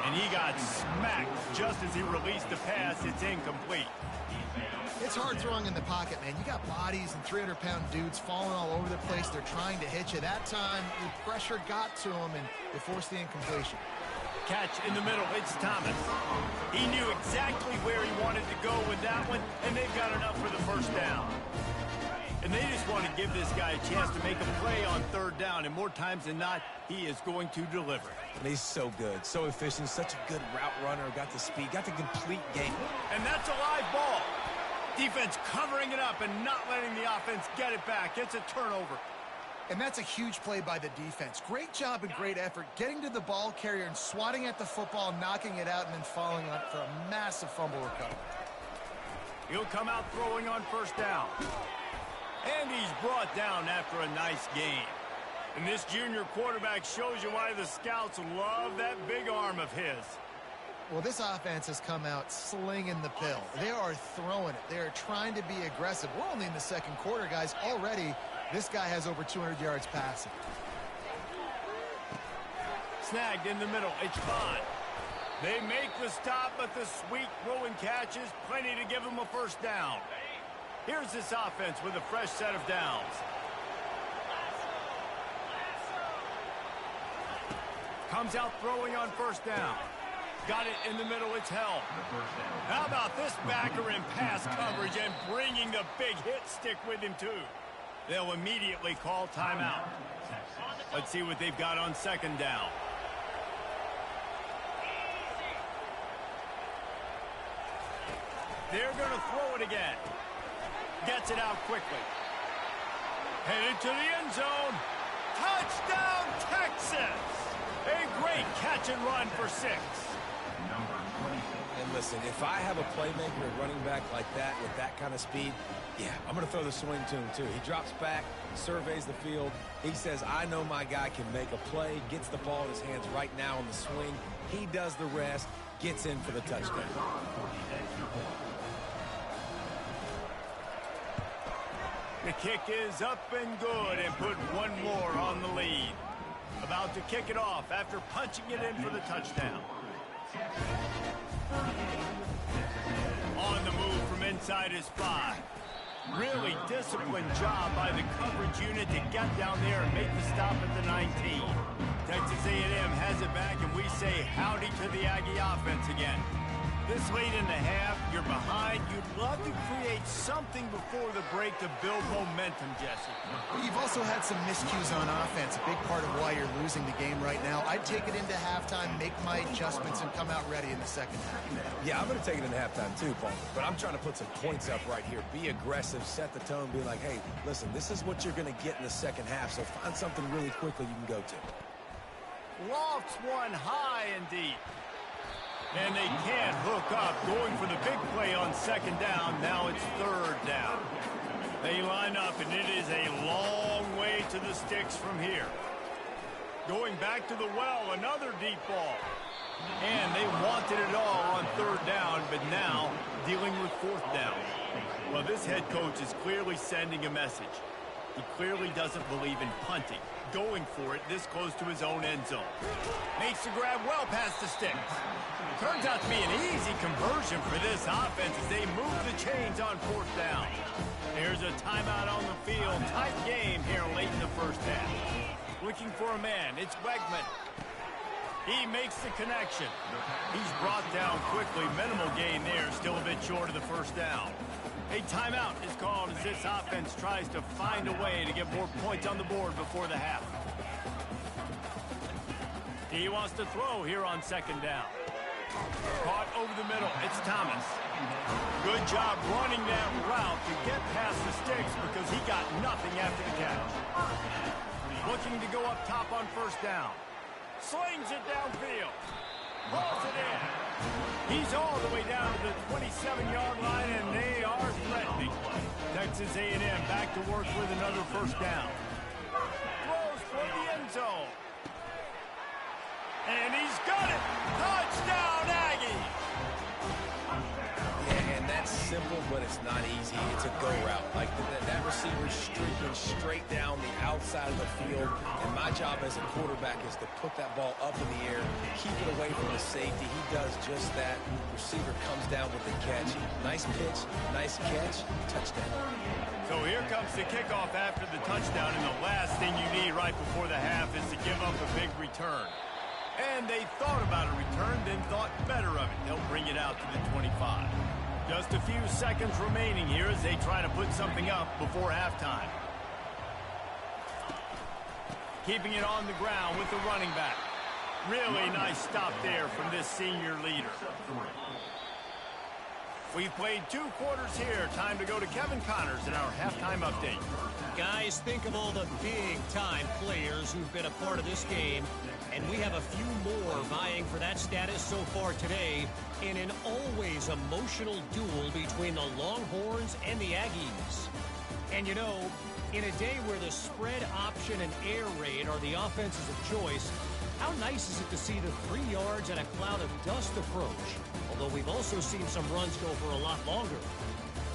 And he got smacked just as he released the pass. It's incomplete. It's hard throwing in the pocket, man. You got bodies and 300-pound dudes falling all over the place. They're trying to hit you. That time, the pressure got to him, and they forced the incompletion. catch in the middle. It's Thomas. He knew exactly where he wanted to go with that one, and they've got enough for the first down. And they just want to give this guy a chance to make a play on third down, and more times than not, he is going to deliver. And he's so good, so efficient, such a good route runner, got the speed, got the complete game. And that's a live ball. Defense covering it up and not letting the offense get it back. It's a turnover. And that's a huge play by the defense. Great job and great effort getting to the ball carrier and swatting at the football, knocking it out, and then falling on for a massive fumble recovery. He'll come out throwing on first down. And he's brought down after a nice game. And this junior quarterback shows you why the scouts love that big arm of his. Well, this offense has come out slinging the pill. They are throwing it. They are trying to be aggressive. We're only in the second quarter, guys. Already, this guy has over 200 yards passing. Snagged in the middle. It's Bond. They make the stop, but the sweet throwing catch is plenty to give them a first down. Here's this offense with a fresh set of downs. Comes out throwing on first down. Got it in the middle, it's held. How about this backer in pass coverage and bringing the big hit stick with him too? They'll immediately call timeout. Let's see what they've got on second down. They're going to throw it again. Gets it out quickly. Headed to the end zone. Touchdown, Texas! A great catch and run for 6. And listen, if I have a playmaker at running back like that with that kind of speed, yeah, I'm going to throw the swing to him too. He drops back, surveys the field. He says, I know my guy can make a play, gets the ball in his hands right now on the swing. He does the rest, gets in for the touchdown. The kick is up and good and put one more on the lead. About to kick it off after punching it in for the touchdown. On the move from inside his 5. Really disciplined job by the coverage unit to get down there and make the stop at the 19. Texas A&M has it back, and we say howdy to the Aggie offense again. This late in the half, you're behind. You'd love to create something before the break to build momentum, Jesse. You've also had some miscues on offense, a big part of why you're losing the game right now. I'd take it into halftime, make my adjustments, and come out ready in the second half. Yeah, I'm going to take it into halftime too, Paul. But I'm trying to put some points up right here. Be aggressive, set the tone, be like, hey, listen, this is what you're going to get in the second half, so find something really quickly you can go to. Lofts one high and deep. And they can't hook up, going for the big play on second down. Now it's third down. They line up, and it is a long way to the sticks from here. Going back to the well, another deep ball. And they wanted it all on third down, but now dealing with fourth down. Well, this head coach is clearly sending a message. He clearly doesn't believe in punting. Going for it this close to his own end zone. Makes the grab well past the sticks. Turns out to be an easy conversion for this offense as they move the chains on fourth down. There's a timeout on the field. Tight game here late in the first half. Looking for a man. It's Wegman. He makes the connection. He's brought down quickly. Minimal gain there. Still a bit short of the first down. A timeout is called as this offense tries to find a way to get more points on the board before the half. He wants to throw here on second down. Caught over the middle. It's Thomas. Good job running that route to get past the sticks because he got nothing after the catch. Looking to go up top on first down. Slings it downfield. Pulls it in. He's all the way down to the 27-yard line, and they are threatening. Texas A&M back to work with another first down. Throws for the end zone. And he's got it. Touchdown, Aggies. Yeah, and that's simple, but it's not easy. It's a go route. Like that receiver's streaking straight down the outside of the field, and my job as a quarterback is to put that ball up in the air, keep it away from the safety. He does just that. Receiver comes down with the catch. Nice pitch, nice catch, touchdown. So here comes the kickoff after the touchdown, and the last thing you need right before the half is to give up a big return. And they thought about a return, then thought better of it. They'll bring it out to the 25. Just a few seconds remaining here as they try to put something up before halftime. Keeping it on the ground with the running back. Really nice stop there from this senior leader. We've played 2 quarters here. Time to go to Kevin Connors in our halftime update. Guys, think of all the big-time players who've been a part of this game, and we have a few more vying for that status so far today in an always emotional duel between the Longhorns and the Aggies. And you know, in a day where the spread option and air raid are the offenses of choice, how nice is it to see the 3 yards and a cloud of dust approach? Although we've also seen some runs go for a lot longer.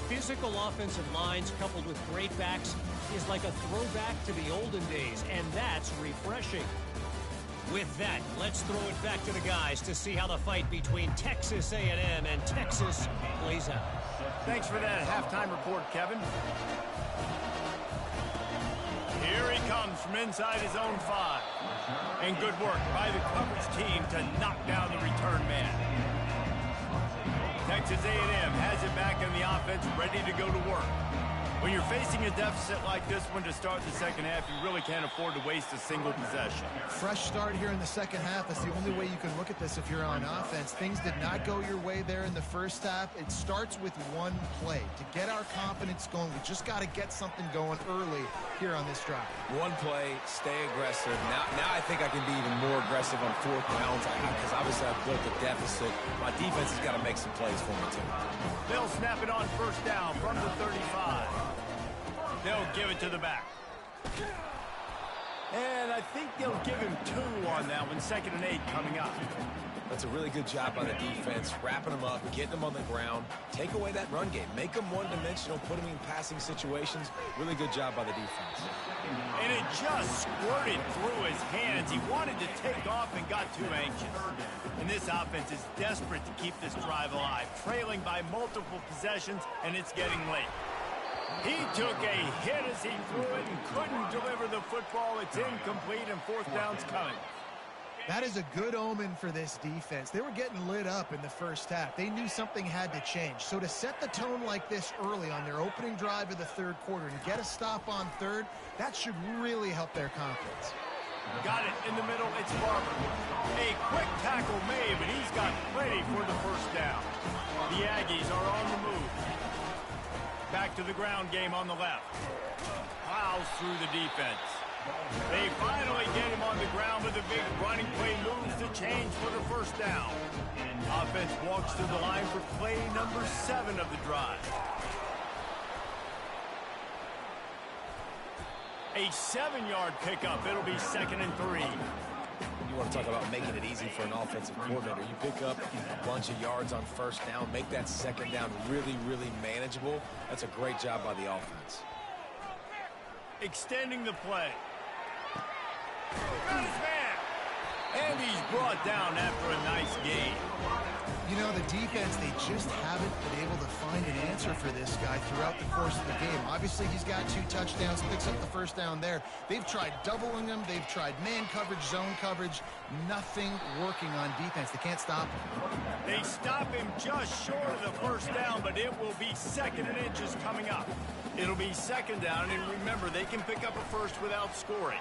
Physical offensive lines coupled with great backs is like a throwback to the olden days, and that's refreshing. With that, let's throw it back to the guys to see how the fight between Texas A&M and Texas plays out. Thanks for that halftime report, Kevin. Here he comes from inside his own 5. And good work by the coverage team to knock down the return man. Texas A&M has it back in the offense, ready to go to work. When you're facing a deficit like this one to start the second half, you really can't afford to waste a single possession. Fresh start here in the second half. That's the only way you can look at this if you're on offense. Things did not go your way there in the first half. It starts with one play. To get our confidence going, we just got to get something going early here on this drive. One play, stay aggressive. Now I think I can be even more aggressive on 4th downs because obviously I've built a deficit. My defense has got to make some plays for me too. They'll snap it on 1st down from the 35. They'll give it to the back. And I think they'll give him 2 on that one. 2nd and 8 coming up. That's a really good job by the defense, wrapping them up, getting them on the ground. Take away that run game. Make them one-dimensional, put them in passing situations. Really good job by the defense. And it just squirted through his hands. He wanted to take off and got too anxious. And this offense is desperate to keep this drive alive, trailing by multiple possessions, and it's getting late. He took a hit as he threw it and couldn't deliver the football. It's incomplete, and 4th down's coming. That is a good omen for this defense. They were getting lit up in the first half. They knew something had to change. So to set the tone like this early on their opening drive of the 3rd quarter and get a stop on 3rd, that should really help their confidence. Got it in the middle. It's Barber. A quick tackle made, but he's got plenty for the 1st down. The Aggies are on the move. Back to the ground game on the left. Plows through the defense. They finally get him on the ground with a big running play, moves the change for the 1st down. Offense walks to the line for play number 7 of the drive. A 7-yard pickup. It'll be 2nd and 3. You want to talk about making it easy for an offensive coordinator. You pick up a bunch of yards on 1st down, make that 2nd down really, really manageable. That's a great job by the offense. Extending the play. Got his man. And he's brought down after a nice gain. You know, the defense, they just haven't been able to find an answer for this guy throughout the course of the game. Obviously, he's got 2 touchdowns, picks up the 1st down there. They've tried doubling him. They've tried man coverage, zone coverage. Nothing working on defense. They can't stop him. They stop him just short of the 1st down, but it will be 2nd and inches coming up. It'll be 2nd down, and remember, they can pick up a 1st without scoring.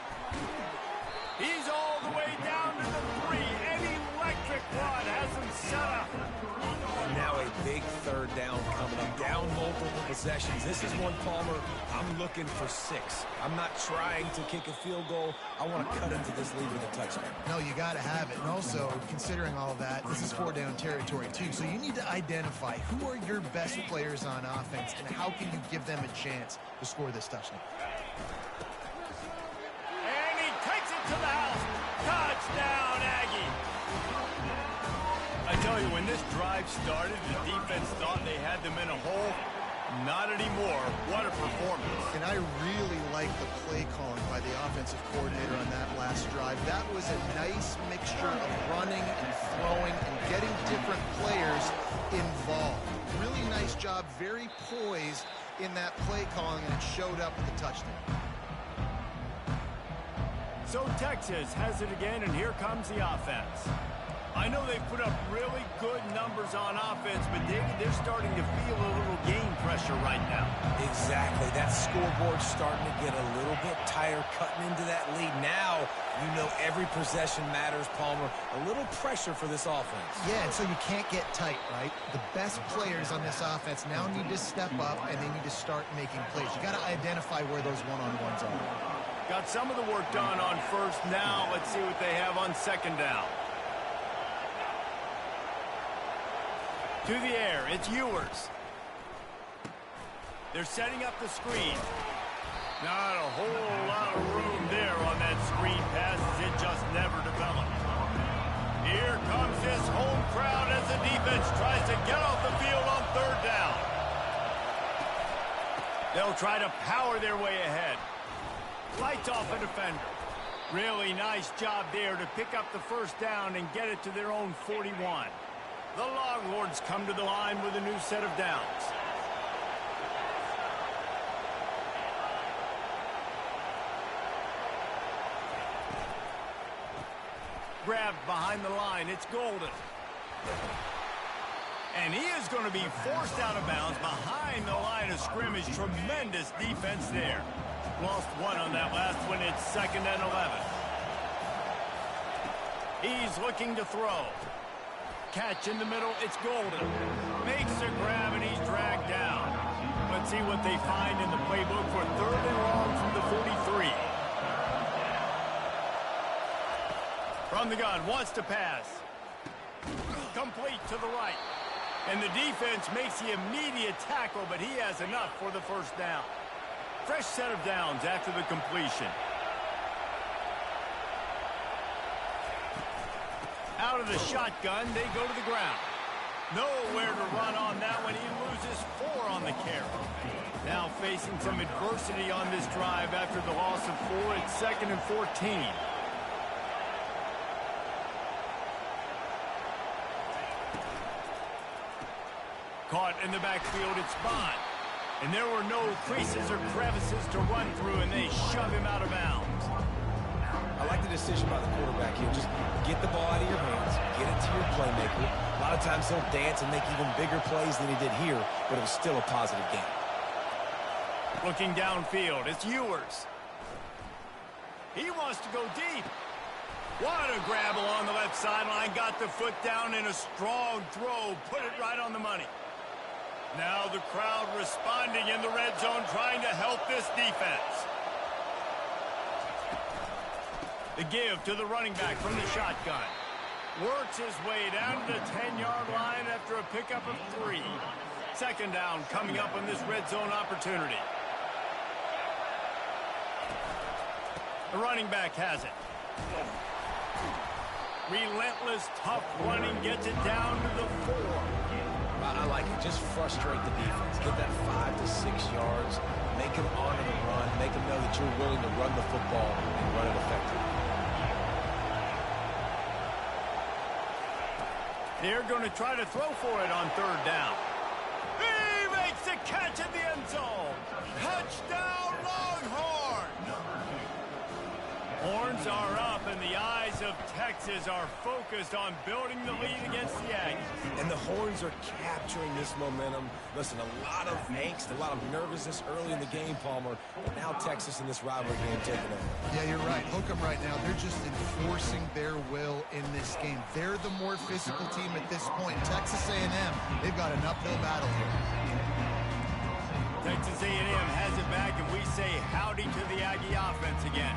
He's all the way down to the 3. An electric run has him set up. Now a big 3rd down coming up. Down multiple possessions. This is one, Palmer, I'm looking for 6. I'm not trying to kick a field goal. I want to cut into this lead with a touchdown. No, you got to have it. And also, considering all of that, this is 4-down territory, too. So you need to identify who are your best players on offense and how can you give them a chance to score this touchdown. To the house. Touchdown, Aggie. I tell you, when this drive started, the defense thought they had them in a hole. Not anymore. What a performance. And I really like the play calling by the offensive coordinator on that last drive. That was a nice mixture of running and throwing and getting different players involved. Really nice job, very poised in that play calling, and it showed up with the touchdown. So Texas has it again, and here comes the offense. I know they've put up really good numbers on offense, but David, they're starting to feel a little game pressure right now. Exactly. That scoreboard's starting to get a little bit tighter, cutting into that lead. Now, you know every possession matters, Palmer. A little pressure for this offense. Yeah, and so you can't get tight, right? The best players on this offense now need to step up, and they need to start making plays. You got to identify where those one-on-ones are. Got some of the work done on first. Now let's see what they have on second down. To the air, it's Ewers. They're setting up the screen. Not a whole lot of room there on that screen pass as it just never developed. Here comes this home crowd as the defense tries to get off the field on third down. They'll try to power their way ahead. Lights off a defender. Really nice job there to pick up the first down and get it to their own 41. The Longhorns come to the line with a new set of downs. Grabbed behind the line, it's Golden. And he is going to be forced out of bounds behind the line of scrimmage. Tremendous defense there. Lost one on that last one. It's 2nd and 11. He's looking to throw. Catch in the middle, it's Golden. Makes a grab and he's dragged down. Let's see what they find in the playbook for 3rd and long from the 43. From the gun, wants to pass. Complete to the right. And the defense makes the immediate tackle, but he has enough for the first down. Fresh set of downs after the completion. Out of the shotgun, they go to the ground. Nowhere to run on that one. He loses 4 on the carry. Now facing some adversity on this drive after the loss of 4. It's 2nd and 14. Caught in the backfield, it's Bond. And there were no creases or crevices to run through, and they shove him out of bounds. I like the decision by the quarterback here. Just get the ball out of your hands, get it to your playmaker. A lot of times he'll dance and make even bigger plays than he did here, but it was still a positive game. Looking downfield, it's Ewers. He wants to go deep. What a grab along the left sideline. Got the foot down in a strong throw. Put it right on the money. Now the crowd responding in the red zone, trying to help this defense. The give to the running back from the shotgun. Works his way down to the 10-yard line after a pickup of 3. 2nd down coming up on this red zone opportunity. The running back has it. Relentless, tough running, gets it down to the 4. I like it. Just frustrate the defense. Get that 5 to 6 yards. Make them honor the run. Make them know that you're willing to run the football and run it effectively. They're going to try to throw for it on 3rd down. He makes the catch in the end zone. Touchdown, Longhorn! Horns are up, and the eyes of Texas are focused on building the lead against the Aggies. And the Horns are capturing this momentum. Listen, a lot of angst, a lot of nervousness early in the game, Palmer. But now Texas in this rivalry game taking over. Yeah, you're right. Hook 'em right now. They're just enforcing their will in this game. They're the more physical team at this point. Texas A&M, they've got an uphill battle here. Texas A&M has it back, and we say howdy to the Aggie offense again.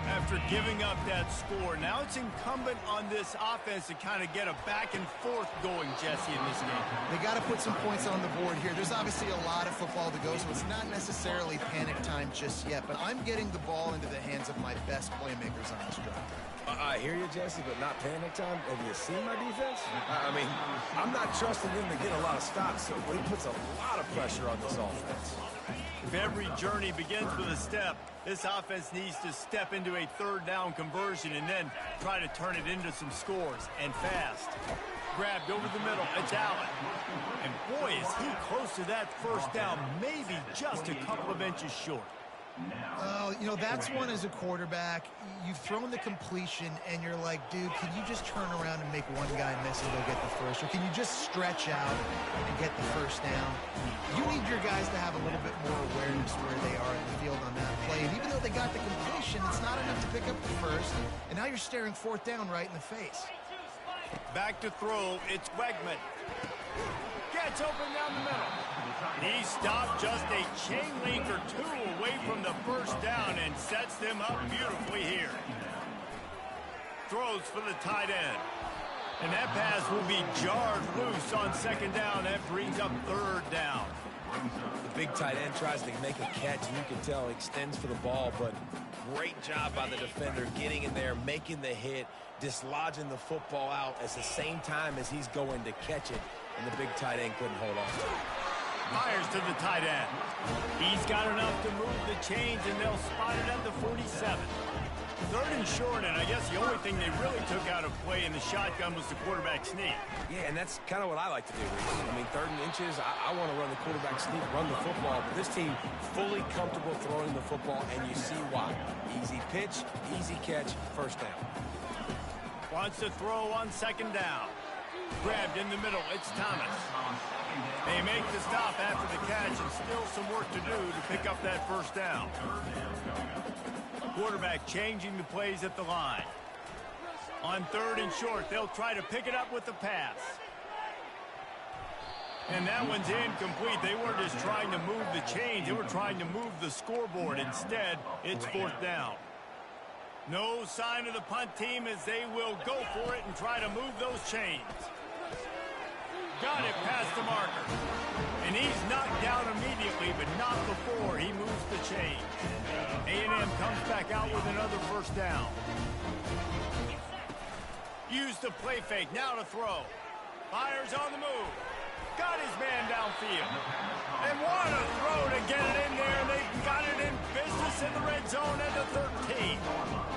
After giving up that score, now it's incumbent on this offense to kind of get a back and forth going, Jesse, in this game. They got to put some points on the board here. There's obviously a lot of football to go, so it's not necessarily panic time just yet, but I'm getting the ball into the hands of my best playmakers on this drive. I hear you, Jesse, but not panic time. Have you seen my defense? I mean, I'm not trusting them to get a lot of stops, so he puts a lot of pressure on this offense. If every journey begins with a step, this offense needs to step into a 3rd down conversion and then try to turn it into some scores, and fast. Grabbed over the middle, it's Allen. And boy, is he close to that first down, maybe just a couple of inches short. Oh, you know, that's one as a quarterback. You've thrown the completion, and you're like, dude, can you just turn around and make one guy miss and go get the first? Or can you just stretch out and get the first down? You need your guys to have a little bit more awareness where they are in the field on that play. And even though they got the completion, it's not enough to pick up the first. And now you're staring fourth down right in the face. Back to throw, it's Wegman. Gets open down the middle. He stopped just a chain link or two away from the first down and sets them up beautifully here. Throws for the tight end. And that pass will be jarred loose on second down. That brings up third down. The big tight end tries to make a catch, and you can tell he extends for the ball, but great job by the defender getting in there, making the hit, dislodging the football out at the same time as he's going to catch it, and the big tight end couldn't hold on. Fires to the tight end. He's got enough to move the chains, and they'll spot it at the 47. Third and short, and I guess the only thing they really took out of play in the shotgun was the quarterback sneak. Yeah, and that's kind of what I like to do, Reese. I mean, third and inches, I want to run the quarterback sneak, run the football, but this team fully comfortable throwing the football, and you see why. Easy pitch, easy catch, first down. Wants to throw on second down. Grabbed in the middle, it's Thomas. They make the stop after the catch, and still some work to do to pick up that first down. Quarterback changing the plays at the line. On third and short, they'll try to pick it up with the pass. And that one's incomplete. They weren't just trying to move the chains, they were trying to move the scoreboard. Instead, it's fourth down. No sign of the punt team as they will go for it and try to move those chains. Got it past the marker. And he's knocked down immediately, but not before he moves the chains. A&M comes back out with another first down. Use the play fake, now to throw. Fires on the move. Got his man downfield. And what a throw to get it in there. They got it in business in the red zone at the 13.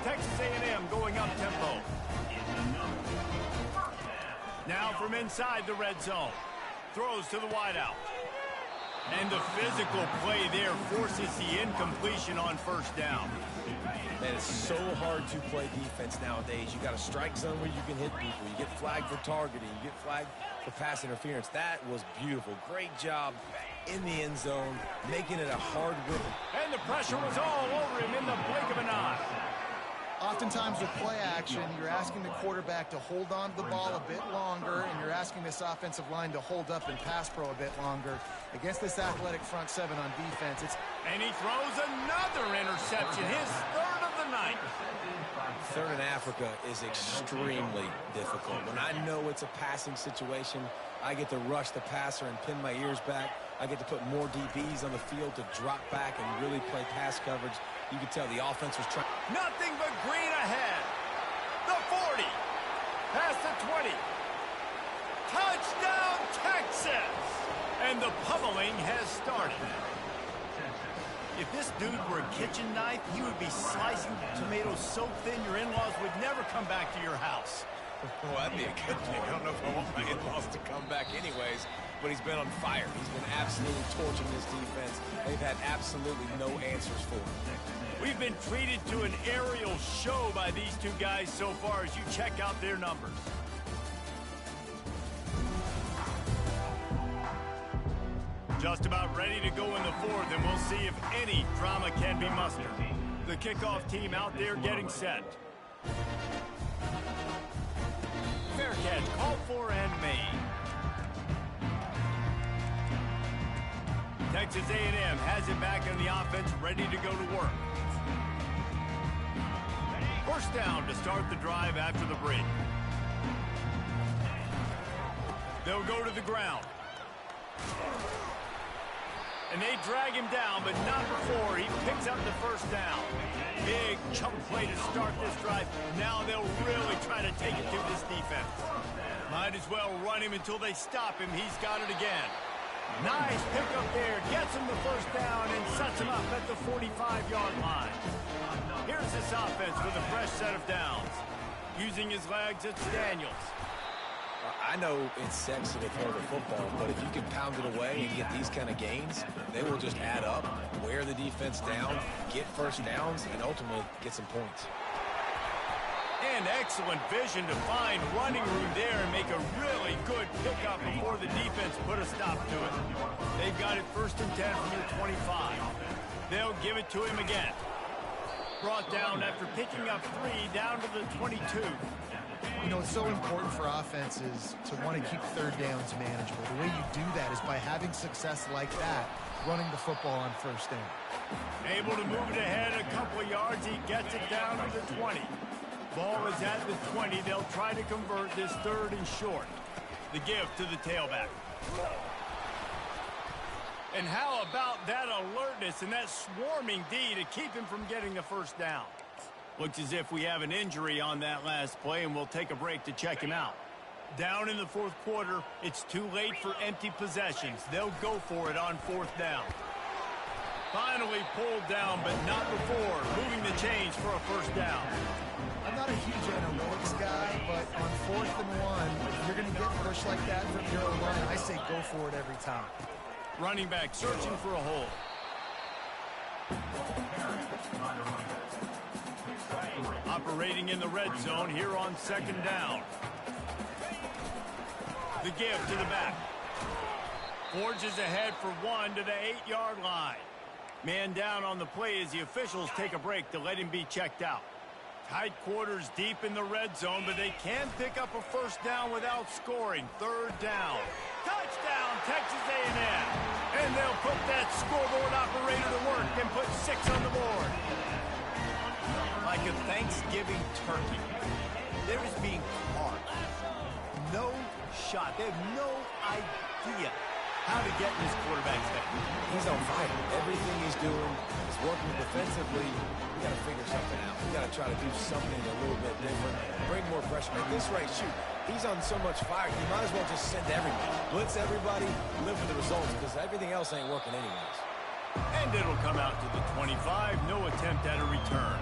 Texas A&M going up tempo. Now from inside the red zone. Throws to the wideout. And the physical play there forces the incompletion on first down. Man, it's so hard to play defense nowadays. You got a strike zone where you can hit people. You get flagged for targeting. You get flagged for pass interference. That was beautiful. Great job in the end zone, making it a hard win. And the pressure was all over him in the blink of an eye. Oftentimes with play action, you're asking the quarterback to hold on to the ball a bit longer, and you're asking this offensive line to hold up and pass pro a bit longer. Against this athletic front seven on defense, And he throws another interception, his third of the night. Third in Africa is extremely difficult. When I know it's a passing situation, I get to rush the passer and pin my ears back. I get to put more DBs on the field to drop back and really play pass coverage. You can tell the offense was trying. Nothing but green ahead. The 40. Past the 20. Touchdown, Texas. And the pummeling has started. If this dude were a kitchen knife, he would be slicing tomatoes so thin your in-laws would never come back to your house. Well, that'd be a good thing. I don't know if I want my in-laws to come back anyways, but he's been on fire. He's been absolutely torching this defense. They've had absolutely no answers for him. We've been treated to an aerial show by these two guys so far as you check out their numbers. Just about ready to go in the fourth, and we'll see if any drama can be mustered. The kickoff team out there getting set. Fair catch, called for and made. Texas A&M has it back in the offense, ready to go to work. First down to start the drive after the break. They'll go to the ground. And they drag him down, but not before he picks up the first down. Big chunk play to start this drive. Now they'll really try to take it to this defense. Might as well run him until they stop him. He's got it again. Nice pickup there. Gets him the first down and sets him up at the 45-yard line. Here's this offense with a fresh set of downs. Using his legs, it's Daniels. I know it's sexy to throw the football, but if you can pound it away and get these kind of gains, they will just add up, wear the defense down, get first downs, and ultimately get some points. And excellent vision to find running room there and make a really good pickup before the defense put a stop to it. They've got it 1st and 10 from their 25. They'll give it to him again. Brought down after picking up 3 down to the 22. You know, it's so important for offenses to want to keep third downs manageable. The way you do that is by having success like that, running the football on 1st down. Able to move it ahead a couple of yards. He gets it down to the 20. Ball is at the 20. They'll try to convert this 3rd and short. The give to the tailback. And how about that alertness and that swarming D to keep him from getting the 1st down? Looks as if we have an injury on that last play, and we'll take a break to check him out. Down in the 4th quarter, it's too late for empty possessions. They'll go for it on 4th down. Finally pulled down, but not before moving the chains for a 1st down. I'm not a huge analytics guy, but on 4th and 1, if you're going to get pushed like that from your own line, I say go for it every time. Running back searching for a hole. Operating in the red zone here on 2nd down. The give to the back. Forges ahead for 1 to the 8-yard line. Man down on the play as the officials take a break to let him be checked out. Tight quarters deep in the red zone, but they can pick up a 1st down without scoring. 3rd down. Touchdown, Texas A&M. And they'll put that scoreboard operator to work and put 6 on the board. Like a Thanksgiving turkey, there is being carved. No shot. They have no idea how to get in this quarterback's head. He's on fire. Everything he's doing is working defensively. We got to figure something out. We got to try to do something a little bit different. Bring more pressure. At this rate, shoot, he's on so much fire. You might as well just send everybody. Blitz everybody, live with the results, because everything else ain't working anyways. And it'll come out to the 25. No attempt at a return.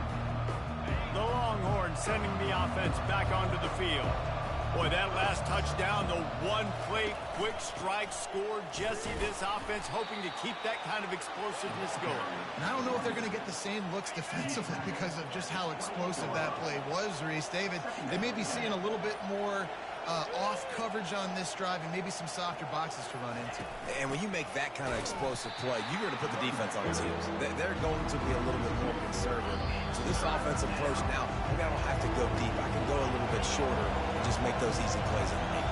The Longhorns sending the offense back onto the field. Boy, that last touchdown, the one-play quick strike score. Jesse, this offense hoping to keep that kind of explosiveness going. And I don't know if they're going to get the same looks defensively because of just how explosive that play was, Reese. David, they may be seeing a little bit more off coverage on this drive and maybe some softer boxes to run into. And when you make that kind of explosive play, you're going to put the defense on its heels. They're going to be a little bit more conservative. So this offensive approach now, maybe I don't have to go deep. I can go a little bit shorter and just make those easy plays underneath.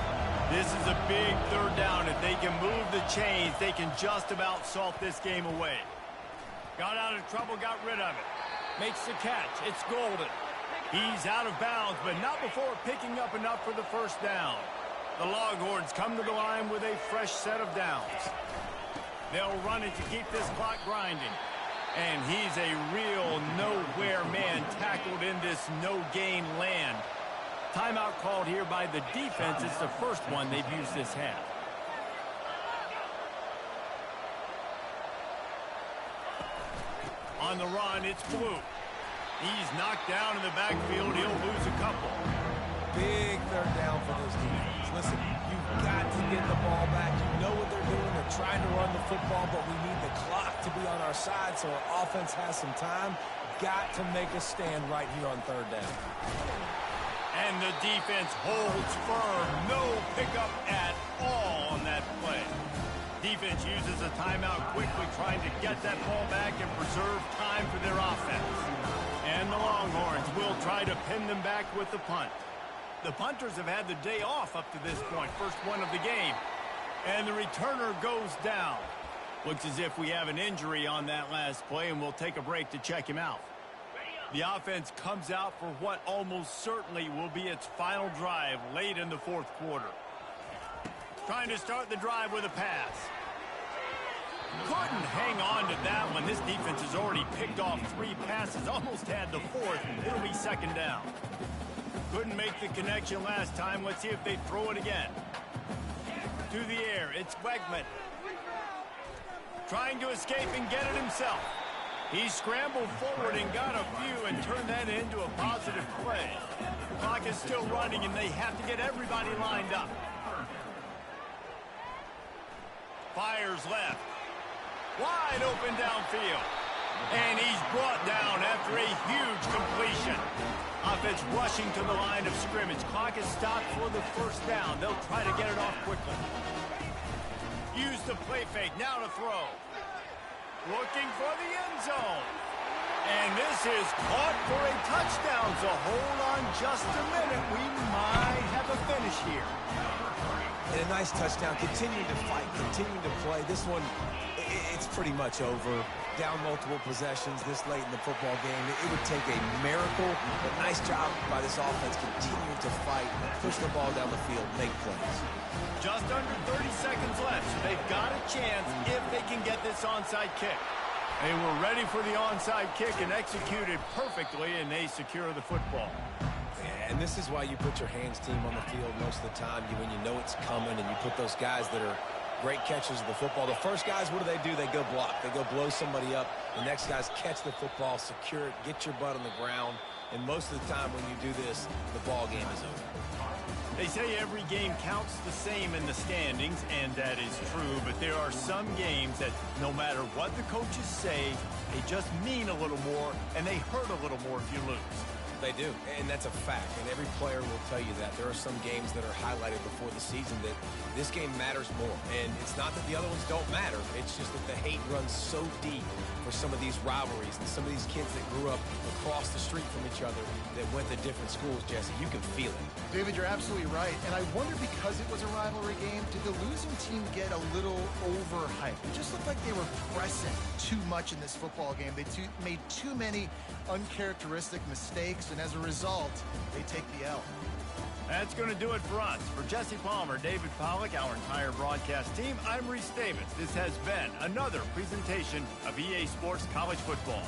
This is a big 3rd down. If they can move the chains, they can just about salt this game away. Got out of trouble, got rid of it. Makes the catch. It's Golden. He's out of bounds, but not before picking up enough for the 1st down. The Longhorns come to the line with a fresh set of downs. They'll run it to keep this clock grinding. And he's a real nowhere man tackled in this no-gain land. Timeout called here by the defense. It's the first one they've used this half. On the run, it's Blue. He's knocked down in the backfield. He'll lose a couple. Big 3rd down for this defense. Listen, you've got to get the ball back. You know what they're doing. They're trying to run the football, but we need the clock to be on our side so our offense has some time. Got to make a stand right here on 3rd down. And the defense holds firm. No pickup at all on that play. Defense uses a timeout quickly, trying to get that ball back and preserve time for their offense. And the Longhorns will try to pin them back with the punt. The punters have had the day off up to this point, first one of the game. And the returner goes down. Looks as if we have an injury on that last play, and we'll take a break to check him out. The offense comes out for what almost certainly will be its final drive late in the 4th quarter. Trying to start the drive with a pass. Couldn't hang on to that one. This defense has already picked off 3 passes, almost had the 4th. It'll be 2nd down. Couldn't make the connection last time. Let's see if they throw it again. To the air, it's Wegman. Trying to escape and get it himself. He scrambled forward and got a few and turned that into a positive play. Clock is still running, and they have to get everybody lined up. Fires left. Wide open downfield. And he's brought down after a huge completion. Offense rushing to the line of scrimmage. Clock is stopped for the first down. They'll try to get it off quickly. Use the play fake. Now to throw. Looking for the end zone. And this is caught for a touchdown. So hold on just a minute. We might have a finish here. And a nice touchdown. Continuing to fight, continuing to play. This one, it's pretty much over. Down multiple possessions this late in the football game. It would take a miracle, but nice job by this offense continuing to fight, push the ball down the field, make plays. Just under 30 seconds left. So they've got a chance if they can get this onside kick. They were ready for the onside kick and executed perfectly, and they secure the football. Yeah, and this is why you put your hands team on the field most of the time when you know it's coming, and you put those guys that are great catchers of the football. The first guys, what do? They go block. They go blow somebody up. The next guys catch the football, secure it, get your butt on the ground. And most of the time when you do this, the ball game is over. They say every game counts the same in the standings, and that is true. But there are some games that no matter what the coaches say, they just mean a little more, and they hurt a little more if you lose. They do, and that's a fact, and every player will tell you that. There are some games that are highlighted before the season that this game matters more, and it's not that the other ones don't matter. It's just that the hate runs so deep for some of these rivalries and some of these kids that grew up across the street from each other that went to different schools, Jesse. You can feel it. David, you're absolutely right, and I wonder because it was a rivalry game, did the losing team get a little overhyped? It just looked like they were pressing too much in this football game. They made too many uncharacteristic mistakes, and as a result, they take the L. That's going to do it for us. For Jesse Palmer, David Pollack, our entire broadcast team, I'm Reese Davis. This has been another presentation of EA Sports College Football.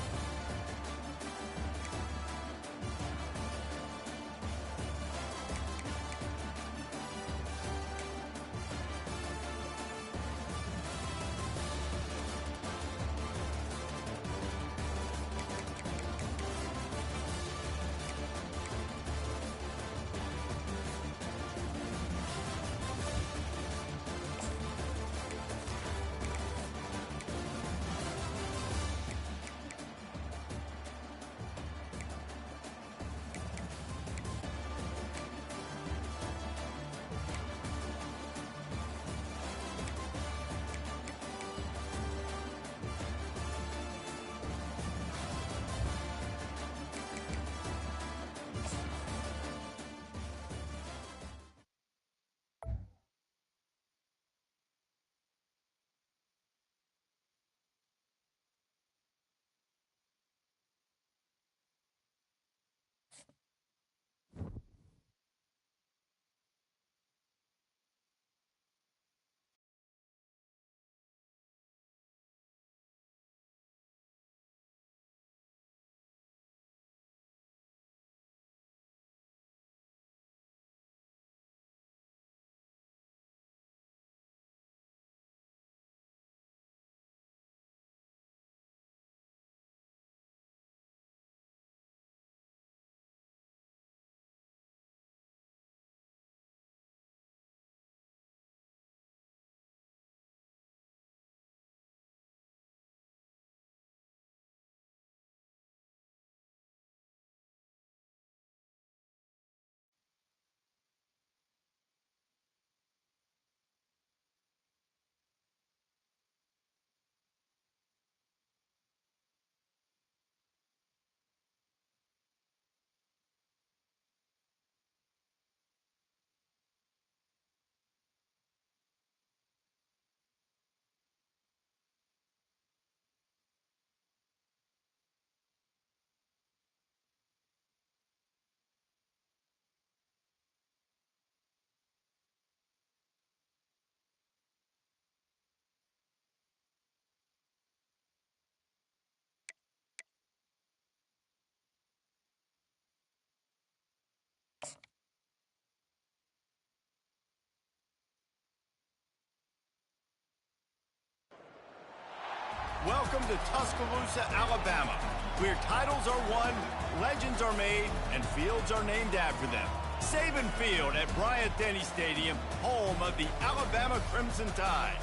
Welcome to Tuscaloosa, Alabama, where titles are won, legends are made, and fields are named after them. Saban Field at Bryant-Denny Stadium, home of the Alabama Crimson Tide.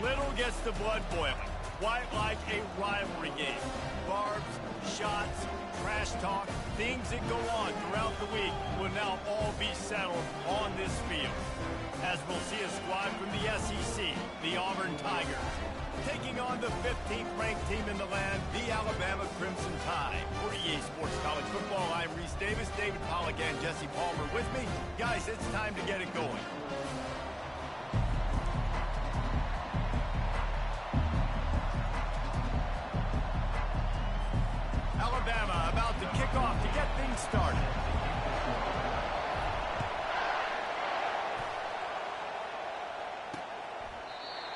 Little gets the blood boiling, quite like a rivalry game. Barbs, shots, trash talk, things that go on throughout the week will now all be settled on this field. As we'll see a squad from the SEC, the Auburn Tigers, taking on the 15th ranked team in the land, the Alabama Crimson Tide. For EA Sports College Football, I'm Reese Davis, David Pollack, and Jesse Palmer with me. Guys, it's time to get it going. Alabama about to kick off to get things started.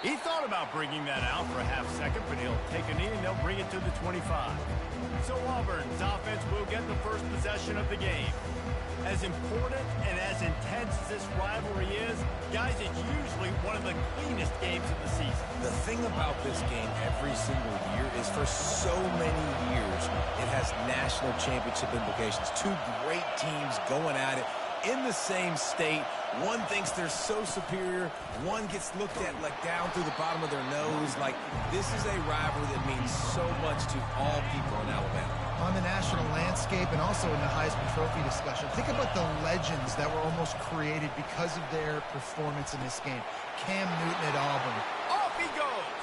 He thought about bringing that out for a half second, but he'll take a knee and they'll bring it to the 25. So Auburn's offense will get the first possession of the game. As important and as intense as this rivalry is, guys, it's usually one of the cleanest games of the season. The thing about this game every single year is for so many years, it has national championship implications. Two great teams going at it in the same state. One thinks they're so superior. One gets looked at like down through the bottom of their nose. Like, this is a rivalry that means so much to all people in Alabama. On the national landscape and also in the Heisman Trophy discussion, think about the legends that were almost created because of their performance in this game. Cam Newton at Auburn. Off he goes!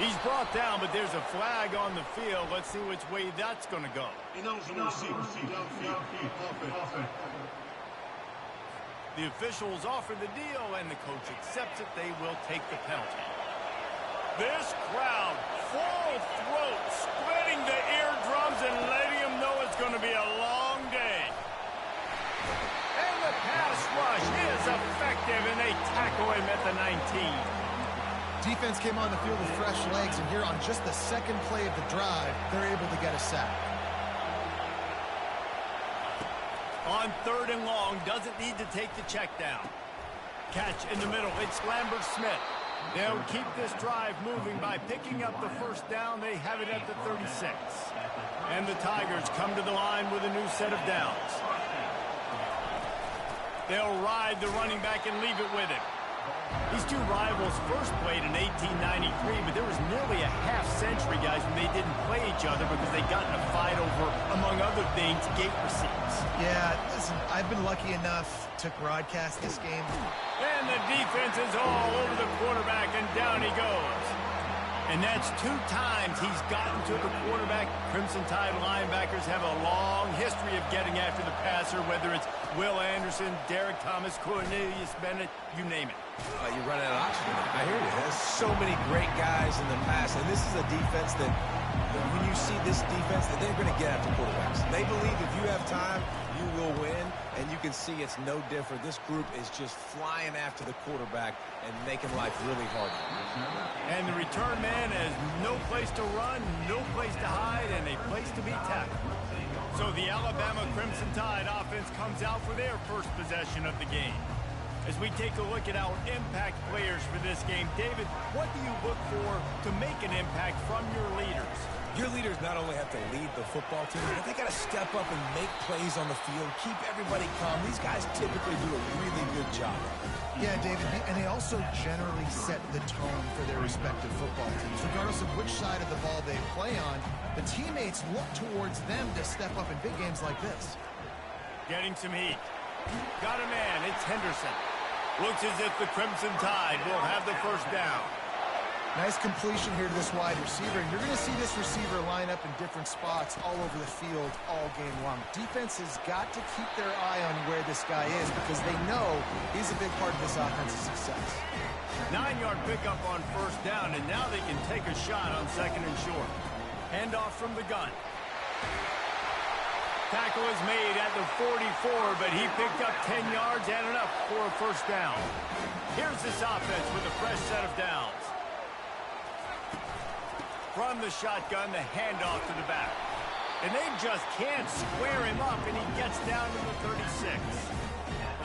He's brought down, but there's a flag on the field. Let's see which way that's going to go. The officials offer the deal, and the coach accepts it. They will take the penalty. This crowd, full throat, splitting the eardrums and letting them know it's going to be a long day. And the pass rush is effective, and they tackle him at the 19. Defense came on the field with fresh legs, and here on just the second play of the drive, they're able to get a sack. On 3rd and long, doesn't need to take the check down. Catch in the middle, it's Lambert-Smith. They'll keep this drive moving by picking up the first down. They have it at the 36. And the Tigers come to the line with a new set of downs. They'll ride the running back and leave it with him. These two rivals first played in 1893, but there was nearly a half-century, guys, when they didn't play each other because they got in a fight over, among other things, gate receipts. Yeah, listen, I've been lucky enough to broadcast this game. And the defense is all over the quarterback, and down he goes. And that's 2 times he's gotten to the quarterback. Crimson Tide linebackers have a long history of getting after the passer, whether it's Will Anderson, Derek Thomas, Cornelius Bennett, you name it. You're running out of oxygen. I hear you. There's so many great guys in the past, and this is a defense that, when you see this defense, that they're going to get after quarterbacks. They believe if you have time, you will win, and you can see it's no different. This group is just flying after the quarterback and making life really hard. And the return man has no place to run, no place to hide, and a place to be tackled. So the Alabama Crimson Tide offense comes out for their first possession of the game. As we take a look at our impact players for this game, David, what do you look for to make an impact from your leaders? Your leaders not only have to lead the football team, but they got to step up and make plays on the field, keep everybody calm. These guys typically do a really good job. Yeah, David, and they also generally set the tone for their respective football teams. Regardless of which side of the ball they play on, the teammates look towards them to step up in big games like this. Getting some heat. Got a man, it's Henderson. Looks as if the Crimson Tide will have the first down. Nice completion here to this wide receiver. And you're going to see this receiver line up in different spots all over the field all game long. Defense has got to keep their eye on where this guy is because they know he's a big part of this offense's success. 9-yard pickup on first down, and now they can take a shot on 2nd and short. Handoff from the gun. Tackle is made at the 44, but he picked up 10 yards and enough for a first down. Here's this offense with a fresh set of downs. From the shotgun, the handoff to the back. And they just can't square him up, and he gets down to the 36.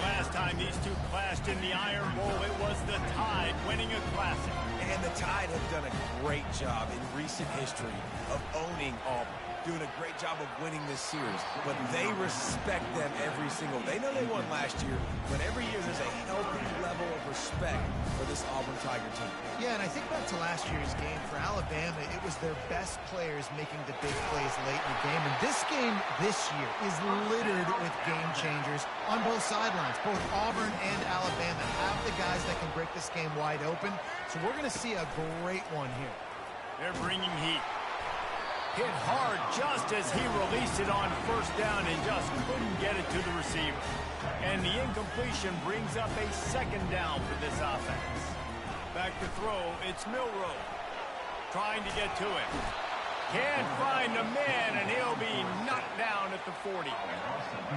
Last time these two clashed in the Iron Bowl, it was the Tide winning a classic. And the Tide have done a great job in recent history of owning Auburn, doing a great job of winning this series. But they respect them every single. They know they won last year, but every year there's a healthy level of respect for this Auburn Tiger team. Yeah, and I think back to last year's game for Alabama, it was their best players making the big plays late in the game. And this game this year is littered with game changers on both sidelines. Both Auburn and Alabama have the guys that can break this game wide open. So we're going to see a great one here. They're bringing heat. Hit hard just as he released it on first down and just couldn't get it to the receiver. And the incompletion brings up a second down for this offense. Back to throw, it's Milroe. Trying to get to it. Can't find the man, and he'll be knocked down at the 40.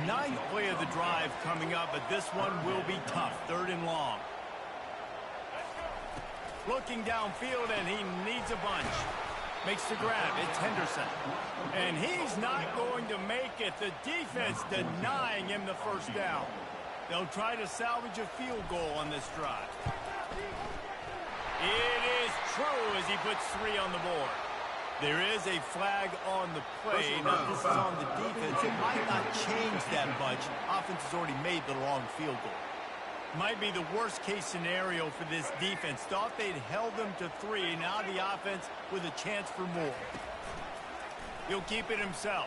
Ninth play of the drive coming up, but this one will be tough. 3rd and long. Looking downfield, and he needs a bunch. Makes the grab. It's Henderson. And he's not going to make it. The defense denying him the first down. They'll try to salvage a field goal on this drive. It is true as he puts 3 on the board. There is a flag on the play. Now, this is on the defense. It might not change that much. Offense has already made the long field goal. Might be the worst-case scenario for this defense. Thought they'd held them to 3. Now the offense with a chance for more. He'll keep it himself.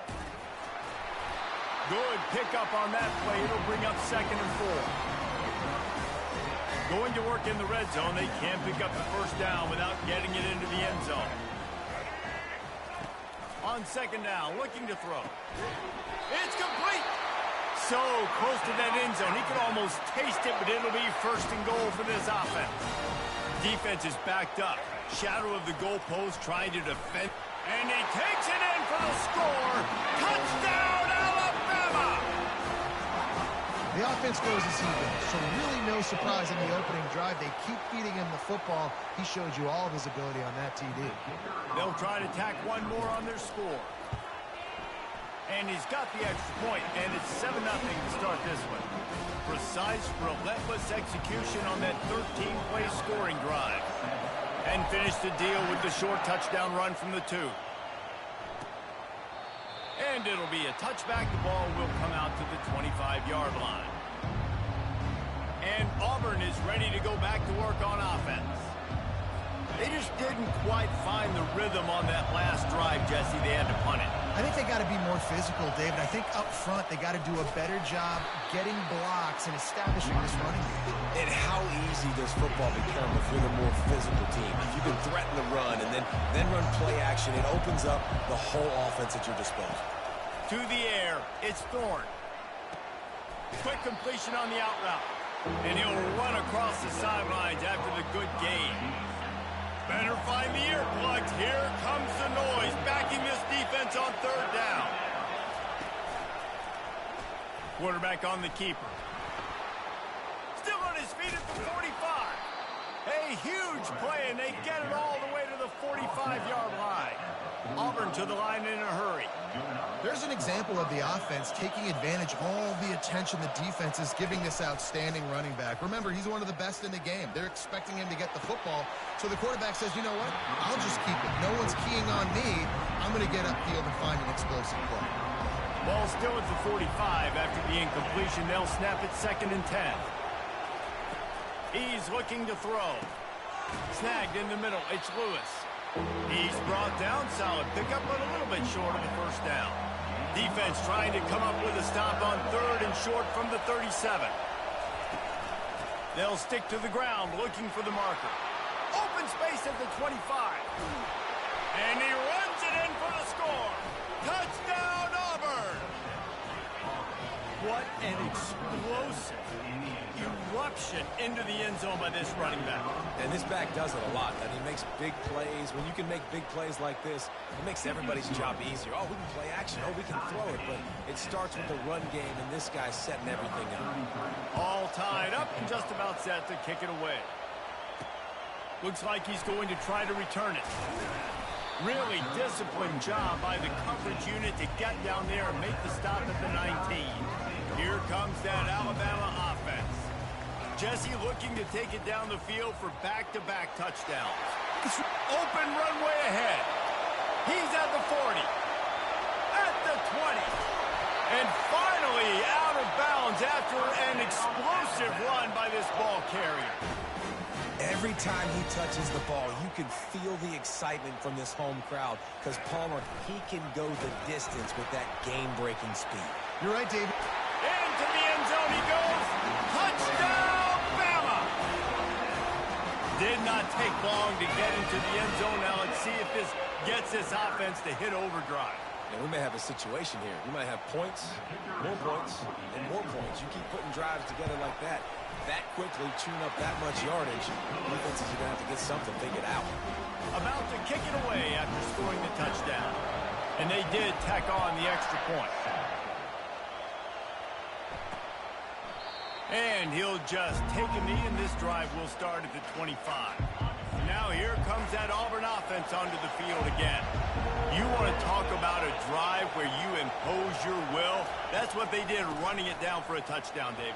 Good pickup on that play. It'll bring up 2nd and 4. Going to work in the red zone. They can't pick up the first down without getting it into the end zone. On 2nd down, looking to throw. It's complete. So close to that end zone. He could almost taste it, but it'll be 1st and goal for this offense. Defense is backed up. Shadow of the goalpost trying to defend. And he takes it in for the score. Touchdown, Alabama! The offense goes as he goes, so really no surprise in the opening drive. They keep feeding him the football. He showed you all of his ability on that TD. They'll try to tack one more on their score. And he's got the extra point, and it's 7-0 to start this one. Precise, relentless execution on that 13-play scoring drive. And finish the deal with the short touchdown run from the 2. And it'll be a touchback. The ball will come out to the 25-yard line. And Auburn is ready to go back to work on offense. They just didn't quite find the rhythm on that last drive, Jesse. They had to punt it. I think they got to be more physical, David. I think up front they got to do a better job getting blocks and establishing this running game. And how easy does football become if you're the more physical team? If you can threaten the run and then run play action, it opens up the whole offense at your disposal. To the air, it's Thorne. Quick completion on the out route. And he'll run across the sidelines after the good gain. Better find the earplugs. Here comes the noise, backing this defense on 3rd down. Quarterback on the keeper. Still on his feet at the 45. A huge play, and they get it all the way to the 45-yard line. Auburn to the line in a hurry. There's an example of the offense taking advantage of all the attention the defense is giving this outstanding running back. Remember, he's one of the best in the game. They're expecting him to get the football. So the quarterback says, you know what? I'll just keep it. No one's keying on me. I'm going to get upfield and find an explosive play. Ball still at the 45 after the incompletion. They'll snap it 2nd and 10. He's looking to throw. Snagged in the middle. It's Lewis. He's brought down. Solid pickup, but a little bit short of the first down. Defense trying to come up with a stop on 3rd and short from the 37. They'll stick to the ground looking for the marker. Open space at the 25. And he runs it in for the score. Touchdown, Auburn! What an explosive eruption into the end zone by this running back. And this back does it a lot. And he makes big plays. When you can make big plays like this, it makes everybody's job easier. Oh, we can play action. Oh, we can throw it. But it starts with the run game, and this guy's setting everything up. All tied up and just about set to kick it away. Looks like he's going to try to return it. Really disciplined job by the coverage unit to get down there and make the stop at the 19. Here comes that Alabama offense. Jesse looking to take it down the field for back-to-back touchdowns. Open runway ahead. He's at the 40. At the 20. And finally out of bounds after an explosive run by this ball carrier. Every time he touches the ball, you can feel the excitement from this home crowd because Palmer, he can go the distance with that game-breaking speed. You're right, David. Into the end zone he goes. Touchdown, Bama! Did not take long to get into the end zone. Now let's see if this gets this offense to hit overdrive. And we may have a situation here. We might have points, and more points. You keep putting drives together like that quickly, tune up that much yardage, defenses are going to have to get something figured out. About to kick it away after scoring the touchdown. And they did tack on the extra point. And he'll just take a knee, and this drive will start at the 25. Now here comes that Auburn offense onto the field again. You want to talk about a drive where you impose your will? That's what they did, running it down for a touchdown, David.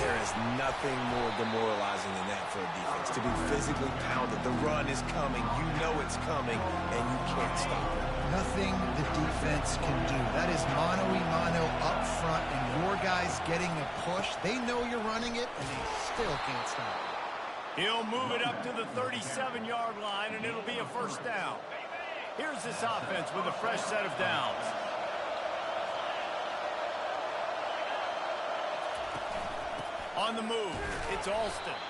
There is nothing more demoralizing than that for a defense, to be physically pounded. The run is coming. You know it's coming, and you can't stop it. Nothing the defense can do. That is mano-a-mano up front, and your guys getting a push. They know you're running it, and they still can't stop it. He'll move it up to the 37-yard line, and it'll be a first down. Here's this offense with a fresh set of downs. On the move, it's Alston.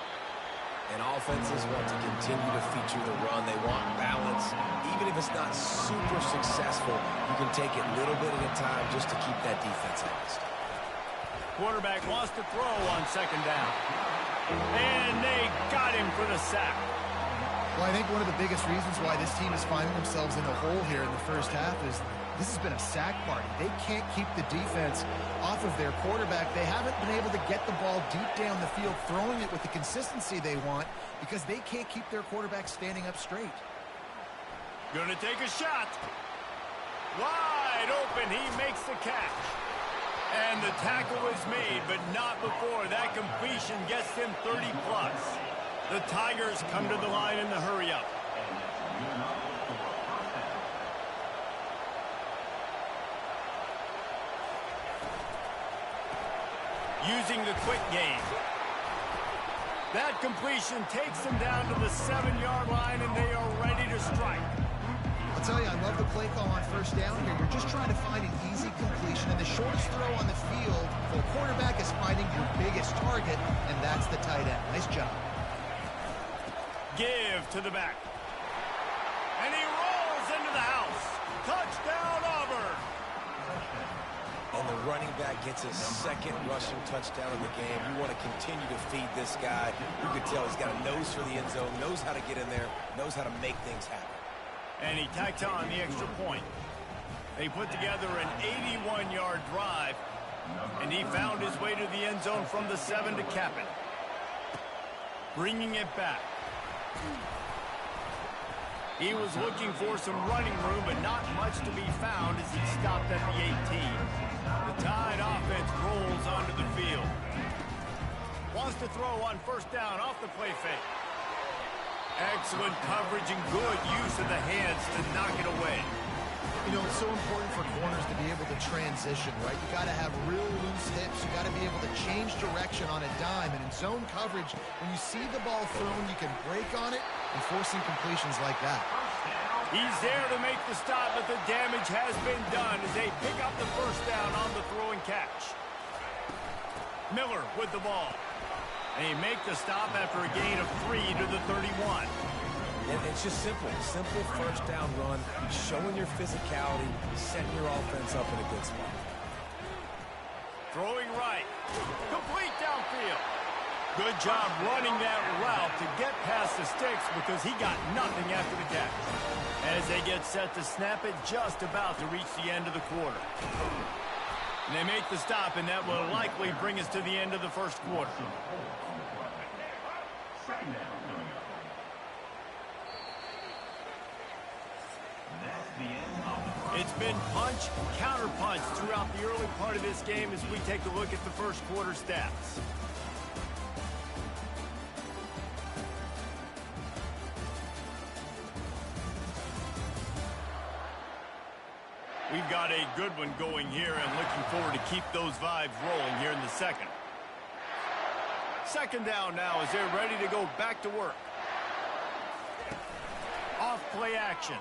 And offenses want to continue to feature the run. They want balance. Even if it's not super successful, you can take it little bit at a time just to keep that defense honest. Quarterback wants to throw on second down. And they got him for the sack. Well, I think one of the biggest reasons why this team is finding themselves in a hole here in the first half is this has been a sack party. They can't keep the defense off of their quarterback. They haven't been able to get the ball deep down the field, throwing it with the consistency they want because they can't keep their quarterback standing up straight. Gonna take a shot. Wide open, he makes the catch. And the tackle was made, but not before that completion gets him 30-plus. The Tigers come to the line in the hurry-up. Using the quick game. That completion takes them down to the 7-yard line, and they are ready to strike. I'll tell you, I love the play call on first down here. You're just trying to find an easy completion, and the shortest throw on the field for a quarterback is finding your biggest target, and that's the tight end. Nice job. Give to the back. And he rolls into the house. Touchdown, Auburn. And the running back gets his second rushing touchdown of the game. You want to continue to feed this guy. You can tell he's got a nose for the end zone, knows how to get in there, knows how to make things happen. And he tacked on the extra point. They put together an 81-yard drive, and he found his way to the end zone from the 7 to cap it. Bringing it back. He was looking for some running room, but not much to be found as he stopped at the 18. The Tide offense rolls onto the field. Wants to throw on first down off the play fake. Excellent coverage and good use of the hands to knock it away. You know, it's so important for corners to be able to transition, right? You got to have real loose hips. You got to be able to change direction on a dime. And in zone coverage, when you see the ball thrown, you can break on it and force incompletions like that. He's there to make the stop, but the damage has been done as they pick up the first down on the throw and catch. Miller with the ball. And he make the stop after a gain of 3 to the 31. And it's just simple first down run, showing your physicality, setting your offense up in a good spot. Throwing right. Complete downfield. Good job running that route to get past the sticks because he got nothing after the catch. As they get set to snap it, just about to reach the end of the quarter. And they make the stop, and that will likely bring us to the end of the first quarter. It's been punch, counter-punch throughout the early part of this game as we take a look at the first quarter stats. We've got a good one going here and looking forward to keep those vibes rolling here in the second. Second down now as they're ready to go back to work. Off play action.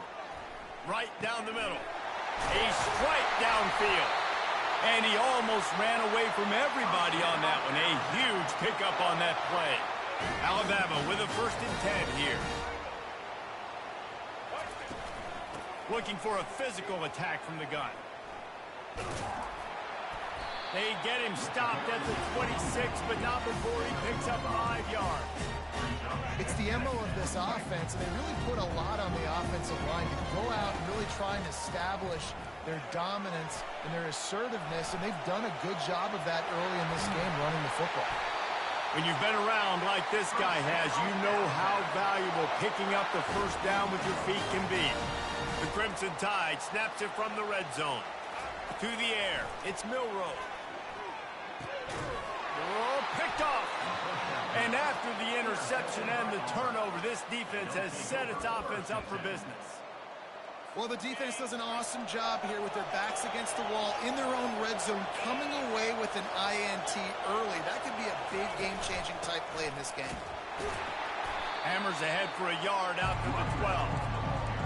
Right down the middle. A strike downfield. And he almost ran away from everybody on that one. A huge pickup on that play. Alabama with a 1st and 10 here. Looking for a physical attack from the gun. They get him stopped at the 26, but not before he picks up 5 yards. It's the MO of this offense, and they really put a lot on the offensive line to go out and really try and establish their dominance and their assertiveness, and they've done a good job of that early in this game running the football. When you've been around like this guy has, you know how valuable picking up the 1st down with your feet can be. The Crimson Tide snaps it from the red zone. To the air, it's Milroe. Oh, picked off. And after the interception and the turnover, this defense has set its offense up for business. Well, the defense does an awesome job here with their backs against the wall in their own red zone, coming away with an INT early. That could be a big game-changing type play in this game. Hammers ahead for a yard out to the 12.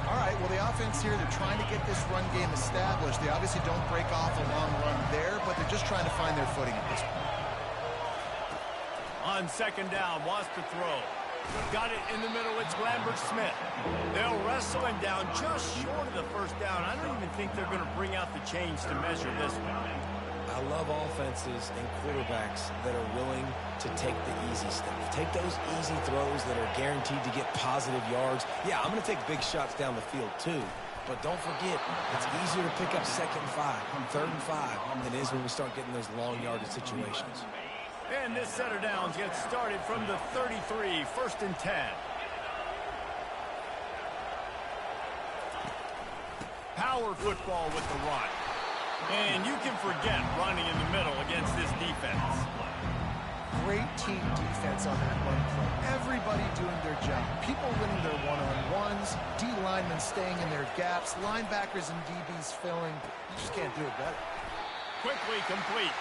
All right, well, the offense here, they're trying to get this run game established. They obviously don't break off a long run there, but they're just trying to find their footing at this point. On 2nd down, wants to throw. Got it in the middle, it's Lambert-Smith. They'll wrestle him down just short of the 1st down. I don't even think they're going to bring out the chains to measure this one. I love offenses and quarterbacks that are willing to take the easy stuff. Take those easy throws that are guaranteed to get positive yards. Yeah, I'm going to take big shots down the field too. But don't forget, it's easier to pick up 2nd and 5, 3rd and 5 than it is when we start getting those long yardage situations. And this set of downs gets started from the 33, 1st and 10. Power football with the run. And you can forget running in the middle against this defense. Great team defense on that run play. Everybody doing their job. People winning their one-on-ones, D linemen staying in their gaps, linebackers and DBs filling. You just can't do it better. Quickly complete.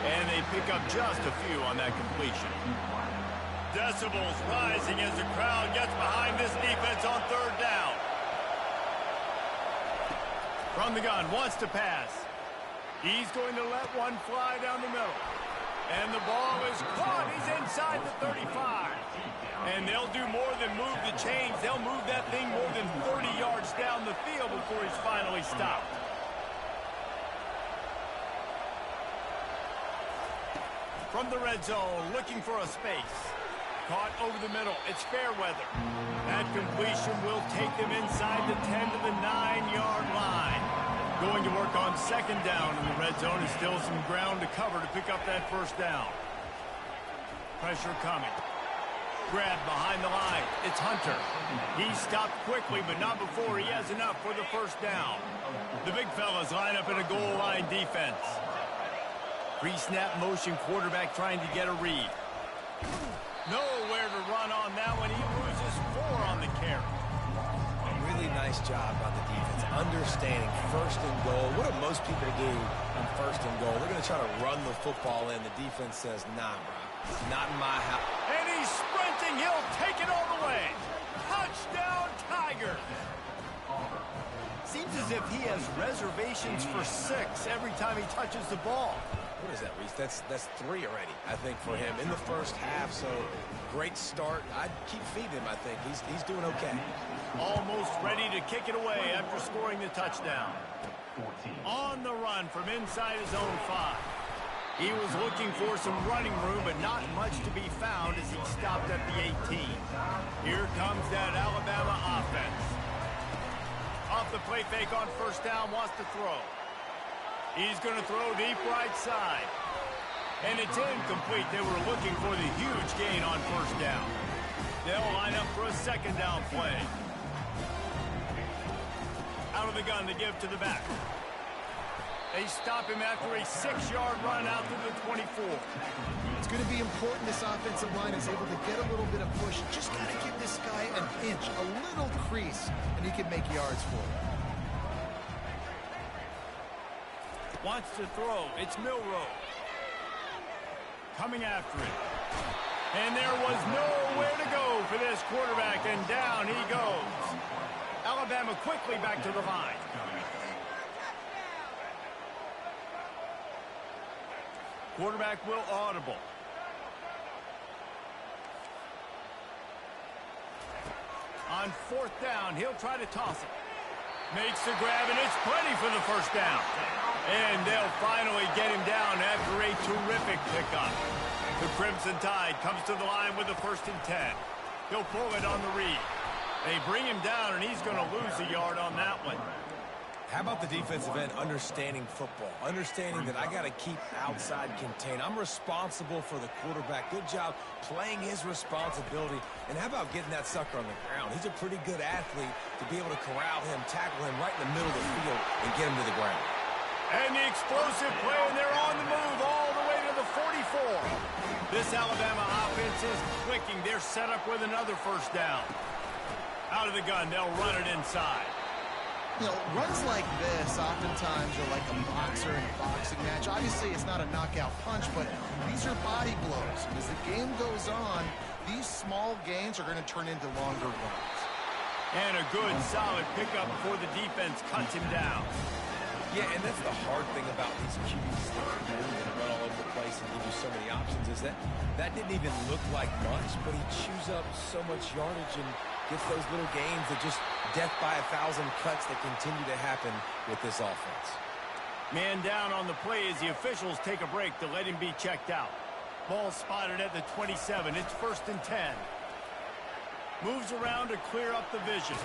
And they pick up just a few on that completion. Decibels rising as the crowd gets behind this defense on 3rd down. From the gun, wants to pass. He's going to let one fly down the middle. And the ball is caught. He's inside the 35. And they'll do more than move the chains. They'll move that thing more than 30 yards down the field before he's finally stopped. From the red zone, looking for a space. Caught over the middle. It's Fairweather. That completion will take them inside the 10 to the 9-yard line. Going to work on 2nd down in the red zone. And still some ground to cover to pick up that 1st down. Pressure coming. Grab behind the line. It's Hunter. He stopped quickly, but not before he has enough for the 1st down. The big fellas line up in a goal line defense. Pre-snap motion quarterback trying to get a read. Nowhere to run on that one. He loses 4 on the carry. Really nice job by the defense. Understanding 1st and goal. What do most people do on 1st and goal? They're going to try to run the football in. The defense says, nah, bro. Not in my house. And he's sprinting. He'll take it all the way. Touchdown, Tiger. Seems as if he has reservations for 6 every time he touches the ball. What is that, Reese? That's 3 already, I think, for him in the 1st half. So great start. I'd keep feeding him, I think. He's doing okay. Almost ready to kick it away after scoring the touchdown. On the run from inside his own 5. He was looking for some running room, but not much to be found as he stopped at the 18. Here comes that Alabama offense. Off the play fake on 1st down, wants to throw. He's going to throw deep right side. And it's incomplete. They were looking for the huge gain on 1st down. They'll line up for a 2nd down play. Out of the gun to give to the back. They stop him after a 6-yard run out to the 24. It's going to be important this offensive line is able to get a little bit of push. Just got to give this guy an inch, a little crease, and he can make yards for it. Wants to throw. It's Milroe. Coming after it. And there was nowhere to go for this quarterback, and down he goes. Alabama quickly back to the line. Quarterback will audible. On 4th down, he'll try to toss it. Makes the grab, and it's plenty for the first down. And they'll finally get him down after a terrific pickup. The Crimson Tide comes to the line with the 1st and 10. He'll pull it on the read. They bring him down, and he's going to lose a yard on that one. How about the defensive end understanding football, understanding that I got to keep outside contained. I'm responsible for the quarterback. Good job playing his responsibility. And how about getting that sucker on the ground? He's a pretty good athlete to be able to corral him, tackle him right in the middle of the field, and get him to the ground. And the explosive play, and they're on the move all the way to the 44. This Alabama offense is clicking. They're set up with another first down. Out of the gun, they'll run it inside. You know, runs like this oftentimes are like a boxer in a boxing match. Obviously, it's not a knockout punch, but these are body blows. And as the game goes on, these small gains are going to turn into longer runs. And a good, solid pickup before the defense cuts him down. Yeah, and that's the hard thing about these QBs that move and run all over the place and give you so many options is that didn't even look like much, but he chews up so much yardage and gets those little gains that just death by 1,000 cuts that continue to happen with this offense. Man down on the play as the officials take a break to let him be checked out. Ball spotted at the 27. It's 1st and 10. Moves around to clear up the vision.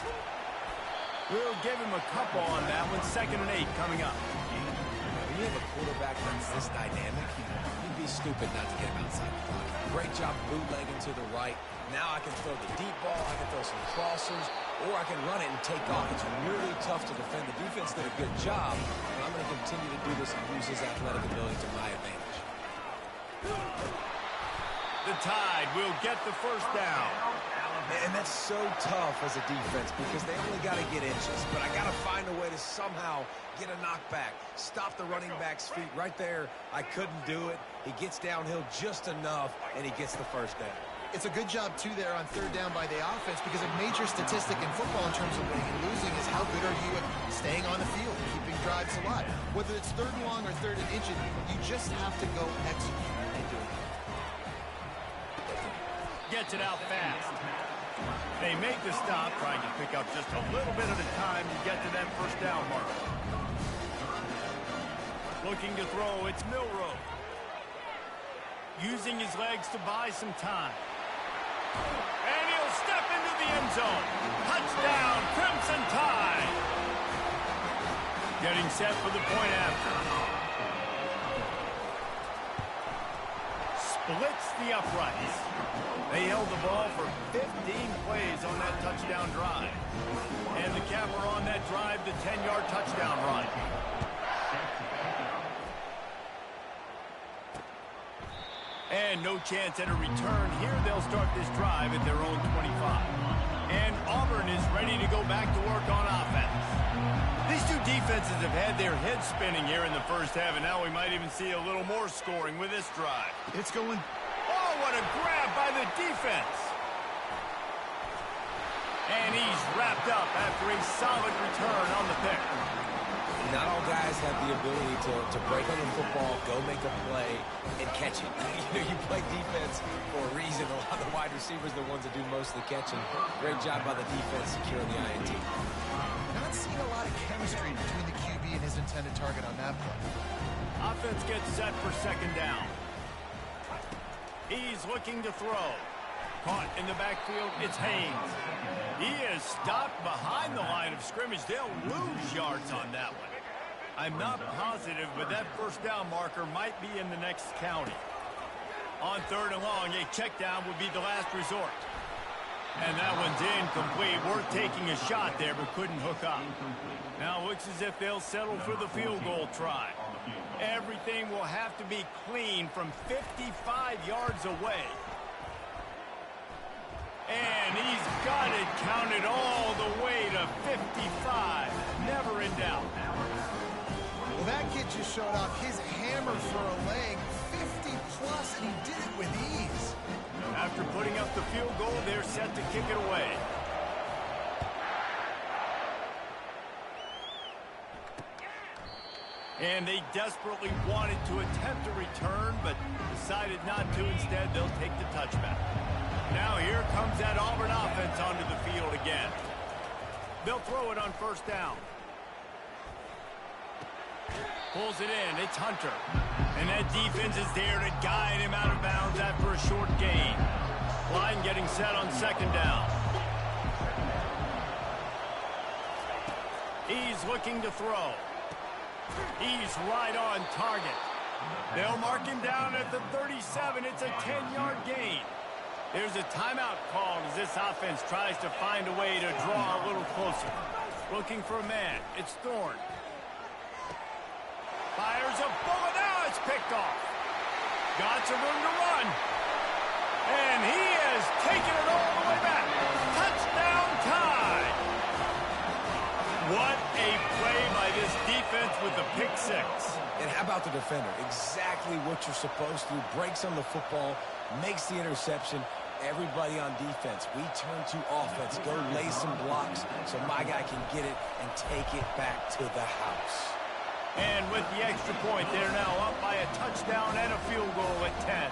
We'll give him a couple on that one. 2nd and 8 coming up. When you have a quarterback that's this dynamic, you'd be stupid not to get him outside the pocket. Great job bootlegging to the right. Now I can throw the deep ball, I can throw some crossers, or I can run it and take off. It's really tough to defend. The defense did a good job, but I'm going to continue to do this and use his athletic ability to my advantage. The Tide will get the first down. And that's so tough as a defense because they only got to get inches. But I got to find a way to somehow get a knockback, stop the running back's feet right there. I couldn't do it. He gets downhill just enough, and he gets the first down. It's a good job, too, there on 3rd down by the offense because a major statistic in football in terms of winning and losing is how good are you at staying on the field, keeping drives alive. Whether it's 3rd and long or 3rd and inches, you just have to go execute and do it. Gets it out fast. They make the stop, trying to pick up just a little bit at a time to get to that first down mark. Looking to throw, it's Milroe. Using his legs to buy some time. And he'll step into the end zone. Touchdown, Crimson Tide. Getting set for the point after. Splits the uprights. They held the ball for 15 plays on that touchdown drive. And the capper on that drive, the 10-yard touchdown run. And no chance at a return. Here they'll start this drive at their own 25. And Auburn is ready to go back to work on offense. These two defenses have had their heads spinning here in the first half, and now we might even see a little more scoring with this drive. It's going... Oh, what a grab by the defense. And he's wrapped up after a solid return on the pick. Not all guys have the ability to break on the football, go make a play, and catch it. You play defense for a reason. A lot of the wide receivers are the ones that do most of the catching. Great job by the defense securing the INT. Not seeing a lot of chemistry between the QB and his intended target on that play. Offense gets set for 2nd down. He's looking to throw. Caught in the backfield, it's Haynes. He is stopped behind the line of scrimmage. They'll lose yards on that one. I'm not positive, but that first down marker might be in the next county. On 3rd and long, a check down would be the last resort. And that one's incomplete. Worth taking a shot there, but couldn't hook up. Now it looks as if they'll settle for the field goal try. Everything will have to be clean from 55 yards away. And he's got it counted all the way to 55. Never in doubt. Well, that kid that just showed off his hammer for a leg, 50 plus, and he did it with ease. After putting up the field goal, they're set to kick it away. And they desperately wanted to attempt a return, but decided not to. Instead, they'll take the touchback. Now here comes that Auburn offense onto the field again. They'll throw it on first down. Pulls it in. It's Hunter. And that defense is there to guide him out of bounds after a short gain. Line getting set on second down. He's looking to throw. He's right on target. They'll mark him down at the 37. It's a 10-yard gain. There's a timeout called as this offense tries to find a way to draw a little closer. Looking for a man. It's Thorne. Fires a bullet. Now it's picked off. Got some room to run. And he has taken it all the way back. Touchdown time. What a play by this defense with the pick six. And how about the defender? Exactly what you're supposed to do. Breaks on the football, makes the interception. Everybody on defense, we turn to offense. Go lay some blocks so my guy can get it and take it back to the house. And with the extra point, they're now up by a touchdown and a field goal at 10.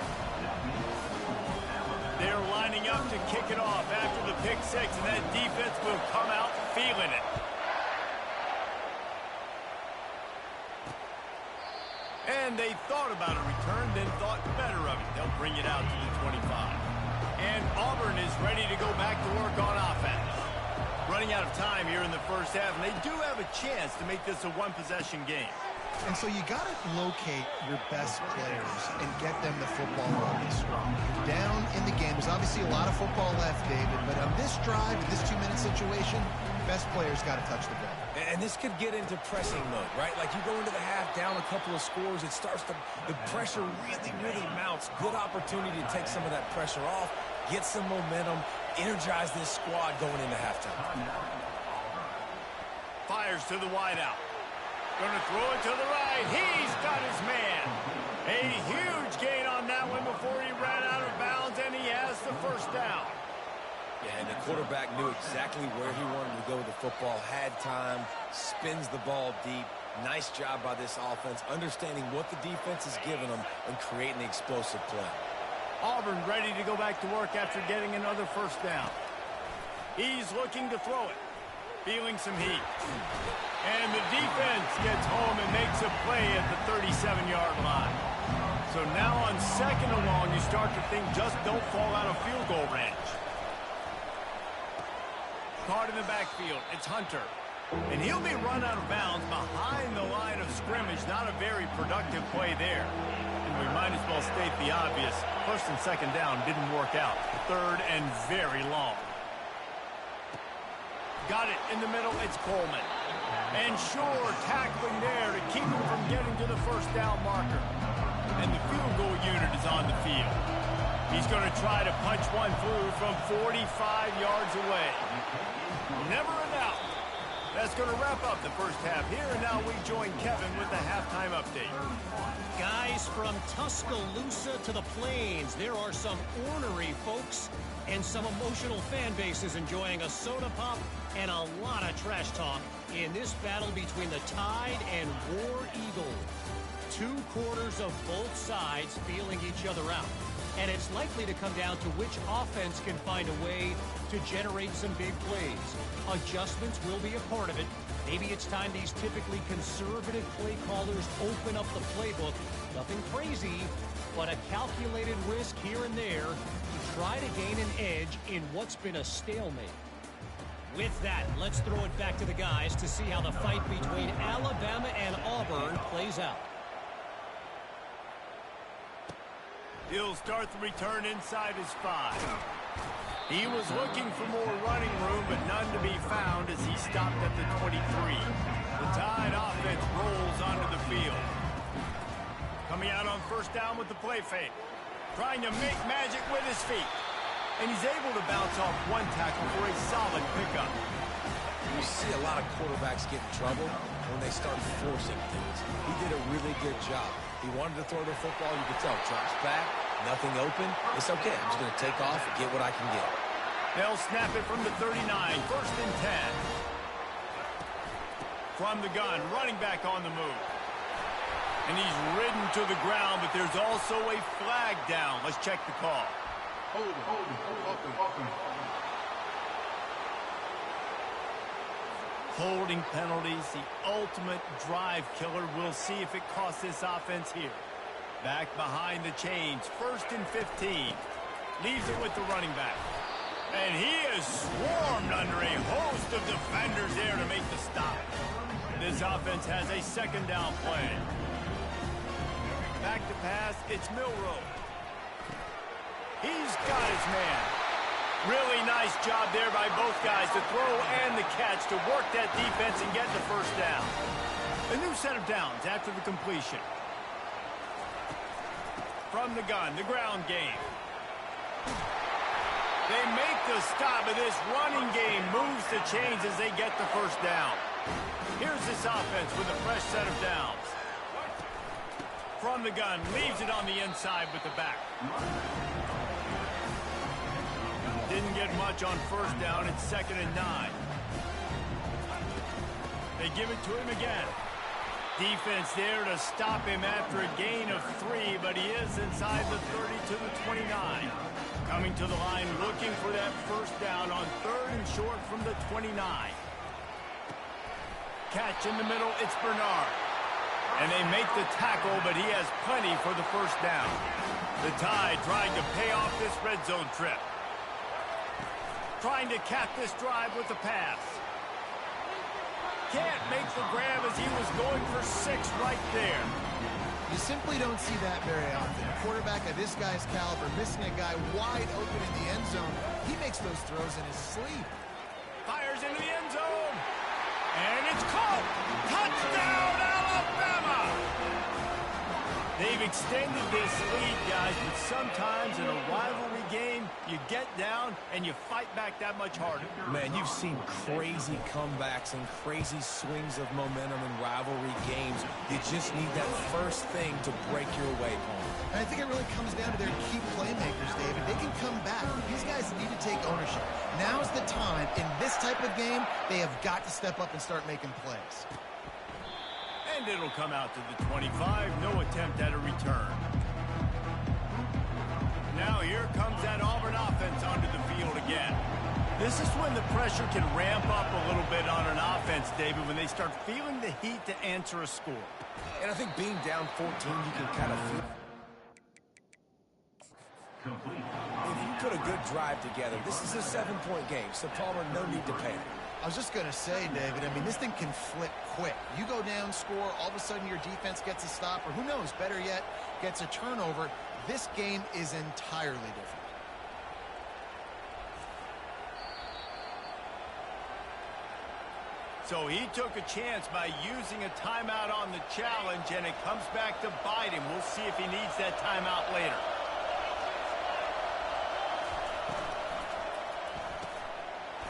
They're lining up to kick it off after the pick six, and that defense will come out feeling it. And they thought about a return, then thought better of it. They'll bring it out to the 25. And Auburn is ready to go back to work on offense. Running out of time here in the first half, and they do have a chance to make this a one-possession game. And so you got to locate your best players and get them the football early strong. You're down in the game. There's obviously a lot of football left, David, but on this drive, in this 2-minute situation, best players got to touch the ball. And this could get into pressing mode, right? Like you go into the half down a couple of scores, it starts to, the pressure really mounts. Good opportunity to take some of that pressure off, get some momentum, energize this squad going into halftime. Fires to the wideout. Going to throw it to the right. He's got his man. A huge gain on that one before he ran out of bounds, and he has the first down. Yeah, and the quarterback knew exactly where he wanted to go with the football, had time, spins the ball deep. Nice job by this offense, understanding what the defense is giving them and creating the explosive play. Auburn ready to go back to work after getting another first down. He's looking to throw it. Feeling some heat. And the defense gets home and makes a play at the 37-yard line. So now on second and long, you start to think just don't fall out of field goal range. Caught in the backfield. It's Hunter. And he'll be run out of bounds behind the line of scrimmage. Not a very productive play there. And we might as well state the obvious. First and second down didn't work out. Third and very long. Got it in the middle. It's Coleman. And sure, tackling there to keep him from getting to the first down marker. And the field goal unit is on the field. He's going to try to punch one through from 45 yards away. Never a doubt. That's going to wrap up the first half here, and now we join Kevin with the halftime update. Guys, from Tuscaloosa to the Plains, there are some ornery folks and some emotional fan bases enjoying a soda pop and a lot of trash talk in this battle between the Tide and War Eagle. 2 quarters of both sides feeling each other out. And it's likely to come down to which offense can find a way to generate some big plays. Adjustments will be a part of it. Maybe it's time these typically conservative play callers open up the playbook. Nothing crazy, but a calculated risk here and there to try to gain an edge in what's been a stalemate. With that, let's throw it back to the guys to see how the fight between Alabama and Auburn plays out. He'll start the return inside his 5. He was looking for more running room, but none to be found as he stopped at the 23. The Tide offense rolls onto the field. Coming out on first down with the play fake. Trying to make magic with his feet. And he's able to bounce off one tackle for a solid pickup. You see a lot of quarterbacks get in trouble when they start forcing things. He did a really good job. He wanted to throw the football. You could tell. Drops back, nothing open. It's okay. I'm just going to take off and get what I can get. They'll snap it from the 39, 1st and 10. From the gun, running back on the move. And he's ridden to the ground, but there's also a flag down. Let's check the call. Holding penalties, the ultimate drive killer. We'll see if it costs this offense here. Back behind the chains, 1st and 15. Leaves it with the running back. And he is swarmed under a host of defenders there to make the stop. This offense has a 2nd down play. Back to pass, it's Milroe. He's got his man. Really nice job there by both guys, the throw and the catch, to work that defense and get the 1st down. A new set of downs after the completion. From the gun, the ground game. They make the stop, but this running game moves the chains as they get the 1st down. Here's this offense with a fresh set of downs. From the gun, leaves it on the inside with the back. Didn't get much on 1st down. It's 2nd and 9. They give it to him again. Defense there to stop him after a gain of 3, but he is inside the 30 to the 29. Coming to the line, looking for that 1st down on 3rd and short from the 29. Catch in the middle, it's Bernard. And they make the tackle, but he has plenty for the 1st down. The Tide trying to pay off this red zone trip. Trying to cap this drive with the pass. Can't make the grab as he was going for 6 right there. You simply don't see that very often. A quarterback of this guy's caliber missing a guy wide open in the end zone. He makes those throws in his sleep. Fires into the end zone. And it's caught. Touchdown, Alabama! They've extended this lead, guys, but sometimes in a rivalry game, you get down and you fight back that much harder. Man, you've seen crazy comebacks and crazy swings of momentum in rivalry games. You just need that first thing to break your way home. And I think it really comes down to their key playmakers, David. They can come back. These guys need to take ownership. Now's the time. In this type of game, they have got to step up and start making plays. And it'll come out to the 25. No attempt at a return. Now here comes that Auburn offense onto the field again. This is when the pressure can ramp up a little bit on an offense, David, when they start feeling the heat to answer a score. And I think being down 14, you can kind of feel. If you put a good drive together, this is a 7-point game, so Palmer, no need to panic. I was just going to say, David, I mean, this thing can flip quick. You go down, score, all of a sudden your defense gets a stop, or who knows, better yet, gets a turnover. This game is entirely different. So he took a chance by using a timeout on the challenge, and it comes back to bite him. We'll see if he needs that timeout later.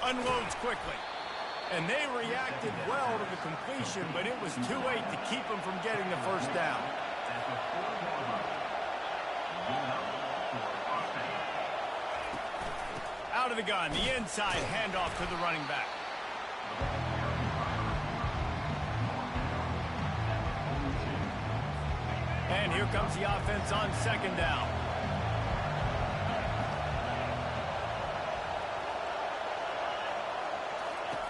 Unloads quickly. And they reacted well to the completion, but it was too late to keep them from getting the 1st down. Out of the gun, the inside handoff to the running back. And here comes the offense on 2nd down.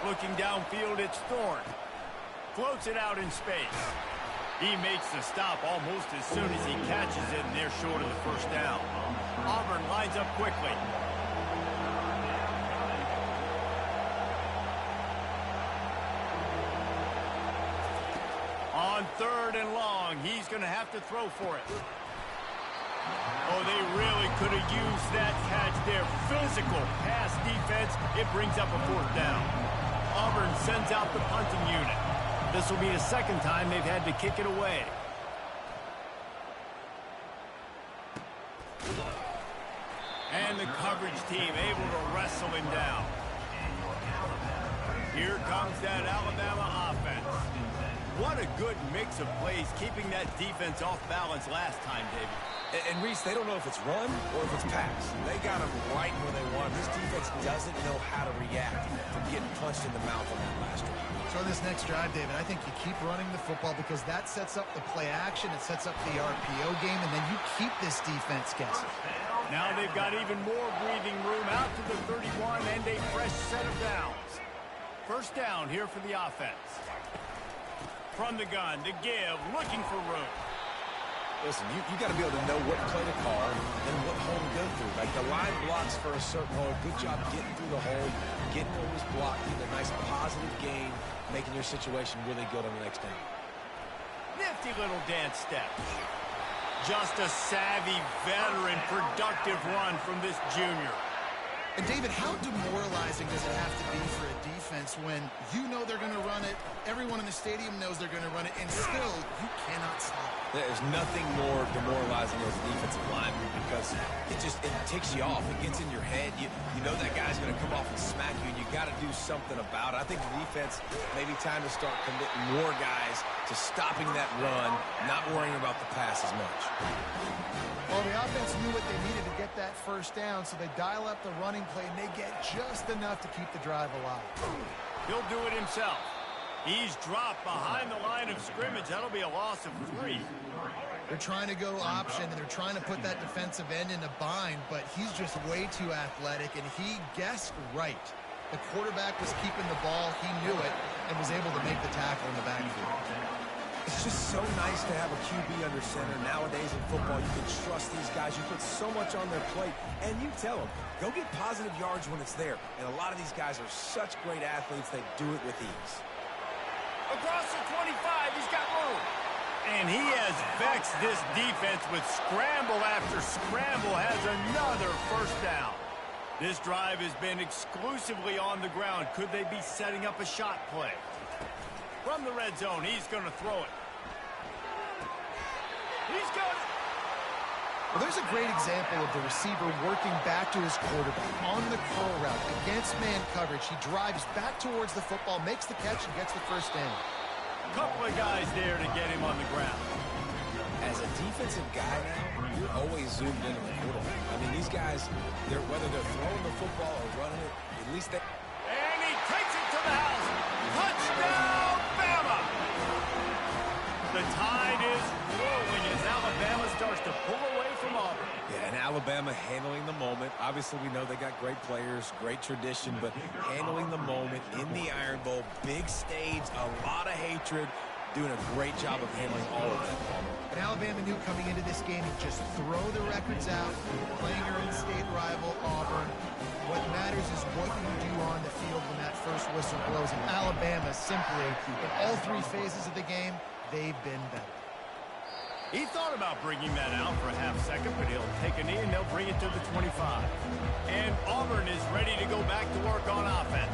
Looking downfield, it's Thorne. Floats it out in space. He makes the stop almost as soon as he catches it, and they're short of the 1st down. Auburn lines up quickly. On 3rd and long, he's going to have to throw for it. Oh, they really could have used that catch there. Physical pass defense. It brings up a 4th down. Auburn sends out the punting unit. This will be the 2nd time they've had to kick it away. And the coverage team able to wrestle him down. Here comes that Alabama offense. What a good mix of plays keeping that defense off balance last time, David. And Reese, they don't know if it's run or if it's pass. They got them right where they want. This defense doesn't know how to react from getting punched in the mouth on that last drive. So this next drive, David, I think you keep running the football because that sets up the play action, it sets up the RPO game, and then you keep this defense guessing. Now they've got even more breathing room out to the 31 and a fresh set of downs. First down here for the offense. From the gun, to give, looking for room. Listen, you got to be able to know what play to call and what hole to go through. Like the line blocks for a certain hole. Good job getting through the hole, getting what was blocked, getting a nice positive gain, making your situation really good on the next down. Nifty little dance step. Just a savvy, veteran, productive run from this junior. And David, how demoralizing does it have to be for a defense when you know they're going to run it, everyone in the stadium knows they're going to run it, and still you cannot stop it? There's nothing more demoralizing as a defensive lineman because it ticks you off. It gets in your head. You know that guy's going to come off and smack you, and you got to do something about it. I think the defense maybe time to start committing more guys to stopping that run, not worrying about the pass as much. Well, the offense knew what they needed to get that first down, so they dial up the running play, and they get just enough to keep the drive alive. He'll do it himself. He's dropped behind the line of scrimmage. That'll be a loss of 3. They're trying to go option, and they're trying to put that defensive end in a bind, but he's just way too athletic, and he guessed right. The quarterback was keeping the ball. He knew it and was able to make the tackle in the backfield. It's just so nice to have a QB under center. Nowadays in football, you can trust these guys. You put so much on their plate, and you tell them, go get positive yards when it's there. And a lot of these guys are such great athletes, they do it with ease. Across the 25, he's got room. And he has vexed this defense with scramble after scramble, has another first down. This drive has been exclusively on the ground. Could they be setting up a shot play? From the red zone, he's going to throw it. He's got it. Well, there's a great example of the receiver working back to his quarterback on the curl route against man coverage. He drives back towards the football, makes the catch, and gets the first down. Couple of guys there to get him on the ground. As a defensive guy now, you're always zoomed in on the quarterback. I mean, these guys, whether they're throwing the football or running it, at least they... And he takes it to the house. Touchdown, Bama! The tide is rolling as Alabama starts to pull away from Auburn. Yeah, and Alabama handling the moment. Obviously, we know they got great players, great tradition, but handling the moment in the Iron Bowl, big stage, a lot of hatred, doing a great job of handling all of that. And Alabama knew coming into this game, just throw the records out, playing your in-state rival, Auburn. What matters is what you do on the field when that first whistle blows. And Alabama simply, in all 3 phases of the game, they've been better. He thought about bringing that out for a half second, but he'll take a knee and they'll bring it to the 25. And Auburn is ready to go back to work on offense.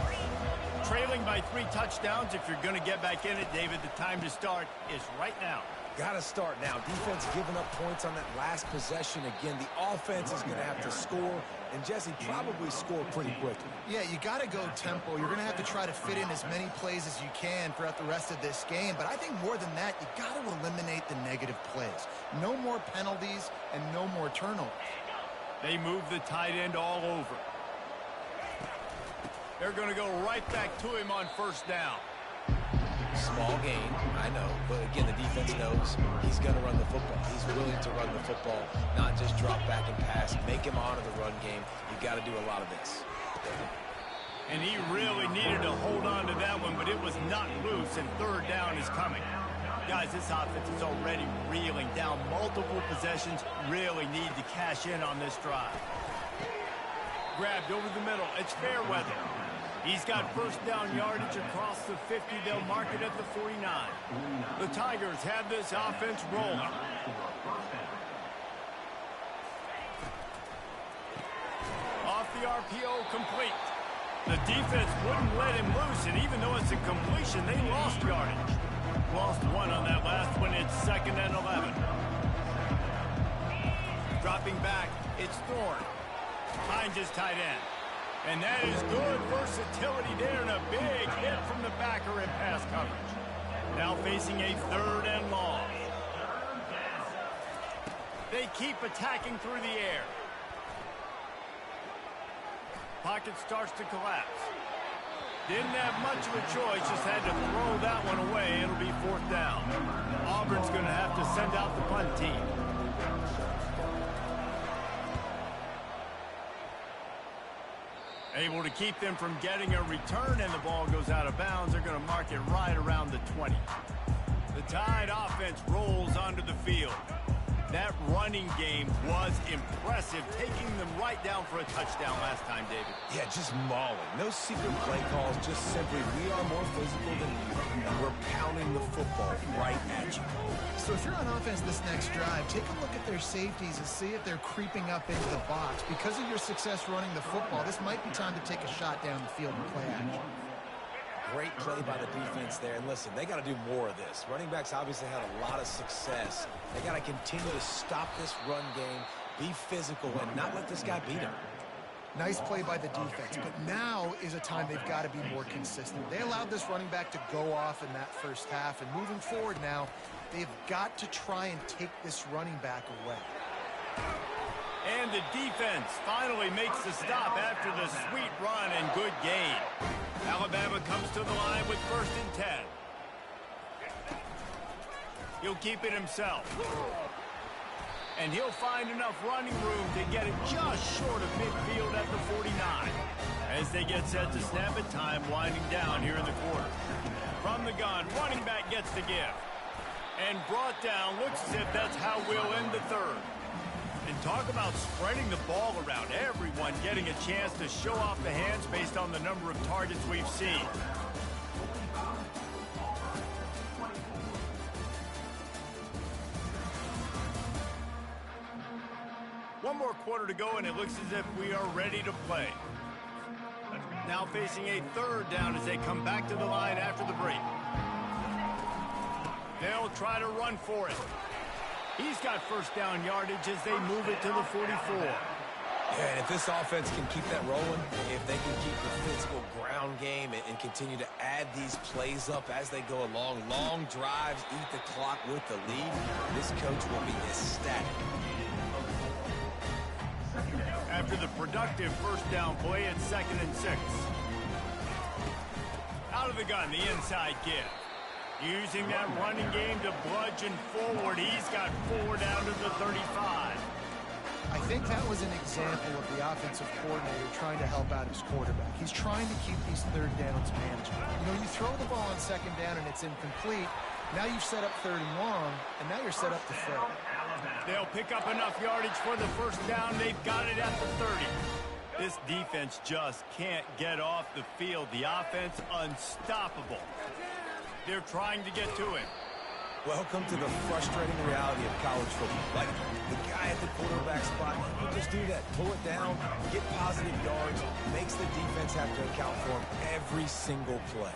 Trailing by 3 touchdowns, if you're going to get back in it, David, the time to start is right now. Got to start now. Defense giving up points on that last possession. Again, the offense is going to have to score, and Jesse probably score pretty quickly. Yeah, you got to go tempo. You're going to have to try to fit in as many plays as you can throughout the rest of this game. But I think more than that, you got to eliminate the negative plays. No more penalties and no more turnovers. They move the tight end all over. They're going to go right back to him on first down. Small gain, I know, but again, the defense knows he's going to run the football. He's willing to run the football, not just drop back and pass, make him honor the run game. You've got to do a lot of this. And he really needed to hold on to that one, but it was not loose, and third down is coming. Guys, this offense is already reeling down multiple possessions. Really need to cash in on this drive. Grabbed over the middle. It's Fairweather. He's got first down yardage across the 50. They'll mark it at the 49. The Tigers have this offense rolling. Off the RPO, complete. The defense wouldn't let him loose, and even though it's a completion, they lost yardage. Lost 1 on that last one. It's 2nd and 11. Dropping back, it's Thorne. Behind his tight end. And that is good versatility there and a big hit from the backer in pass coverage. Now facing a 3rd and long. They keep attacking through the air. Pocket starts to collapse. Didn't have much of a choice, just had to throw that one away. It'll be 4th down. Auburn's going to have to send out the punt team. Able to keep them from getting a return, and the ball goes out of bounds. They're going to mark it right around the 20. The Tide offense rolls onto the field. That running game was impressive, taking them right down for a touchdown last time, David. Yeah, just mauling. No secret play calls, just simply we are more physical than you, and we're pounding the football right at you. So if you're on offense this next drive, take a look at their safeties and see if they're creeping up into the box. Because of your success running the football, this might be time to take a shot down the field and play action. Great play by the defense there. And listen, they got to do more of this. Running backs obviously had a lot of success. They got to continue to stop this run game, be physical, and not let this guy beat them. Nice play by the defense, but now is a time they've got to be more consistent. They allowed this running back to go off in that first half, and moving forward now, they've got to try and take this running back away. And the defense finally makes the stop after the sweet run and good gain. Alabama comes to the line with 1st and 10. He'll keep it himself. And he'll find enough running room to get it just short of midfield at the 49. As they get set to snap it, time winding down here in the quarter. From the gun, running back gets the give. And brought down, looks as if that's how we'll end the 3rd. And talk about spreading the ball around, everyone getting a chance to show off the hands based on the number of targets we've seen. One more quarter to go, and it looks as if we are ready to play. Now facing a 3rd down as they come back to the line after the break. They'll try to run for it. He's got 1st down yardage as they move it to the 44. Yeah, and if this offense can keep that rolling, if they can keep the physical ground game and continue to add these plays up as they go along, long drives, eat the clock with the lead, this coach will be ecstatic. After the productive 1st down play, it's 2nd and 6. Out of the gun, the inside give. Using that running game to bludgeon forward. He's got 4 down to the 35. I think that was an example of the offensive coordinator trying to help out his quarterback. He's trying to keep these 3rd downs manageable. You know, you throw the ball on 2nd down and it's incomplete. Now you've set up 3rd and long, and now you're set up to 3rd. They'll pick up enough yardage for the 1st down. They've got it at the 30. This defense just can't get off the field. The offense unstoppable. They're trying to get to him. Welcome to the frustrating reality of college football. Like, the guy at the quarterback spot, he'll just do that. Pull it down, get positive yards, makes the defense have to account for him every single play.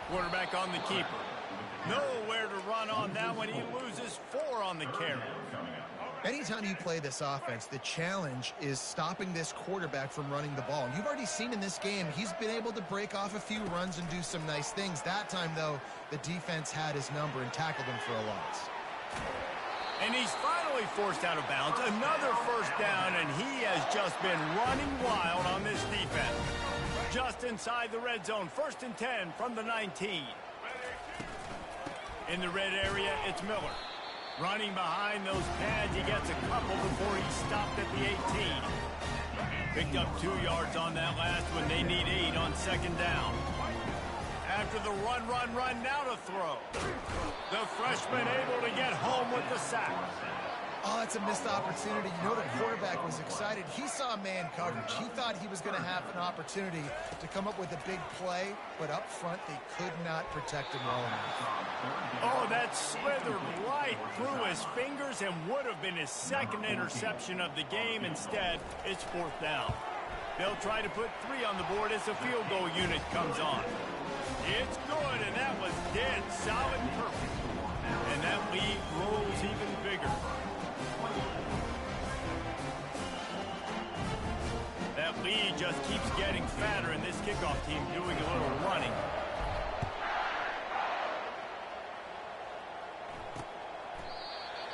Quarterback on the keeper. Nowhere to run on that one. He loses 4 on the carry. Anytime you play this offense, the challenge is stopping this quarterback from running the ball. And you've already seen in this game, he's been able to break off a few runs and do some nice things. That time, though, the defense had his number and tackled him for a loss. And he's finally forced out of bounds. Another 1st down, and he has just been running wild on this defense. Just inside the red zone, 1st and 10 from the 19. In the red area, it's Miller. Running behind those pads, he gets a couple before he stopped at the 18. Picked up 2 yards on that last one. They need 8 on 2nd down. After the run, now to throw. The freshman able to get home with the sack. Oh, that's a missed opportunity. You know, the quarterback was excited. He saw man coverage. He thought he was going to have an opportunity to come up with a big play, but up front, they could not protect him well enough. Oh, that slithered right through his fingers and would have been his 2nd interception of the game. Instead, it's 4th down. They'll try to put 3 on the board as the field goal unit comes on. It's good, and that was dead solid and perfect. And that lead grows even bigger. That lead just keeps getting fatter, and this kickoff team doing a little running.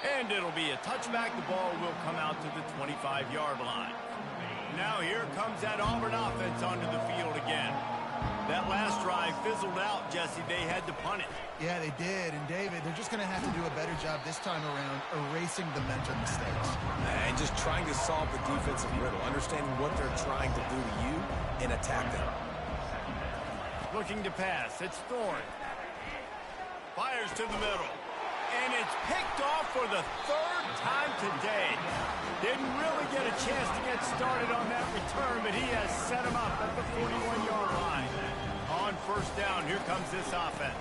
And it'll be a touchback. The ball will come out to the 25-yard line. Now here comes that Auburn offense onto the field again. That last drive fizzled out, Jesse. They had to punt it. Yeah, they did. And, David, they're just going to have to do a better job this time around erasing the mental mistakes. And just trying to solve the defensive riddle, understanding what they're trying to do to you and attack them. Looking to pass. It's Thorne. Fires to the middle. And it's picked off for the third time today. Didn't really get a chance to get started on that return, but he has set him up at the 41-yard line. On first down, here comes this offense.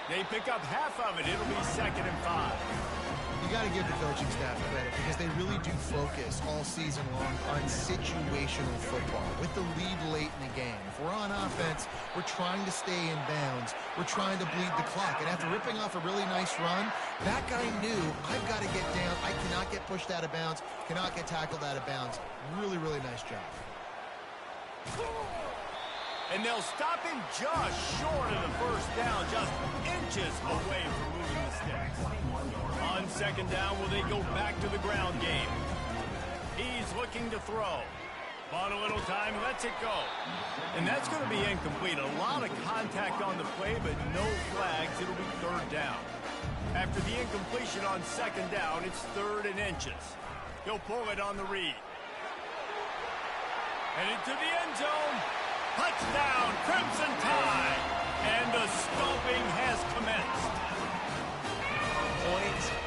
They pick up half of it. It'll be 2nd and 5. You got to give the coaching staff credit because they really do focus all season long on situational football with the lead late in the game. If we're on offense, we're trying to stay in bounds. We're trying to bleed the clock. And after ripping off a really nice run, that guy knew, I've got to get down. I cannot get pushed out of bounds, cannot get tackled out of bounds. Really, really nice job. And they'll stop him just short of the first down, just inches away from moving the sticks. On 2nd down, will they go back to the ground game? He's looking to throw. Bought a little time, lets it go. And that's going to be incomplete. A lot of contact on the play, but no flags. It'll be 3rd down. After the incompletion on 2nd down, it's 3rd and inches. He'll pull it on the read. And into the end zone. Touchdown, Crimson Tide. And the stomping has commenced.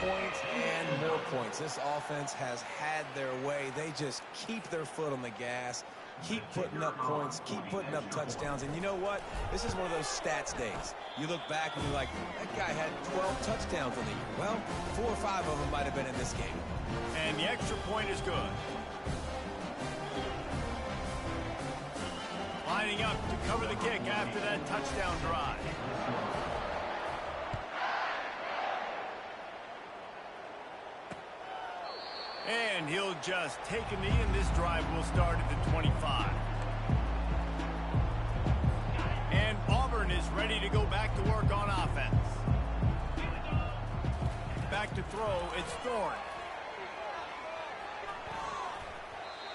Points, and more points. This offense has had their way. They just keep their foot on the gas, keep putting up points, keep putting up touchdowns. And you know what? This is one of those stats days. You look back and you're like, that guy had 12 touchdowns on the year. Well, 4 or 5 of them might have been in this game. And the extra point is good. Lining up to cover the kick after that touchdown drive. And he'll just take a knee, and this drive will start at the 25. And Auburn is ready to go back to work on offense. Back to throw, it's Thorne.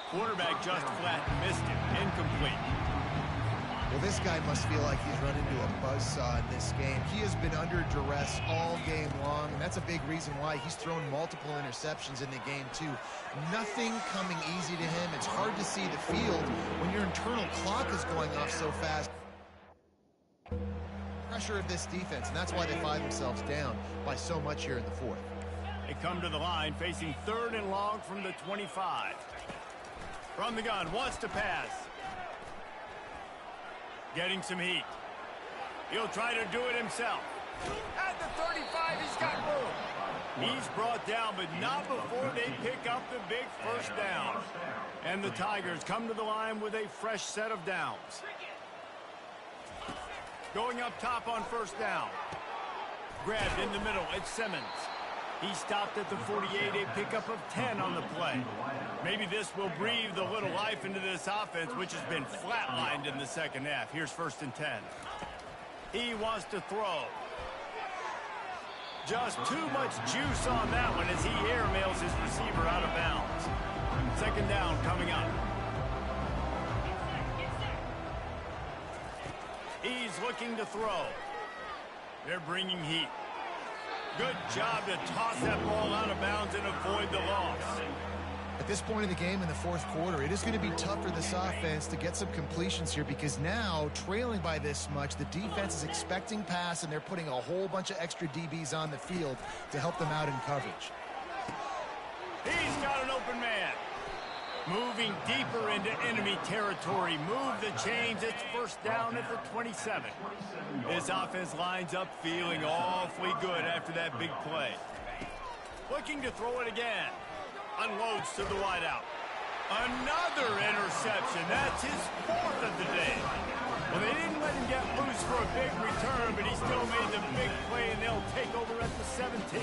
Quarterback just flat missed it, incomplete. Well, this guy must feel like he's run into a buzzsaw in this game. He has been under duress all game long, and that's a big reason why he's thrown multiple interceptions in the game, too. Nothing coming easy to him. It's hard to see the field when your internal clock is going off so fast. Pressure of this defense, and that's why they find themselves down by so much here in the 4th. They come to the line facing 3rd and long from the 25. From the gun, wants to pass. Getting some heat. He'll try to do it himself. At the 35, he's got room. He's brought down, but not before they pick up the big first down. And the Tigers come to the line with a fresh set of downs. Going up top on first down. Grabbed in the middle, it's Simmons. He stopped at the 48, a pickup of 10 on the play. Maybe this will breathe a little life into this offense, which has been flatlined in the 2nd half. Here's 1st and 10. He wants to throw. Just too much juice on that one as he airmails his receiver out of bounds. 2nd down coming up. He's looking to throw. They're bringing heat. Good job to toss that ball out of bounds and avoid the loss. At this point in the game in the 4th quarter, it is going to be tough for this offense to get some completions here because now, trailing by this much, the defense is expecting pass and they're putting a whole bunch of extra DBs on the field to help them out in coverage. He's got an open man. Moving deeper into enemy territory. Move the chains. It's 1st down at the 27. This offense lines up feeling awfully good after that big play. Looking to throw it again. Unloads to the wideout. Another interception. That's his 4th of the day. Well, they didn't let him get loose for a big return, but he still made the big play, and they'll take over at the 17.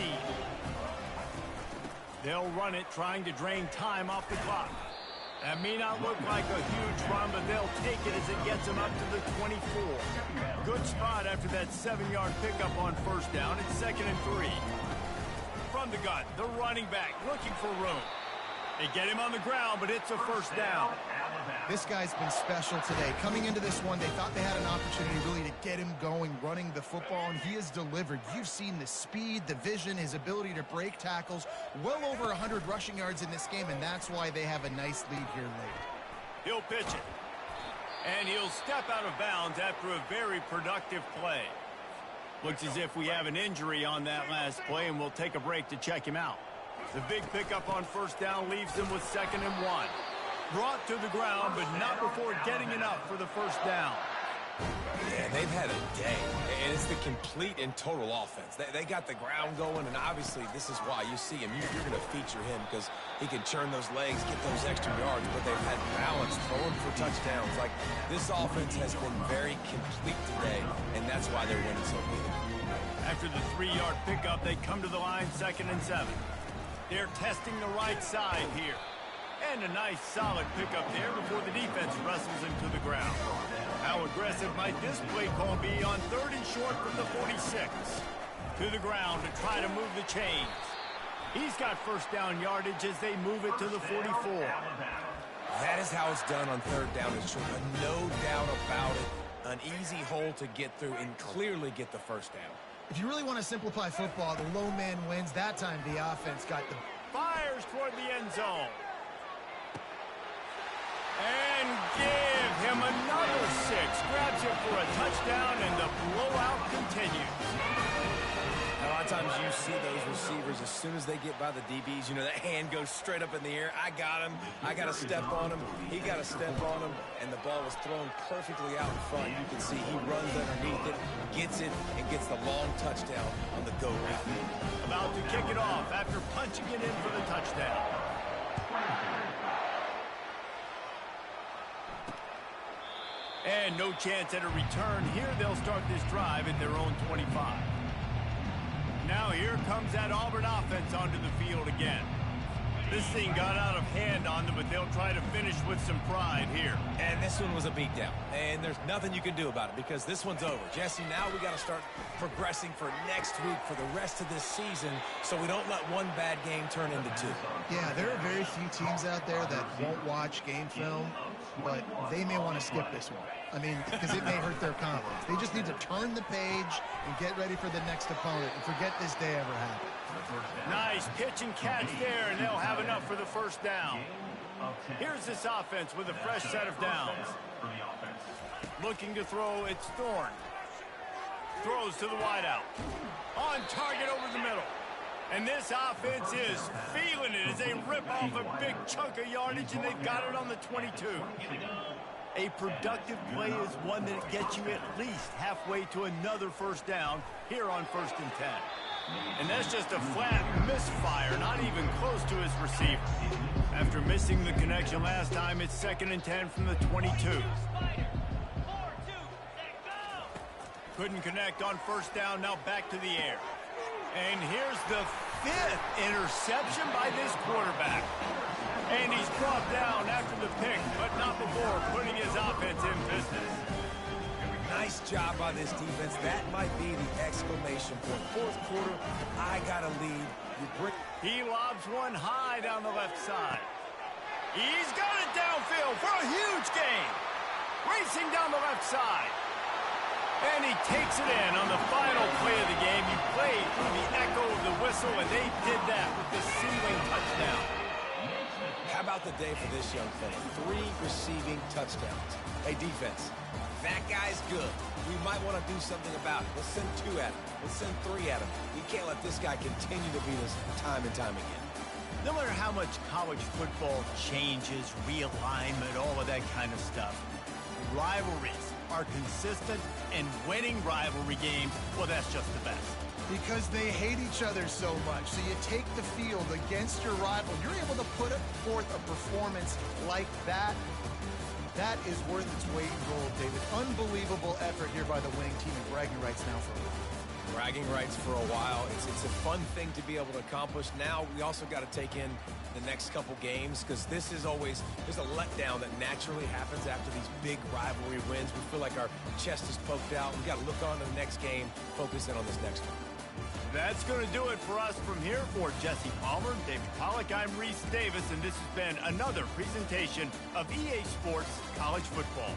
They'll run it, trying to drain time off the clock. That may not look like a huge run, but they'll take it as it gets them up to the 24. Good spot after that 7-yard pickup on first down. It's 2nd and 3. From the gun, the running back looking for room. They get him on the ground, but it's a first down. This guy's been special today. Coming into this one, they thought they had an opportunity really to get him going, running the football, and he has delivered. You've seen the speed, the vision, his ability to break tackles. Well over 100 rushing yards in this game, and that's why they have a nice lead here late. He'll pitch it. And he'll step out of bounds after a very productive play. Looks as if we have an injury on that last play, and we'll take a break to check him out. The big pickup on first down leaves them with 2nd and 1. Brought to the ground, but not before getting enough for the first down. Yeah, they've had a day, and it's the complete and total offense. They got the ground going, and obviously this is why you see him. You're going to feature him because he can churn those legs, get those extra yards, but they've had balance, throwing for touchdowns. Like, this offense has been very complete today, and that's why they're winning so big. After the 3-yard pickup, they come to the line 2nd and 7. They're testing the right side here. And a nice solid pickup there before the defense wrestles him to the ground. How aggressive might this play call be on 3rd and short from the 46? To the ground to try to move the chains. He's got first down yardage as they move it to the 44. That is how it's done on 3rd down and short. No doubt about it. An easy hole to get through and clearly get the first down. If you really want to simplify football, the low man wins. That time the offense got the... Fires toward the end zone. And give him another 6. Grabs it for a touchdown, and the blowout continues. A lot of times you see those receivers, as soon as they get by the DBs, you know, that hand goes straight up in the air. I got him. I got to step on him. He got to step on him, and the ball was thrown perfectly out in front. You can see he runs underneath it, gets it, and gets the long touchdown on the go route. About to kick it off after punching it in for the touchdown. And no chance at a return. Here they'll start this drive at their own 25. Now here comes that Auburn offense onto the field again. This thing got out of hand on them, but they'll try to finish with some pride here. And this one was a beatdown. And there's nothing you can do about it because this one's over. Jesse, now we got to start progressing for next week for the rest of this season so we don't let one bad game turn into 2. Yeah, there are very few teams out there that won't watch game film, but they may want to skip this one. I mean, because it may hurt their confidence. They just need to turn the page and get ready for the next opponent and forget this day ever happened. Nice pitch and catch there, and they'll have enough for the first down. Here's this offense with a fresh set of downs. Looking to throw, it's Thorne. Throws to the wideout. On target over the middle. And this offense is feeling it as they rip off a big chunk of yardage, and they've got it on the 22. A productive play is one that gets you at least halfway to another first down here on 1st and 10. And that's just a flat misfire, not even close to his receiver. After missing the connection last time, it's 2nd and 10 from the 22. Couldn't connect on first down, now back to the air. And here's the 5th interception by this quarterback. And he's brought down after the pick, but not before putting his offense in business. Nice job by this defense. That might be the exclamation point. 4th quarter, I got a lead. He lobs one high down the left side. He's got it downfield for a huge gain. Racing down the left side. And he takes it in on the final play of the game. He played through the echo of the whistle, and they did that with the ceiling touchdown. How about the day for this young fella? 3 receiving touchdowns. Hey, defense, that guy's good. We might want to do something about it. Let's send 2 at him. Let's send 3 at him. We can't let this guy continue to beat us time and time again. No matter how much college football changes, realignment, all of that kind of stuff, rivalries are consistent, and winning rivalry games, well, that's just the best. Because they hate each other so much. So you take the field against your rival. You're able to put forth a performance like that. That is worth its weight in gold, David. Unbelievable effort here by the winning team, and bragging rights now for a while. Bragging rights for a while. It's a fun thing to be able to accomplish. Now we also got to take in the next couple games, because this is always, there's a letdown that naturally happens after these big rivalry wins. We feel like our chest is poked out. We've got to look on to the next game, focus in on this next one. That's going to do it for us from here. For Jesse Palmer, David Pollack, I'm Reese Davis, and this has been another presentation of EA Sports College Football.